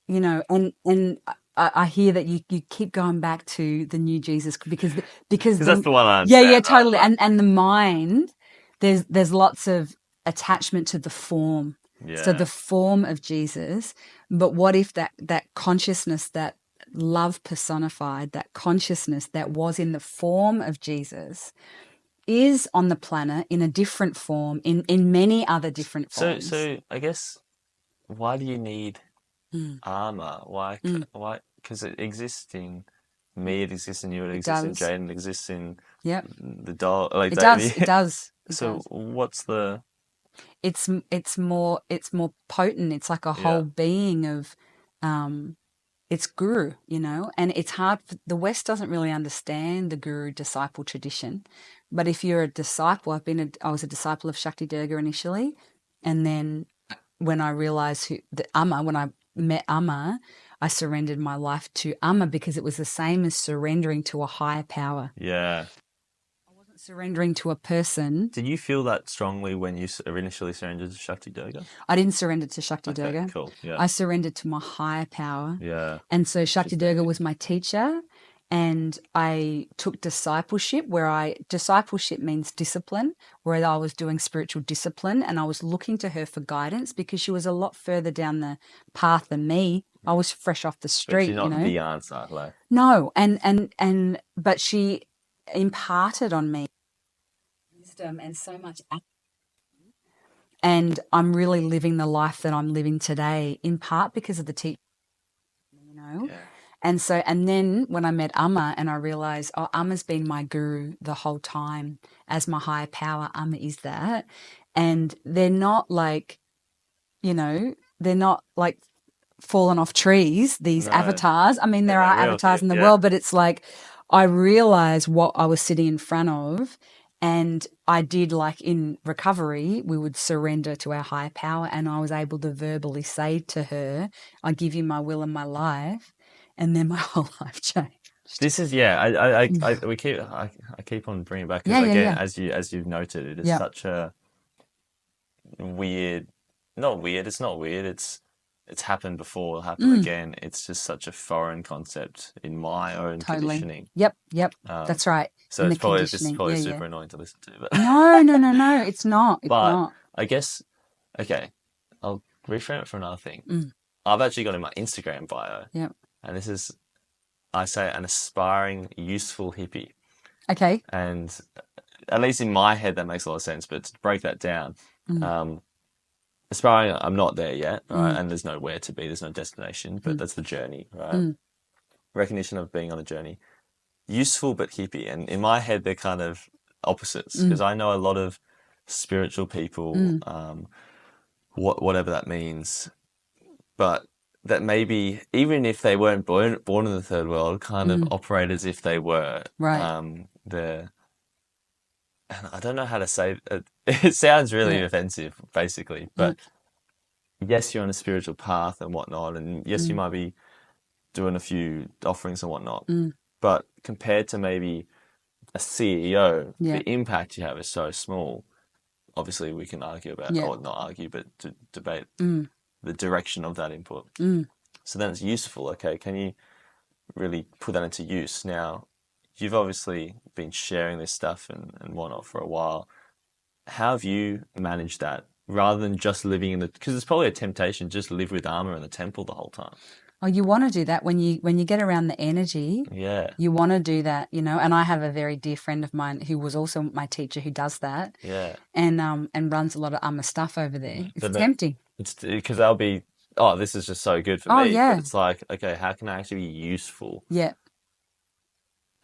[SPEAKER 2] you know, and I hear that you keep going back to the new Jesus because because
[SPEAKER 1] Because that's the one I
[SPEAKER 2] yeah,
[SPEAKER 1] understand, right?
[SPEAKER 2] totally.
[SPEAKER 1] Like,
[SPEAKER 2] And the mind, there's lots of attachment to the form. So
[SPEAKER 1] yeah.
[SPEAKER 2] the form of Jesus, but what if that consciousness, that love personified, that consciousness that was in the form of Jesus is on the planet in a different form, in many other different
[SPEAKER 1] So,
[SPEAKER 2] forms.
[SPEAKER 1] so I guess why do you need
[SPEAKER 2] Mm,
[SPEAKER 1] armor? Why?
[SPEAKER 2] mm,
[SPEAKER 1] Why? Because it exists in me. It exists in you. It
[SPEAKER 2] it
[SPEAKER 1] exists in
[SPEAKER 2] does.
[SPEAKER 1] Jaden. It exists in
[SPEAKER 2] Yep.
[SPEAKER 1] the doll. Like
[SPEAKER 2] It
[SPEAKER 1] that.
[SPEAKER 2] does. It does. It
[SPEAKER 1] So
[SPEAKER 2] does.
[SPEAKER 1] what's the?
[SPEAKER 2] It's more potent. It's like a
[SPEAKER 1] Yeah.
[SPEAKER 2] whole being of it's guru, you know, and it's hard for the West doesn't really understand the guru disciple tradition. But if you're a disciple, I was a disciple of Shakti Durga initially, and then when I realized when I met Amma, I surrendered my life to Amma because it was the same as surrendering to a higher power.
[SPEAKER 1] Yeah.
[SPEAKER 2] I wasn't surrendering to a person.
[SPEAKER 1] Did you feel that strongly when you initially surrendered to Shakti Durga?
[SPEAKER 2] I didn't surrender to Shakti
[SPEAKER 1] Okay.
[SPEAKER 2] Durga.
[SPEAKER 1] Cool. Yeah.
[SPEAKER 2] I surrendered to my higher power.
[SPEAKER 1] Yeah.
[SPEAKER 2] And so Shakti
[SPEAKER 1] Interesting.
[SPEAKER 2] Durga was my teacher. And I took discipleship discipleship means discipline, where I was doing spiritual discipline and I was looking to her for guidance because she was a lot further down the path than me. I was fresh off the
[SPEAKER 1] But she's
[SPEAKER 2] street, you
[SPEAKER 1] not
[SPEAKER 2] know.
[SPEAKER 1] the answer. Like.
[SPEAKER 2] No, but she imparted on me wisdom and so much, and I'm really living the life that I'm living today in part because of the teacher, you know.
[SPEAKER 1] Yeah.
[SPEAKER 2] And then when I met Amma and I realized, oh, Amma's been my guru the whole time as my higher power. Amma is that. And they're not like, you know, they're not like fallen off trees, these
[SPEAKER 1] No.
[SPEAKER 2] avatars. I mean,
[SPEAKER 1] Yeah.
[SPEAKER 2] there
[SPEAKER 1] They're
[SPEAKER 2] are
[SPEAKER 1] real to you.
[SPEAKER 2] avatars in the
[SPEAKER 1] Yeah.
[SPEAKER 2] world, but it's like I realized what I was sitting in front of. And I did, like in recovery, we would surrender to our higher power. And I was able to verbally say to her, I give you my will and my life. And then my whole life changed.
[SPEAKER 1] This is yeah. I keep on bringing it back because
[SPEAKER 2] Yeah, yeah,
[SPEAKER 1] again,
[SPEAKER 2] yeah.
[SPEAKER 1] as you've noted, it is
[SPEAKER 2] Yeah.
[SPEAKER 1] such a weird, not weird. It's not weird. It's happened before. It'll happen
[SPEAKER 2] Mm,
[SPEAKER 1] again. It's just such a foreign concept in my own
[SPEAKER 2] totally.
[SPEAKER 1] conditioning.
[SPEAKER 2] Yep, yep.
[SPEAKER 1] Um,
[SPEAKER 2] That's right.
[SPEAKER 1] so
[SPEAKER 2] In the
[SPEAKER 1] this is
[SPEAKER 2] conditioning.
[SPEAKER 1] probably
[SPEAKER 2] Yeah, yeah.
[SPEAKER 1] super annoying to listen to, but
[SPEAKER 2] No, no, no, no. It's not. It's
[SPEAKER 1] but
[SPEAKER 2] not.
[SPEAKER 1] I guess okay. I'll reframe it for another thing.
[SPEAKER 2] Mm,
[SPEAKER 1] I've actually got in my Instagram bio,
[SPEAKER 2] yep.
[SPEAKER 1] and this is I say an aspiring, useful hippie.
[SPEAKER 2] Okay.
[SPEAKER 1] And at least in my head, that makes a lot of sense. But to break that down,
[SPEAKER 2] Mm,
[SPEAKER 1] aspiring, I'm not there yet, right?
[SPEAKER 2] mm,
[SPEAKER 1] And there's nowhere to be, there's no destination, but
[SPEAKER 2] mm,
[SPEAKER 1] that's the journey, right?
[SPEAKER 2] mm,
[SPEAKER 1] Recognition of being on a journey. Useful but hippie. And in my head, they're kind of opposites because
[SPEAKER 2] mm,
[SPEAKER 1] I know a lot of spiritual people,
[SPEAKER 2] mm,
[SPEAKER 1] whatever that means, but that maybe even if they weren't born in the third world, kind of
[SPEAKER 2] mm.
[SPEAKER 1] operate as if they were.
[SPEAKER 2] Right.
[SPEAKER 1] The and I don't know how to say it. It sounds really
[SPEAKER 2] Yeah.
[SPEAKER 1] offensive, basically.
[SPEAKER 2] Yeah.
[SPEAKER 1] But yes, you're on a spiritual path and whatnot, and yes, you
[SPEAKER 2] Mm,
[SPEAKER 1] might be doing a few offerings and whatnot.
[SPEAKER 2] mm,
[SPEAKER 1] But compared to maybe a CEO,
[SPEAKER 2] yeah.
[SPEAKER 1] the impact you have is so small. Obviously, we can argue about,
[SPEAKER 2] Yeah.
[SPEAKER 1] or not argue, but debate
[SPEAKER 2] Mm,
[SPEAKER 1] the direction of that input.
[SPEAKER 2] mm.
[SPEAKER 1] So then it's useful. Okay, can you really put that into use? Now, you've obviously been sharing this stuff and whatnot for a while. How have you managed that rather than just living in the, because it's probably a temptation just live with armor in the temple the whole time.
[SPEAKER 2] Oh, you want to do that when you get around the energy.
[SPEAKER 1] Yeah,
[SPEAKER 2] You want to do that, you know. And I have a very dear friend of mine who was also my teacher who does that,
[SPEAKER 1] yeah.
[SPEAKER 2] and runs a lot of stuff over there. It's
[SPEAKER 1] But
[SPEAKER 2] tempting.
[SPEAKER 1] it's because they'll be, oh, this is just so good for
[SPEAKER 2] Oh
[SPEAKER 1] me. But
[SPEAKER 2] yeah,
[SPEAKER 1] it's like, okay, how can I actually be useful?
[SPEAKER 2] yeah.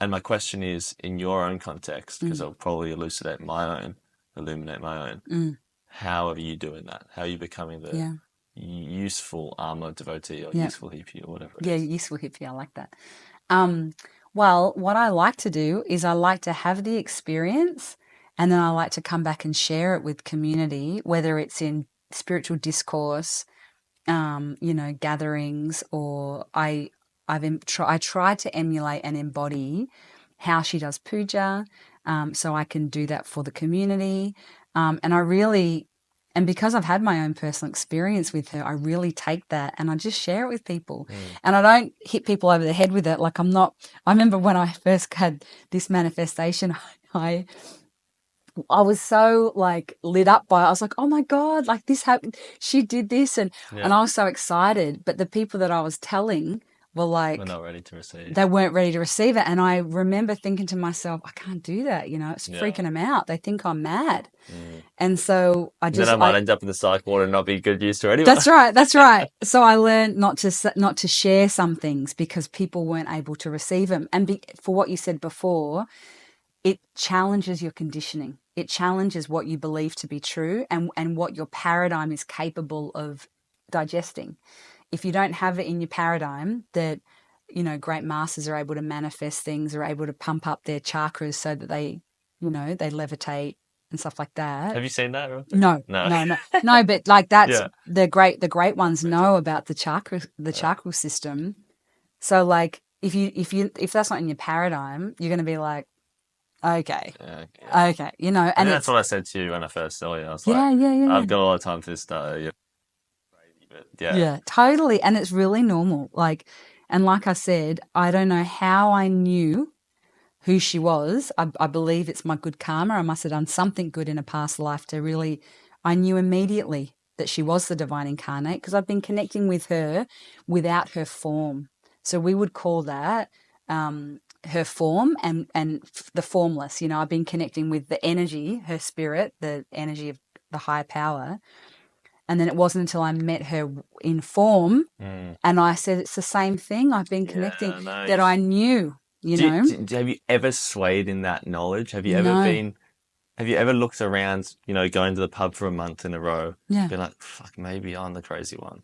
[SPEAKER 1] And my question is, in your own context, because
[SPEAKER 2] Mm,
[SPEAKER 1] I'll probably illuminate my own,
[SPEAKER 2] mm.
[SPEAKER 1] how are you doing that? How are you becoming the
[SPEAKER 2] Yeah.
[SPEAKER 1] useful Amma devotee or
[SPEAKER 2] Yeah.
[SPEAKER 1] useful hippie or whatever it
[SPEAKER 2] Yeah,
[SPEAKER 1] is?
[SPEAKER 2] useful hippie. I like that. Well, what I like to do is I like to have the experience and then I like to come back and share it with community, whether it's in spiritual discourse, gatherings, or I try to emulate and embody how she does puja, so I can do that for the community. And because I've had my own personal experience with her, I really take that and I just share it with people. And I don't hit people over the head with it. Like I remember when I first had this manifestation, I was so like lit up by it. I was like, oh my God, like this happened. She did this. And
[SPEAKER 1] Yeah.
[SPEAKER 2] I was so excited. But the people that I was telling were like,
[SPEAKER 1] We're not ready to receive.
[SPEAKER 2] they weren't ready to receive it. And I remember thinking to myself, I can't do that. It's freaking them out. They think I'm mad. And so
[SPEAKER 1] Then I might end up in the psych ward and not be good use to anyone.
[SPEAKER 2] That's right. That's right. So I learned not to share some things because people weren't able to receive them. And for what you said before, it challenges your conditioning. It challenges what you believe to be true and what your paradigm is capable of digesting. If you don't have it in your paradigm that, great masters are able to manifest things, are able to pump up their chakras so that they levitate and stuff like that.
[SPEAKER 1] Have you seen that?
[SPEAKER 2] No. But like that's
[SPEAKER 1] Yeah.
[SPEAKER 2] the great ones know about the chakra system. So like if that's not in your paradigm, you're going to be like, okay. And
[SPEAKER 1] that's what I said to you when I first saw you. I was like, I've got a lot of time for this stuff. You're crazy, but
[SPEAKER 2] yeah, totally. And it's really normal. Like I said, I don't know how I knew who she was. I believe it's my good karma. I must have done something good in a past life to really, I knew immediately that she was the divine incarnate because I've been connecting with her without her form. So we would call that her form and the formless. I've been connecting with the energy, her spirit, the energy of the higher power. And then it wasn't until I met her in form and I said, it's the same thing. I've been connecting that I knew,
[SPEAKER 1] have you ever swayed in that knowledge? Have you ever looked around, going to the pub for a month in a row, been like, fuck, maybe I'm the crazy one?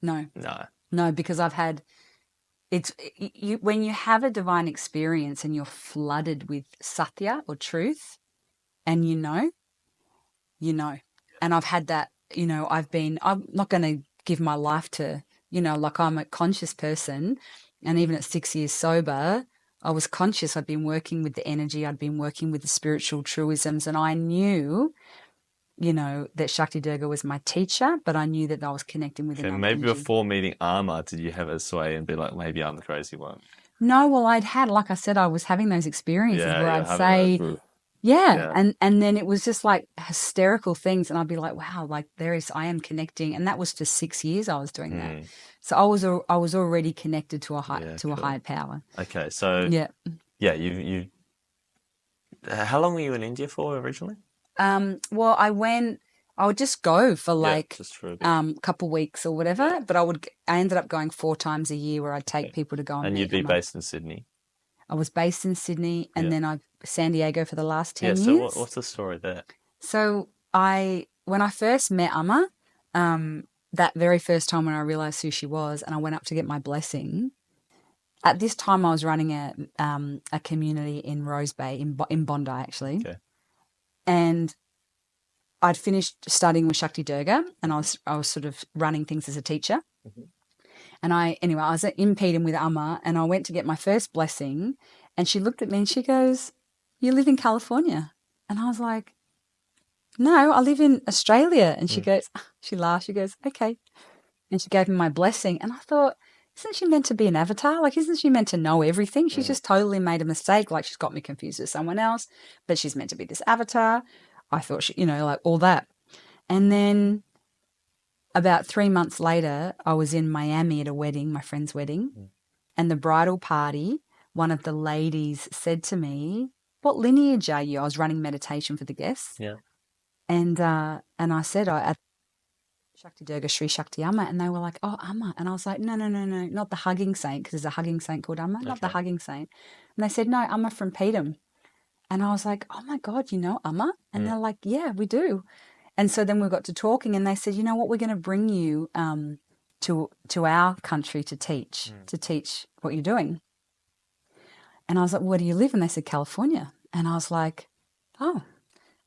[SPEAKER 2] No, because I've had, when you have a divine experience and you're flooded with satya or truth and you know, and I've had that, I'm not going to give my life to, like I'm a conscious person. And even at 6 years sober, I was conscious. I'd been working with the energy. I'd been working with the spiritual truisms. And I knew, that Shakti Durga was my teacher, but I knew that I was connecting with another
[SPEAKER 1] maybe
[SPEAKER 2] energy.
[SPEAKER 1] before meeting Amma, did you have a sway and be like, maybe I'm the crazy one?
[SPEAKER 2] No, well, like I said, I was having those experiences where I'd say, and then it was just like hysterical things. And I'd be like, wow, like I am connecting. And that was for 6 years I was doing that. So I was already connected to a higher power.
[SPEAKER 1] Okay. So, you how long were you in India for originally?
[SPEAKER 2] Well, I would just go for like
[SPEAKER 1] just for a bit.
[SPEAKER 2] couple weeks or whatever, but I ended up going 4 times a year where I'd take people to go and
[SPEAKER 1] you'd be based in Sydney.
[SPEAKER 2] I was based in Sydney and then San Diego for the last 10 years.
[SPEAKER 1] So what's the story there?
[SPEAKER 2] So when I first met Amma, that very first time when I realized who she was and I went up to get my blessing, at this time I was running a community in Rose Bay, in Bondi actually.
[SPEAKER 1] Okay.
[SPEAKER 2] And I'd finished studying with Shakti Durga and I was sort of running things as a teacher. And I was in Pedum with Amma and I went to get my first blessing and she looked at me and she goes, "You live in California?" And I was like, "No, I live in Australia." And she laughed, she goes, "Okay." And she gave me my blessing. And I thought, isn't she meant to be an avatar? Like, isn't she meant to know everything? She's just totally made a mistake. Like, she's got me confused with someone else, but she's meant to be this avatar. I thought she, like all that. And then about 3 months later, I was in Miami at a wedding, my friend's wedding, and the bridal party, one of the ladies said to me, "What lineage are you?" I was running meditation for the guests.
[SPEAKER 1] Yeah.
[SPEAKER 2] And I said, at Shakti Durga, Sri Sakthi Amma, and they were like, "Oh, Amma." And I was like, no, not the hugging saint, because there's a hugging saint called Amma, not the hugging saint. And they said, "No, Amma from Pedum." And I was like, "Oh my God, you know Amma?" And they're like, "Yeah, we do." And so then we got to talking, and they said, you know what, we're going to bring you to our country to teach what you're doing. And I was like, where do you live? And they said, California. And I was like, oh.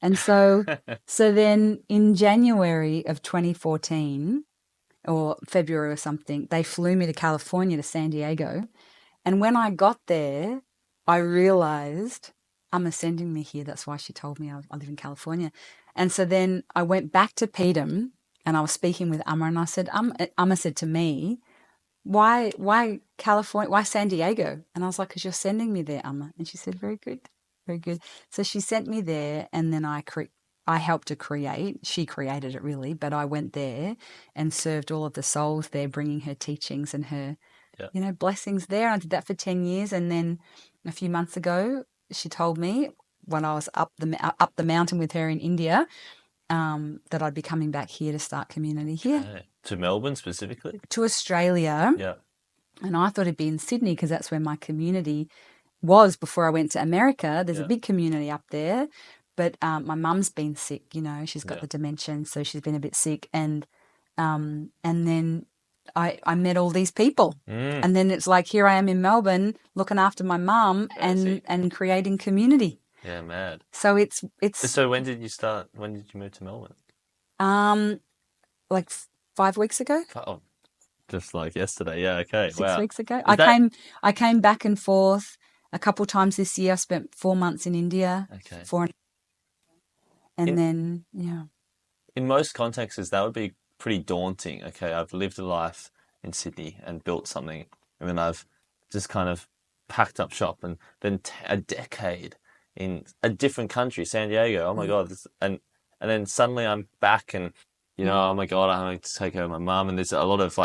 [SPEAKER 2] And so then in January of 2014 or February or something, they flew me to California, to San Diego. And when I got there, I realized Amma sending me here. That's why she told me I live in California. And so then I went back to Pedam, and I was speaking with Amma, and I said, Amma said to me, why California? Why San Diego? And I was like, because you're sending me there, Amma. And she said, very good, very good. So she sent me there, and then I helped to create. She created it really, but I went there and served all of the souls there, bringing her teachings and her, blessings there. I did that for 10 years, and then a few months ago, she told me when I was up the mountain with her in India, that I'd be coming back here to start community here.
[SPEAKER 1] Okay. To Melbourne specifically?
[SPEAKER 2] To Australia.
[SPEAKER 1] Yeah.
[SPEAKER 2] And I thought it'd be in Sydney because that's where my community was before I went to America. There's a big community up there. But my mum's been sick, she's got the dementia, so she's been a bit sick. And then I met all these people. And then it's like, here I am in Melbourne looking after my mum and creating community.
[SPEAKER 1] Yeah, mad.
[SPEAKER 2] So it's.
[SPEAKER 1] So when did you move to Melbourne?
[SPEAKER 2] Like 5 weeks ago.
[SPEAKER 1] Oh, just like yesterday. Yeah, okay.
[SPEAKER 2] 6 weeks ago. I came back and forth a couple times this year. I spent 4 months in India.
[SPEAKER 1] Okay.
[SPEAKER 2] Then.
[SPEAKER 1] In most contexts, that would be pretty daunting. Okay, I've lived a life in Sydney and built something, and then I've just kind of packed up shop, and then a decade in a different country, San Diego. Oh my God. And then suddenly I'm back, and, oh my God, I have to take care of my mum. And there's a lot of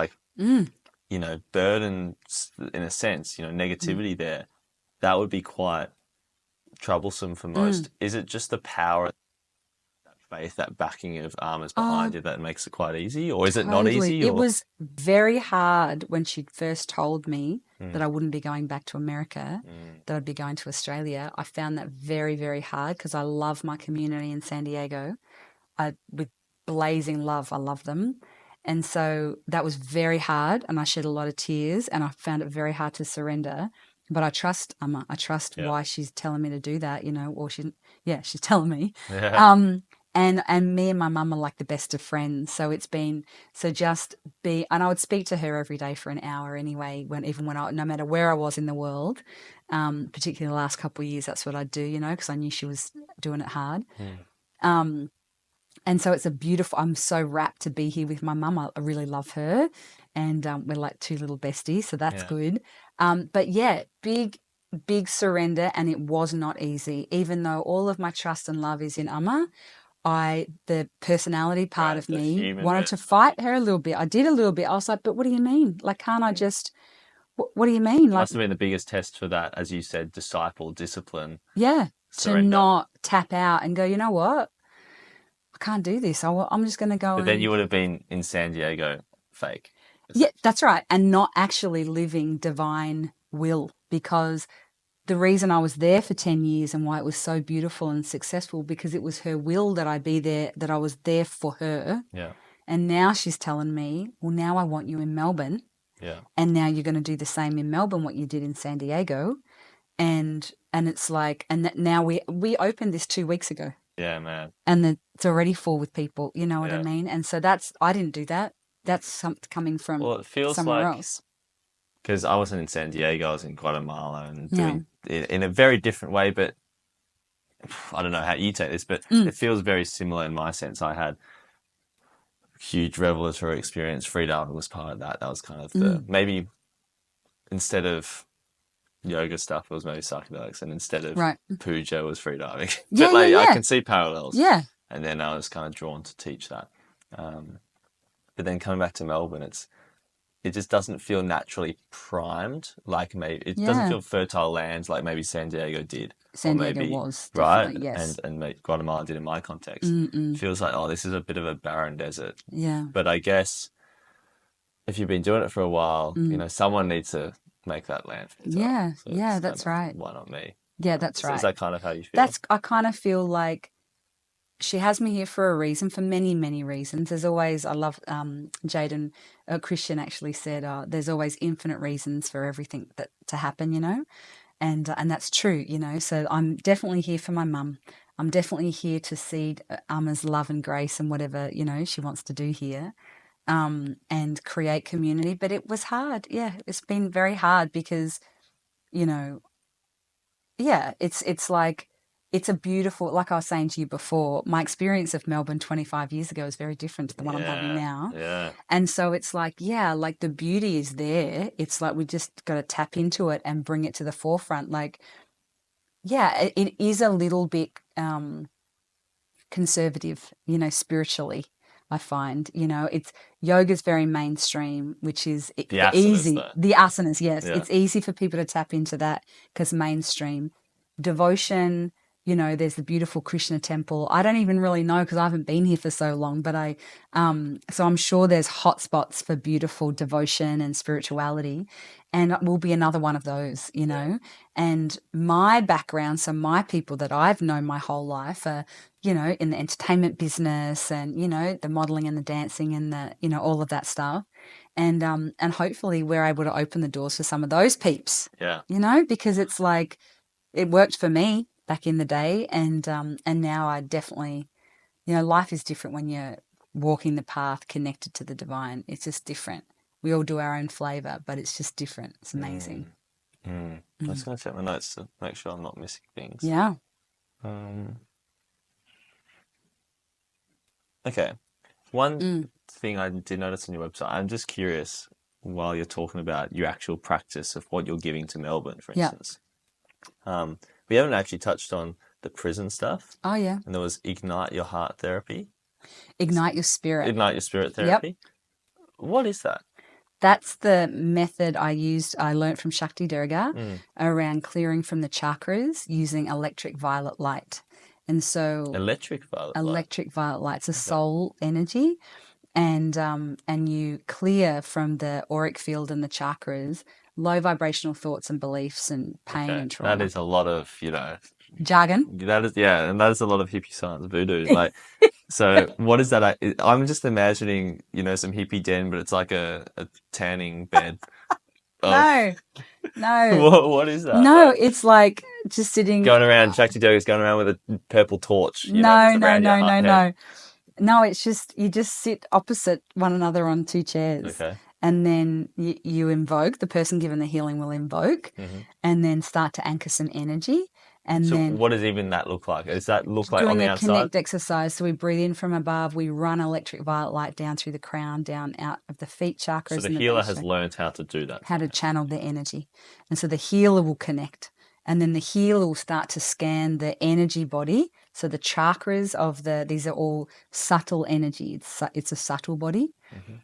[SPEAKER 1] burden in a sense, negativity there. That would be quite troublesome for most. Is it just the power, that faith, that backing of Amma's behind you that makes it quite easy? Or is it not easy?
[SPEAKER 2] It was very hard when she first told me that I wouldn't be going back to America, that I'd be going to Australia. I found that very, very hard because I love my community in San Diego. With blazing love, I love them. And so that was very hard, and I shed a lot of tears, and I found it very hard to surrender. But I trust Amma. I trust why she's telling me to do that, or she's telling me.
[SPEAKER 1] Yeah.
[SPEAKER 2] And me and my mum are like the best of friends. So it's been, and I would speak to her every day for an hour anyway, no matter where I was in the world, particularly the last couple of years, that's what I'd do, because I knew she was doing it hard. And so it's I'm so rapt to be here with my mum. I really love her, and we're like two little besties, so that's good. But yeah, big surrender, and it was not easy. Even though all of my trust and love is in Amma, the personality part of me wanted to fight her a little bit. I did a little bit. I was like, but what do you mean? Like, can't I just... What do you mean? Like,
[SPEAKER 1] must have been the biggest test for that, as you said, discipline.
[SPEAKER 2] Yeah,
[SPEAKER 1] surrender.
[SPEAKER 2] To not tap out and go, you know what? I can't do this. I'm just going to go.
[SPEAKER 1] But then you would have been in San Diego fake.
[SPEAKER 2] Yeah, that's right. And not actually living divine will, because the reason I was there for 10 years and why it was so beautiful and successful, because it was her will that I be there, that I was there for her.
[SPEAKER 1] Yeah.
[SPEAKER 2] And now she's telling me, well, now I want you in Melbourne.
[SPEAKER 1] Yeah.
[SPEAKER 2] And now you're going to do the same in Melbourne, what you did in San Diego. And it's like, and now we opened this 2 weeks ago.
[SPEAKER 1] Yeah, man.
[SPEAKER 2] And it's already full with people, you know what I mean? And so I didn't do that. That's coming from
[SPEAKER 1] it feels
[SPEAKER 2] somewhere
[SPEAKER 1] like,
[SPEAKER 2] else.
[SPEAKER 1] Because I wasn't in San Diego, I was in Guatemala, and doing it in a very different way. But I don't know how you take this, but it feels very similar in my sense. I had huge revelatory experience. Freediving was part of that. That was kind of maybe instead of yoga stuff, it was maybe psychedelics, and instead of puja, it was freediving. But I can see parallels.
[SPEAKER 2] Yeah.
[SPEAKER 1] And then I was kind of drawn to teach that. But then coming back to Melbourne, it just doesn't feel naturally primed. Like maybe it doesn't feel fertile lands like maybe San Diego did.
[SPEAKER 2] San Diego was,
[SPEAKER 1] right,
[SPEAKER 2] yes.
[SPEAKER 1] And Guatemala did in my context. It feels like, this is a bit of a barren desert.
[SPEAKER 2] Yeah.
[SPEAKER 1] But I guess if you've been doing it for a while, someone needs to make that land fertile.
[SPEAKER 2] Yeah,
[SPEAKER 1] So
[SPEAKER 2] that's right.
[SPEAKER 1] Why not me?
[SPEAKER 2] Yeah, that's right.
[SPEAKER 1] Is that kind of how you feel?
[SPEAKER 2] I kind of feel like she has me here for a reason, for many, many reasons. There's always, I love Jaden, Christian actually said, there's always infinite reasons for everything that to happen, and that's true, So I'm definitely here for my mum. I'm definitely here to seed Amma's love and grace and whatever, she wants to do here, and create community. But it was hard. Yeah, it's been very hard because, you know, yeah, it's like it's a beautiful, like I was saying to you before, my experience of Melbourne 25 years ago is very different to the one I'm having
[SPEAKER 1] Yeah.
[SPEAKER 2] now.
[SPEAKER 1] Yeah.
[SPEAKER 2] And so it's like, yeah, like the beauty is there. It's like we just got to tap into it and bring it to the forefront. Like, yeah, it is a little bit conservative, spiritually. I find, it's yoga's very mainstream, which is
[SPEAKER 1] The asanas,
[SPEAKER 2] easy.
[SPEAKER 1] though.
[SPEAKER 2] The asanas, yes,
[SPEAKER 1] Yeah.
[SPEAKER 2] it's easy for people to tap into that because mainstream devotion. There's the beautiful Krishna temple. I don't even really know because I haven't been here for so long, but so I'm sure there's hotspots for beautiful devotion and spirituality, and it will be another one of those. And my background, so my people that I've known my whole life are, in the entertainment business and, the modeling and the dancing and the, all of that stuff. And hopefully we're able to open the doors for some of those peeps,
[SPEAKER 1] Yeah.
[SPEAKER 2] because it's like, it worked for me back in the day. And now I definitely, life is different when you're walking the path connected to the divine. It's just different. We all do our own flavor, but it's just different. It's amazing.
[SPEAKER 1] I'm just going to check my notes to make sure I'm not missing things.
[SPEAKER 2] Yeah.
[SPEAKER 1] Okay. One thing I did notice on your website, I'm just curious while you're talking about your actual practice of what you're giving to Melbourne, for
[SPEAKER 2] Yeah.
[SPEAKER 1] instance. We haven't actually touched on the prison stuff.
[SPEAKER 2] Oh, yeah.
[SPEAKER 1] And there was Ignite Your Heart therapy.
[SPEAKER 2] Ignite your spirit.
[SPEAKER 1] Ignite Your Spirit therapy. What is that?
[SPEAKER 2] That's the method I learned from Shakti Durga around clearing from the chakras using electric violet light. And so
[SPEAKER 1] Electric violet light.
[SPEAKER 2] electric violet light's a soul energy, and you clear from the auric field and the chakras low vibrational thoughts and beliefs and pain and trauma.
[SPEAKER 1] That is a lot of,
[SPEAKER 2] jargon.
[SPEAKER 1] That is, yeah, and that is a lot of hippie science voodoo. Like, so what is that? I'm just imagining, some hippie den, but it's like a tanning bed.
[SPEAKER 2] No.
[SPEAKER 1] What is that?
[SPEAKER 2] No, it's like just sitting.
[SPEAKER 1] Going around, Shakti Durga's going around with a purple torch.
[SPEAKER 2] No.
[SPEAKER 1] Head.
[SPEAKER 2] No, it's just you just sit opposite one another on two chairs.
[SPEAKER 1] Okay.
[SPEAKER 2] And then you invoke, the person given the healing will invoke, and then start to anchor some energy. And
[SPEAKER 1] so
[SPEAKER 2] then
[SPEAKER 1] what does even that look like? Does that look like
[SPEAKER 2] doing
[SPEAKER 1] on the
[SPEAKER 2] a
[SPEAKER 1] outside?
[SPEAKER 2] connect exercise. So we breathe in from above, we run electric violet light down through the crown, down out of the feet chakras.
[SPEAKER 1] So the healer has learned how to do that.
[SPEAKER 2] How to channel their energy. And so the healer will connect. And then the healer will start to scan the energy body. So the chakras of these are all subtle energy. It's a subtle body.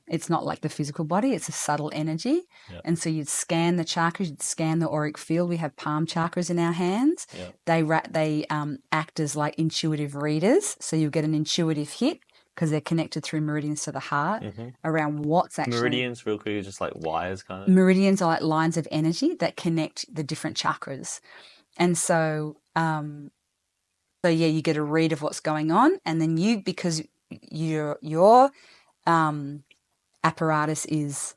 [SPEAKER 2] It's not like the physical body. It's a subtle energy.
[SPEAKER 1] Yep.
[SPEAKER 2] And so you'd scan the chakras, you'd scan the auric field. We have palm chakras in our hands.
[SPEAKER 1] Yep.
[SPEAKER 2] They act as like intuitive readers. So you'll get an intuitive hit because they're connected through meridians to the heart around what's actually...
[SPEAKER 1] Meridians, real quick, are just like wires kind of?
[SPEAKER 2] Meridians are like lines of energy that connect the different chakras. And so, you get a read of what's going on. And then because your apparatus is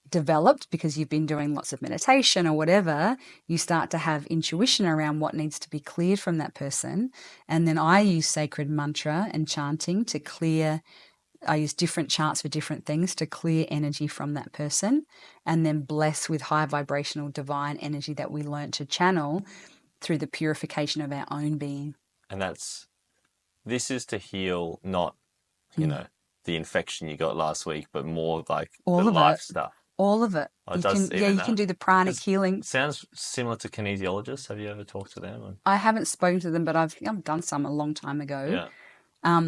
[SPEAKER 2] developed because you've been doing lots of meditation or whatever, you start to have intuition around what needs to be cleared from that person. And then I use sacred mantra and chanting to clear. I use different chants for different things to clear energy from that person, and then bless with high vibrational divine energy that we learn to channel through the purification of our own being.
[SPEAKER 1] And this is to heal not, the infection you got last week, but more like
[SPEAKER 2] all
[SPEAKER 1] the
[SPEAKER 2] of
[SPEAKER 1] life
[SPEAKER 2] it.
[SPEAKER 1] stuff.
[SPEAKER 2] All of it.
[SPEAKER 1] Oh,
[SPEAKER 2] You can do the pranic healing.
[SPEAKER 1] It sounds similar to kinesiologists. Have you ever talked to them?
[SPEAKER 2] I haven't spoken to them, but I've done some a long time ago.
[SPEAKER 1] Yeah.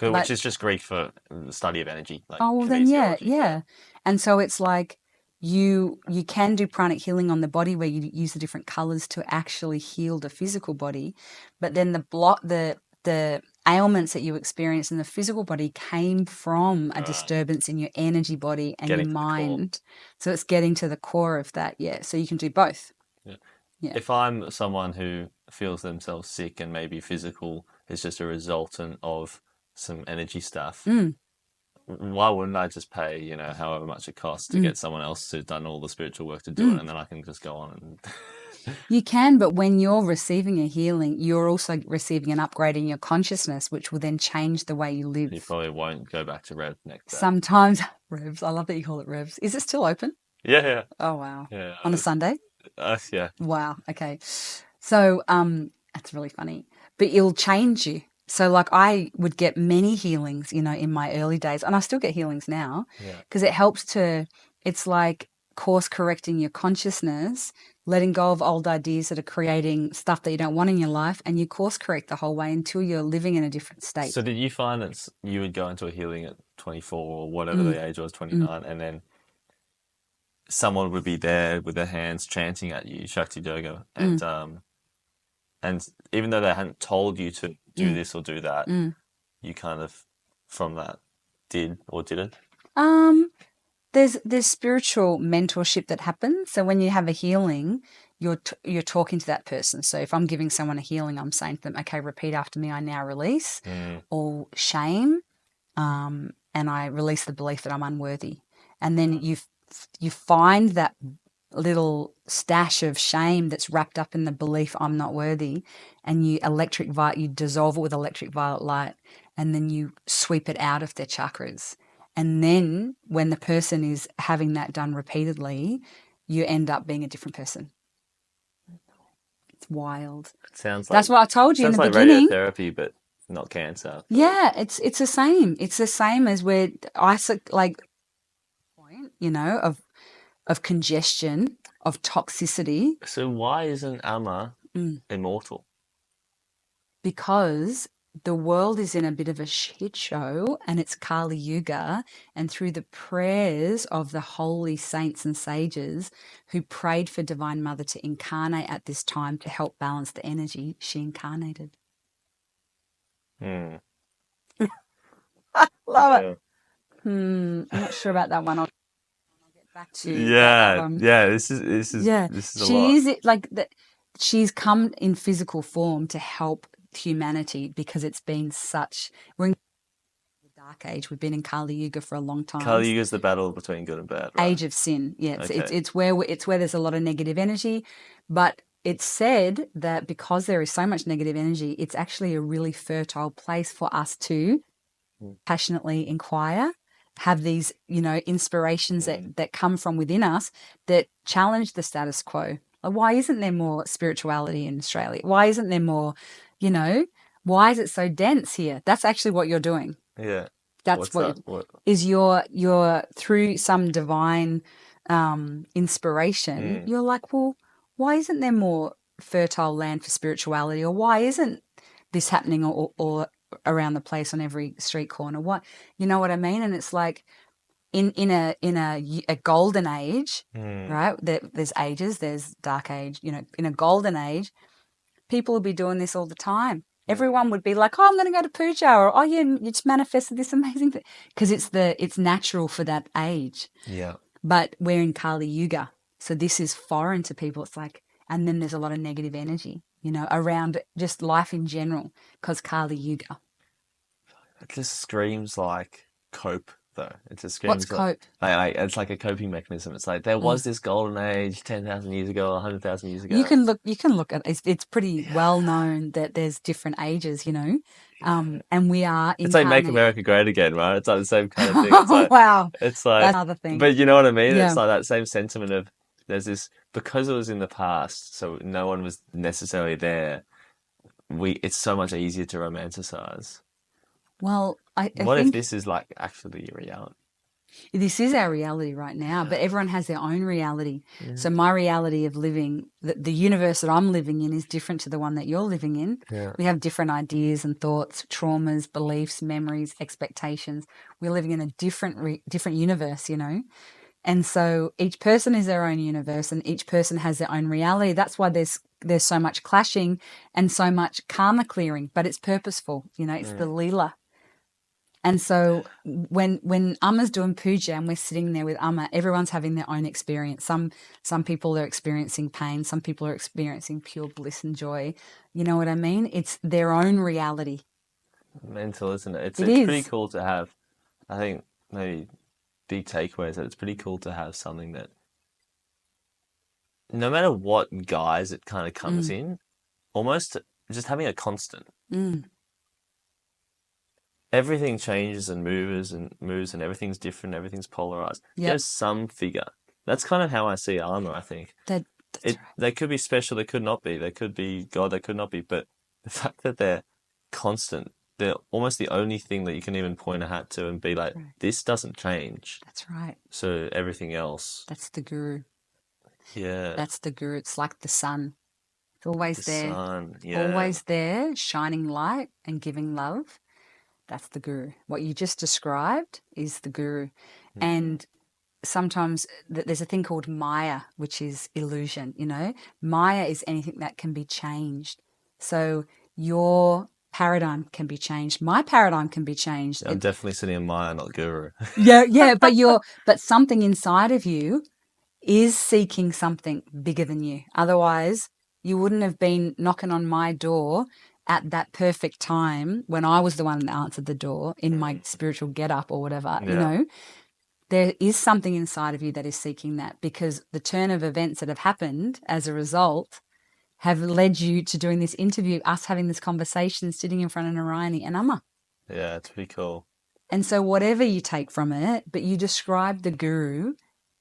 [SPEAKER 1] Which is just Greek for the study of energy. Like
[SPEAKER 2] then yeah. And so it's like you can do pranic healing on the body where you use the different colors to actually heal the physical body, but then the ailments that you experience in the physical body came from a disturbance in your energy body and your mind. So it's getting to the core of that. Yeah. So you can do both.
[SPEAKER 1] Yeah. If I'm someone who feels themselves sick and maybe physical, is just a resultant of some energy stuff,
[SPEAKER 2] Mm,
[SPEAKER 1] why wouldn't I just pay, however much it costs to
[SPEAKER 2] mm,
[SPEAKER 1] get someone else who's done all the spiritual work to do it,
[SPEAKER 2] mm.
[SPEAKER 1] and then I can just go on and
[SPEAKER 2] You can, but when you're receiving a healing, you're also receiving an upgrade in your consciousness, which will then change the way you live.
[SPEAKER 1] you probably won't go back to Rev next day.
[SPEAKER 2] Sometimes, Revs, I love that you call it Revs. Is it still open?
[SPEAKER 1] Yeah.
[SPEAKER 2] Oh, wow.
[SPEAKER 1] Yeah.
[SPEAKER 2] On a Sunday?
[SPEAKER 1] Yeah.
[SPEAKER 2] Wow. Okay. So, that's really funny, but it'll change you. So like I would get many healings, in my early days, and I still get healings now
[SPEAKER 1] Yeah.
[SPEAKER 2] because it helps it's like course correcting your consciousness, letting go of old ideas that are creating stuff that you don't want in your life, and you course correct the whole way until you're living in a different state.
[SPEAKER 1] So did you find that you would go into a healing at 24 or whatever
[SPEAKER 2] Mm,
[SPEAKER 1] the age was, 29, and then someone would be there with their hands chanting at you, Shakti Yoga, and even though they hadn't told you to do this or do that, you kind of from that did or didn't?
[SPEAKER 2] There's spiritual mentorship that happens. So when you have a healing, you're talking to that person. So if I'm giving someone a healing, I'm saying to them, okay, repeat after me. I now release all shame, and I release the belief that I'm unworthy. And then you find that little stash of shame that's wrapped up in the belief I'm not worthy, and you dissolve it with electric violet light, and then you sweep it out of their chakras. And then when the person is having that done repeatedly, you end up being a different person. It's wild.
[SPEAKER 1] It sounds
[SPEAKER 2] That's
[SPEAKER 1] like
[SPEAKER 2] what I told you in the beginning.
[SPEAKER 1] radiotherapy, but not cancer.
[SPEAKER 2] Yeah, it's the same. It's the same as where point, of congestion, of toxicity,
[SPEAKER 1] So why isn't Amma immortal?
[SPEAKER 2] because the world is in a bit of a shit show and it's Kali Yuga, and through the prayers of the holy saints and sages who prayed for Divine Mother to incarnate at this time to help balance the energy, she incarnated.
[SPEAKER 1] Hmm.
[SPEAKER 2] Love
[SPEAKER 1] Yeah.
[SPEAKER 2] it. I'm not sure about that one. I'll get back to you.
[SPEAKER 1] Yeah,
[SPEAKER 2] But,
[SPEAKER 1] yeah. This is
[SPEAKER 2] yeah,
[SPEAKER 1] this is a
[SPEAKER 2] she
[SPEAKER 1] lot.
[SPEAKER 2] is like that. She's come in physical form to help humanity because it's been we're in the dark age. We've been in Kali Yuga for a long time.
[SPEAKER 1] Kali Yuga is the battle between good and bad, right?
[SPEAKER 2] Age of sin. Yeah,
[SPEAKER 1] Okay.
[SPEAKER 2] it's where there's a lot of negative energy, but it's said that because there is so much negative energy, it's actually a really fertile place for us to passionately inquire, have these, inspirations that come from within us that challenge the status quo. Like, why isn't there more spirituality in Australia? Why isn't there more, why is it so dense here? That's actually what you're doing.
[SPEAKER 1] Yeah.
[SPEAKER 2] That's
[SPEAKER 1] What's that? What?
[SPEAKER 2] is you're through some divine inspiration. You're like, well, why isn't there more fertile land for spirituality, or why isn't this happening or around the place on every street corner? What, you know what I mean? And it's like in a golden age, right? There's ages, there's dark age. In a golden age, people would be doing this all the time. Everyone would be like, "Oh, I'm going to go to puja," or "Oh, yeah, you just manifested this amazing thing," because it's natural for that age.
[SPEAKER 1] Yeah.
[SPEAKER 2] But we're in Kali Yuga, so this is foreign to people. It's like, and then there's a lot of negative energy, around just life in general, because Kali Yuga.
[SPEAKER 1] It just screams like cope, though. It just
[SPEAKER 2] What's
[SPEAKER 1] screams like,
[SPEAKER 2] cope?
[SPEAKER 1] it's like a coping mechanism. It's like there was this golden age 10,000 years ago, 100,000 years ago.
[SPEAKER 2] You can look at it. It's pretty well known that there's different ages, and we are
[SPEAKER 1] It's like Make
[SPEAKER 2] incarnate.
[SPEAKER 1] America Great Again, right? It's like the same kind of thing. It's like,
[SPEAKER 2] Wow,
[SPEAKER 1] it's like,
[SPEAKER 2] that's another thing.
[SPEAKER 1] but you know what I mean?
[SPEAKER 2] Yeah.
[SPEAKER 1] It's like that same sentiment of there's this, because it was in the past, so no one was necessarily there. It's so much easier to romanticize.
[SPEAKER 2] Well, I
[SPEAKER 1] What if
[SPEAKER 2] think
[SPEAKER 1] this is like actually reality?
[SPEAKER 2] this is our reality right now, but everyone has their own reality. So my reality of living, the universe that I'm living in is different to the one that you're living in.
[SPEAKER 1] Yeah.
[SPEAKER 2] We have different ideas and thoughts, traumas, beliefs, memories, expectations. We're living in a different universe, And so each person is their own universe, and each person has their own reality. That's why there's so much clashing and so much karma clearing, but it's purposeful. It's the lila. And so when Amma's doing puja and we're sitting there with Amma, everyone's having their own experience. Some people are experiencing pain, some people are experiencing pure bliss and joy. You know what I mean? It's their own reality.
[SPEAKER 1] Mental, isn't it?
[SPEAKER 2] It
[SPEAKER 1] It's pretty
[SPEAKER 2] is.
[SPEAKER 1] cool to have. I think maybe big takeaway is that it's pretty cool to have something that no matter what guise it kind of comes
[SPEAKER 2] Mm,
[SPEAKER 1] in, almost just having a constant.
[SPEAKER 2] mm.
[SPEAKER 1] Everything changes and moves and everything's different, everything's polarized.
[SPEAKER 2] Yep.
[SPEAKER 1] There's some figure. That's kind of how I see armor, I think.
[SPEAKER 2] That's right.
[SPEAKER 1] They could be special, they could not be. They could be God, they could not be. But the fact that they're constant, they're almost the only thing that you can even point a hat to and be like,
[SPEAKER 2] Right.
[SPEAKER 1] this doesn't change.
[SPEAKER 2] That's right.
[SPEAKER 1] So everything else,
[SPEAKER 2] That's the guru.
[SPEAKER 1] yeah,
[SPEAKER 2] That's the guru. It's like the sun. It's always
[SPEAKER 1] the
[SPEAKER 2] there.
[SPEAKER 1] sun, yeah,
[SPEAKER 2] Always there, shining light and giving love. That's the guru. What you just described is the guru. And sometimes there's a thing called Maya, which is illusion, you know. Maya is anything that can be changed. So your paradigm can be changed. My paradigm can be changed.
[SPEAKER 1] I'm definitely sitting in Maya, not Guru.
[SPEAKER 2] Yeah, but something inside of you is seeking something bigger than you. Otherwise, you wouldn't have been knocking on my door at that perfect time when I was the one that answered the door in my spiritual get up or whatever. You
[SPEAKER 1] Yeah,
[SPEAKER 2] know, there is something inside of you that is seeking that, because the turn of events that have happened as a result have led you to doing this interview, us having this conversation, sitting in front of Narayani and Amma.
[SPEAKER 1] yeah, it's pretty cool.
[SPEAKER 2] And so whatever you take from it, but you described the guru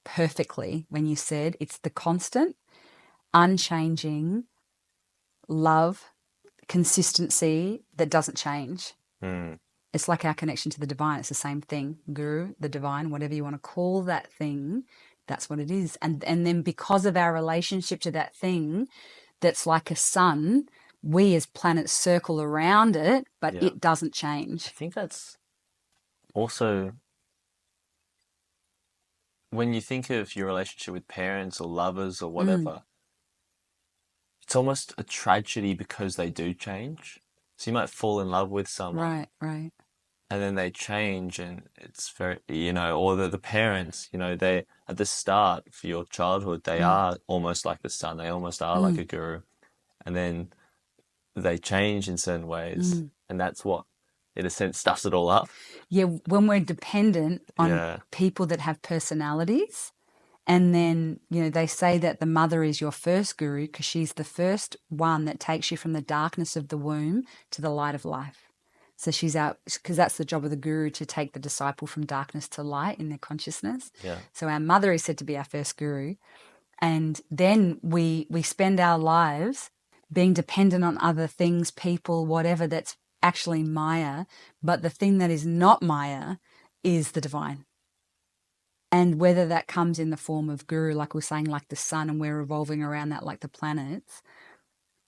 [SPEAKER 2] perfectly when you said it's the constant, unchanging love, consistency that doesn't change.
[SPEAKER 1] Mm,
[SPEAKER 2] It's like our connection to the divine. It's the same thing. Guru, the divine, whatever you want to call that thing, that's what it is. And then because of our relationship to that thing, that's like a sun, we as planets circle around it, but
[SPEAKER 1] yeah.
[SPEAKER 2] it doesn't
[SPEAKER 1] I
[SPEAKER 2] change.
[SPEAKER 1] think that's also when you think of your relationship with parents or lovers or
[SPEAKER 2] Mm,
[SPEAKER 1] whatever, it's almost a tragedy because they do change. So you might fall in love with someone
[SPEAKER 2] right, right.
[SPEAKER 1] and then they change and it's very, or the parents, they at the start for your childhood, they
[SPEAKER 2] Mm,
[SPEAKER 1] are almost like the sun. They almost are like
[SPEAKER 2] mm,
[SPEAKER 1] a guru. And then they change in certain ways.
[SPEAKER 2] mm.
[SPEAKER 1] And that's what, in a sense, stuffs it all up.
[SPEAKER 2] Yeah, when we're dependent on
[SPEAKER 1] Yeah.
[SPEAKER 2] people that have personalities, and then, you know, they say that the mother is your first guru because she's the first one that takes you from the darkness of the womb to the light of life. So she's out because that's the job of the guru, to take the disciple from darkness to light in their consciousness.
[SPEAKER 1] Yeah.
[SPEAKER 2] So our mother is said to be our first guru. And then we spend our lives being dependent on other things, people, whatever, that's actually Maya. But the thing that is not Maya is the divine. And whether that comes in the form of guru, like we're saying, like the sun, and we're revolving around that like the planets,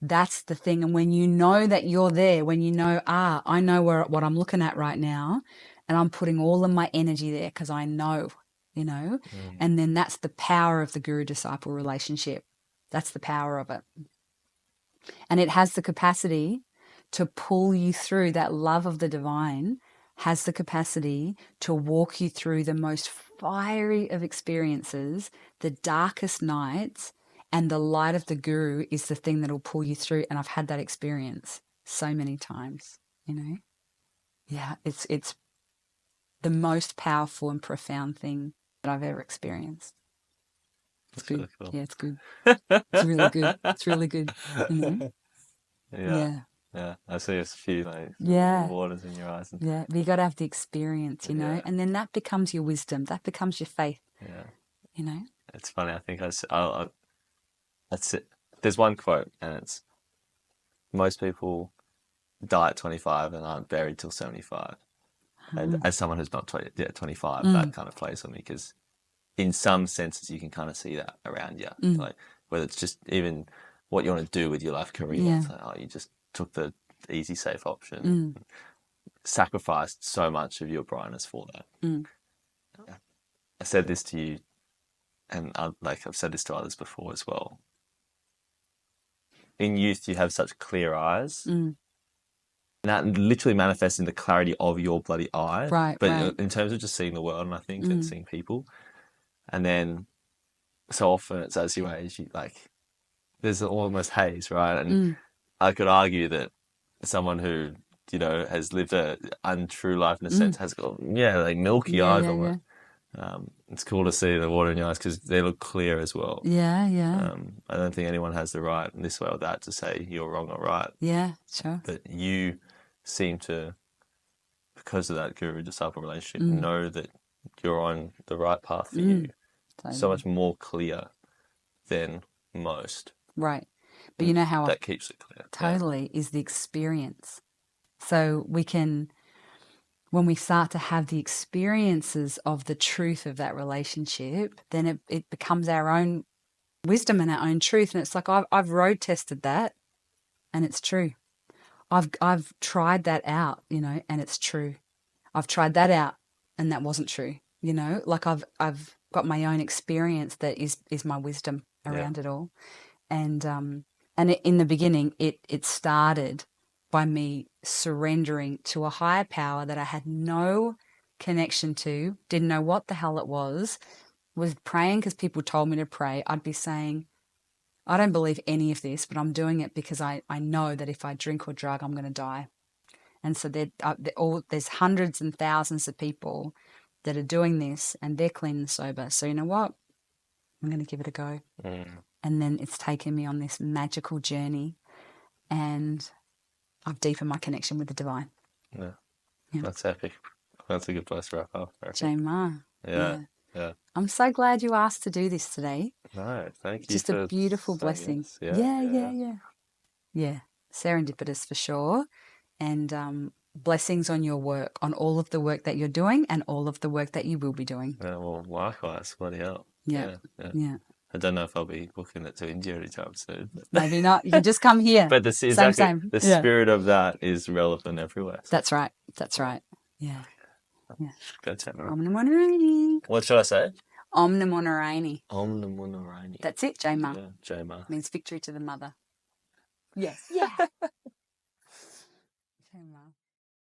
[SPEAKER 2] that's the thing. And when you know that you're there, when you know, I know what I'm looking at right now, and I'm putting all of my energy there because I know, you know,
[SPEAKER 1] Mm.
[SPEAKER 2] and then that's the power of the guru disciple relationship. That's the power of it. And it has the capacity to pull you through. That love of the divine has the capacity to walk you through the most fiery of experiences, the darkest nights, and the light of the guru is the thing that will pull you through. And I've had that experience so many times, you know. Yeah, it's the most powerful and profound thing that I've ever experienced. It's
[SPEAKER 1] That's
[SPEAKER 2] good.
[SPEAKER 1] really cool.
[SPEAKER 2] Yeah, it's good. It's really good. It's really good, you know.
[SPEAKER 1] Yeah.
[SPEAKER 2] Yeah.
[SPEAKER 1] Yeah. I see a few like
[SPEAKER 2] Yeah.
[SPEAKER 1] waters in your eyes. And,
[SPEAKER 2] Yeah, but you got to have the experience, you know,
[SPEAKER 1] yeah.
[SPEAKER 2] and then that becomes your wisdom. That becomes your faith,
[SPEAKER 1] Yeah.
[SPEAKER 2] you know.
[SPEAKER 1] It's funny. I think that's it. There's one quote, and it's most people die at 25 and aren't buried till 75. And
[SPEAKER 2] Mm,
[SPEAKER 1] as someone who's not 25, that
[SPEAKER 2] mm,
[SPEAKER 1] kind of plays on me because in some senses you can kind of see that around you.
[SPEAKER 2] mm,
[SPEAKER 1] Like whether it's just even what you want to do with your life career.
[SPEAKER 2] yeah,
[SPEAKER 1] It's like, oh, you just took the easy, safe option,
[SPEAKER 2] mm,
[SPEAKER 1] sacrificed so much of your brightness for that.
[SPEAKER 2] mm,
[SPEAKER 1] I said this to you, and I've said this to others before as well. In youth, you have such clear eyes,
[SPEAKER 2] mm,
[SPEAKER 1] that literally manifests in the clarity of your bloody eye.
[SPEAKER 2] Right,
[SPEAKER 1] But
[SPEAKER 2] right.
[SPEAKER 1] in terms of just seeing the world, and I think, and seeing people, and then so often it's as you age, there's almost haze, right? And I could argue that someone who, has lived a untrue life in a sense has got, like milky
[SPEAKER 2] Yeah,
[SPEAKER 1] eyes
[SPEAKER 2] yeah,
[SPEAKER 1] almost. It's cool to see the water in your eyes because they look clear as well.
[SPEAKER 2] yeah, yeah,
[SPEAKER 1] I don't think anyone has the right in this way or that to say you're wrong or right.
[SPEAKER 2] yeah, sure.
[SPEAKER 1] But you seem to, because of that guru-disciple relationship, know that you're on the right path for you. So
[SPEAKER 2] Totally.
[SPEAKER 1] much more clear than most.
[SPEAKER 2] Right. But you know how
[SPEAKER 1] That keeps it clear.
[SPEAKER 2] totally is the experience. So we can, when we start to have the experiences of the truth of that relationship, then it becomes our own wisdom and our own truth. And it's like I've road tested that, and it's true. I've tried that out, and it's true. I've tried that out, and that wasn't true. Like I've got my own experience that is my wisdom around it all. And in the beginning, it started by me surrendering to a higher power that I had no connection to, didn't know what the hell it was praying because people told me to pray. I'd be saying, I don't believe any of this, but I'm doing it because I know that if I drink or drug, I'm going to die. And so there's hundreds and thousands of people that are doing this, and they're clean and sober. So you know what? I'm going to give it a go. And then it's taken me on this magical journey, and I've deepened my connection with the divine.
[SPEAKER 1] Yeah. That's epic. That's a good place to wrap up.
[SPEAKER 2] J-Ma.
[SPEAKER 1] Yeah.
[SPEAKER 2] I'm so glad you asked to do this today.
[SPEAKER 1] No, thank you.
[SPEAKER 2] Just a beautiful blessing. Yeah. Serendipitous for sure. And blessings on your work, on all of the work that you're doing and all of the work that you will be doing.
[SPEAKER 1] Yeah, well, likewise. Bloody hell.
[SPEAKER 2] Yeah.
[SPEAKER 1] I don't know if I'll be booking it to India anytime soon.
[SPEAKER 2] Maybe not. You can just come here.
[SPEAKER 1] But the spirit of that is relevant everywhere. So.
[SPEAKER 2] That's right. Yeah.
[SPEAKER 1] Go tell me.
[SPEAKER 2] Om Namo Narayani.
[SPEAKER 1] What should I say?
[SPEAKER 2] Om Namo Narayani.
[SPEAKER 1] Om Namo Narayani.
[SPEAKER 2] That's it, J-Ma.
[SPEAKER 1] Yeah, J-Ma.
[SPEAKER 2] Means victory to the mother. Yes. Yeah. J-Ma.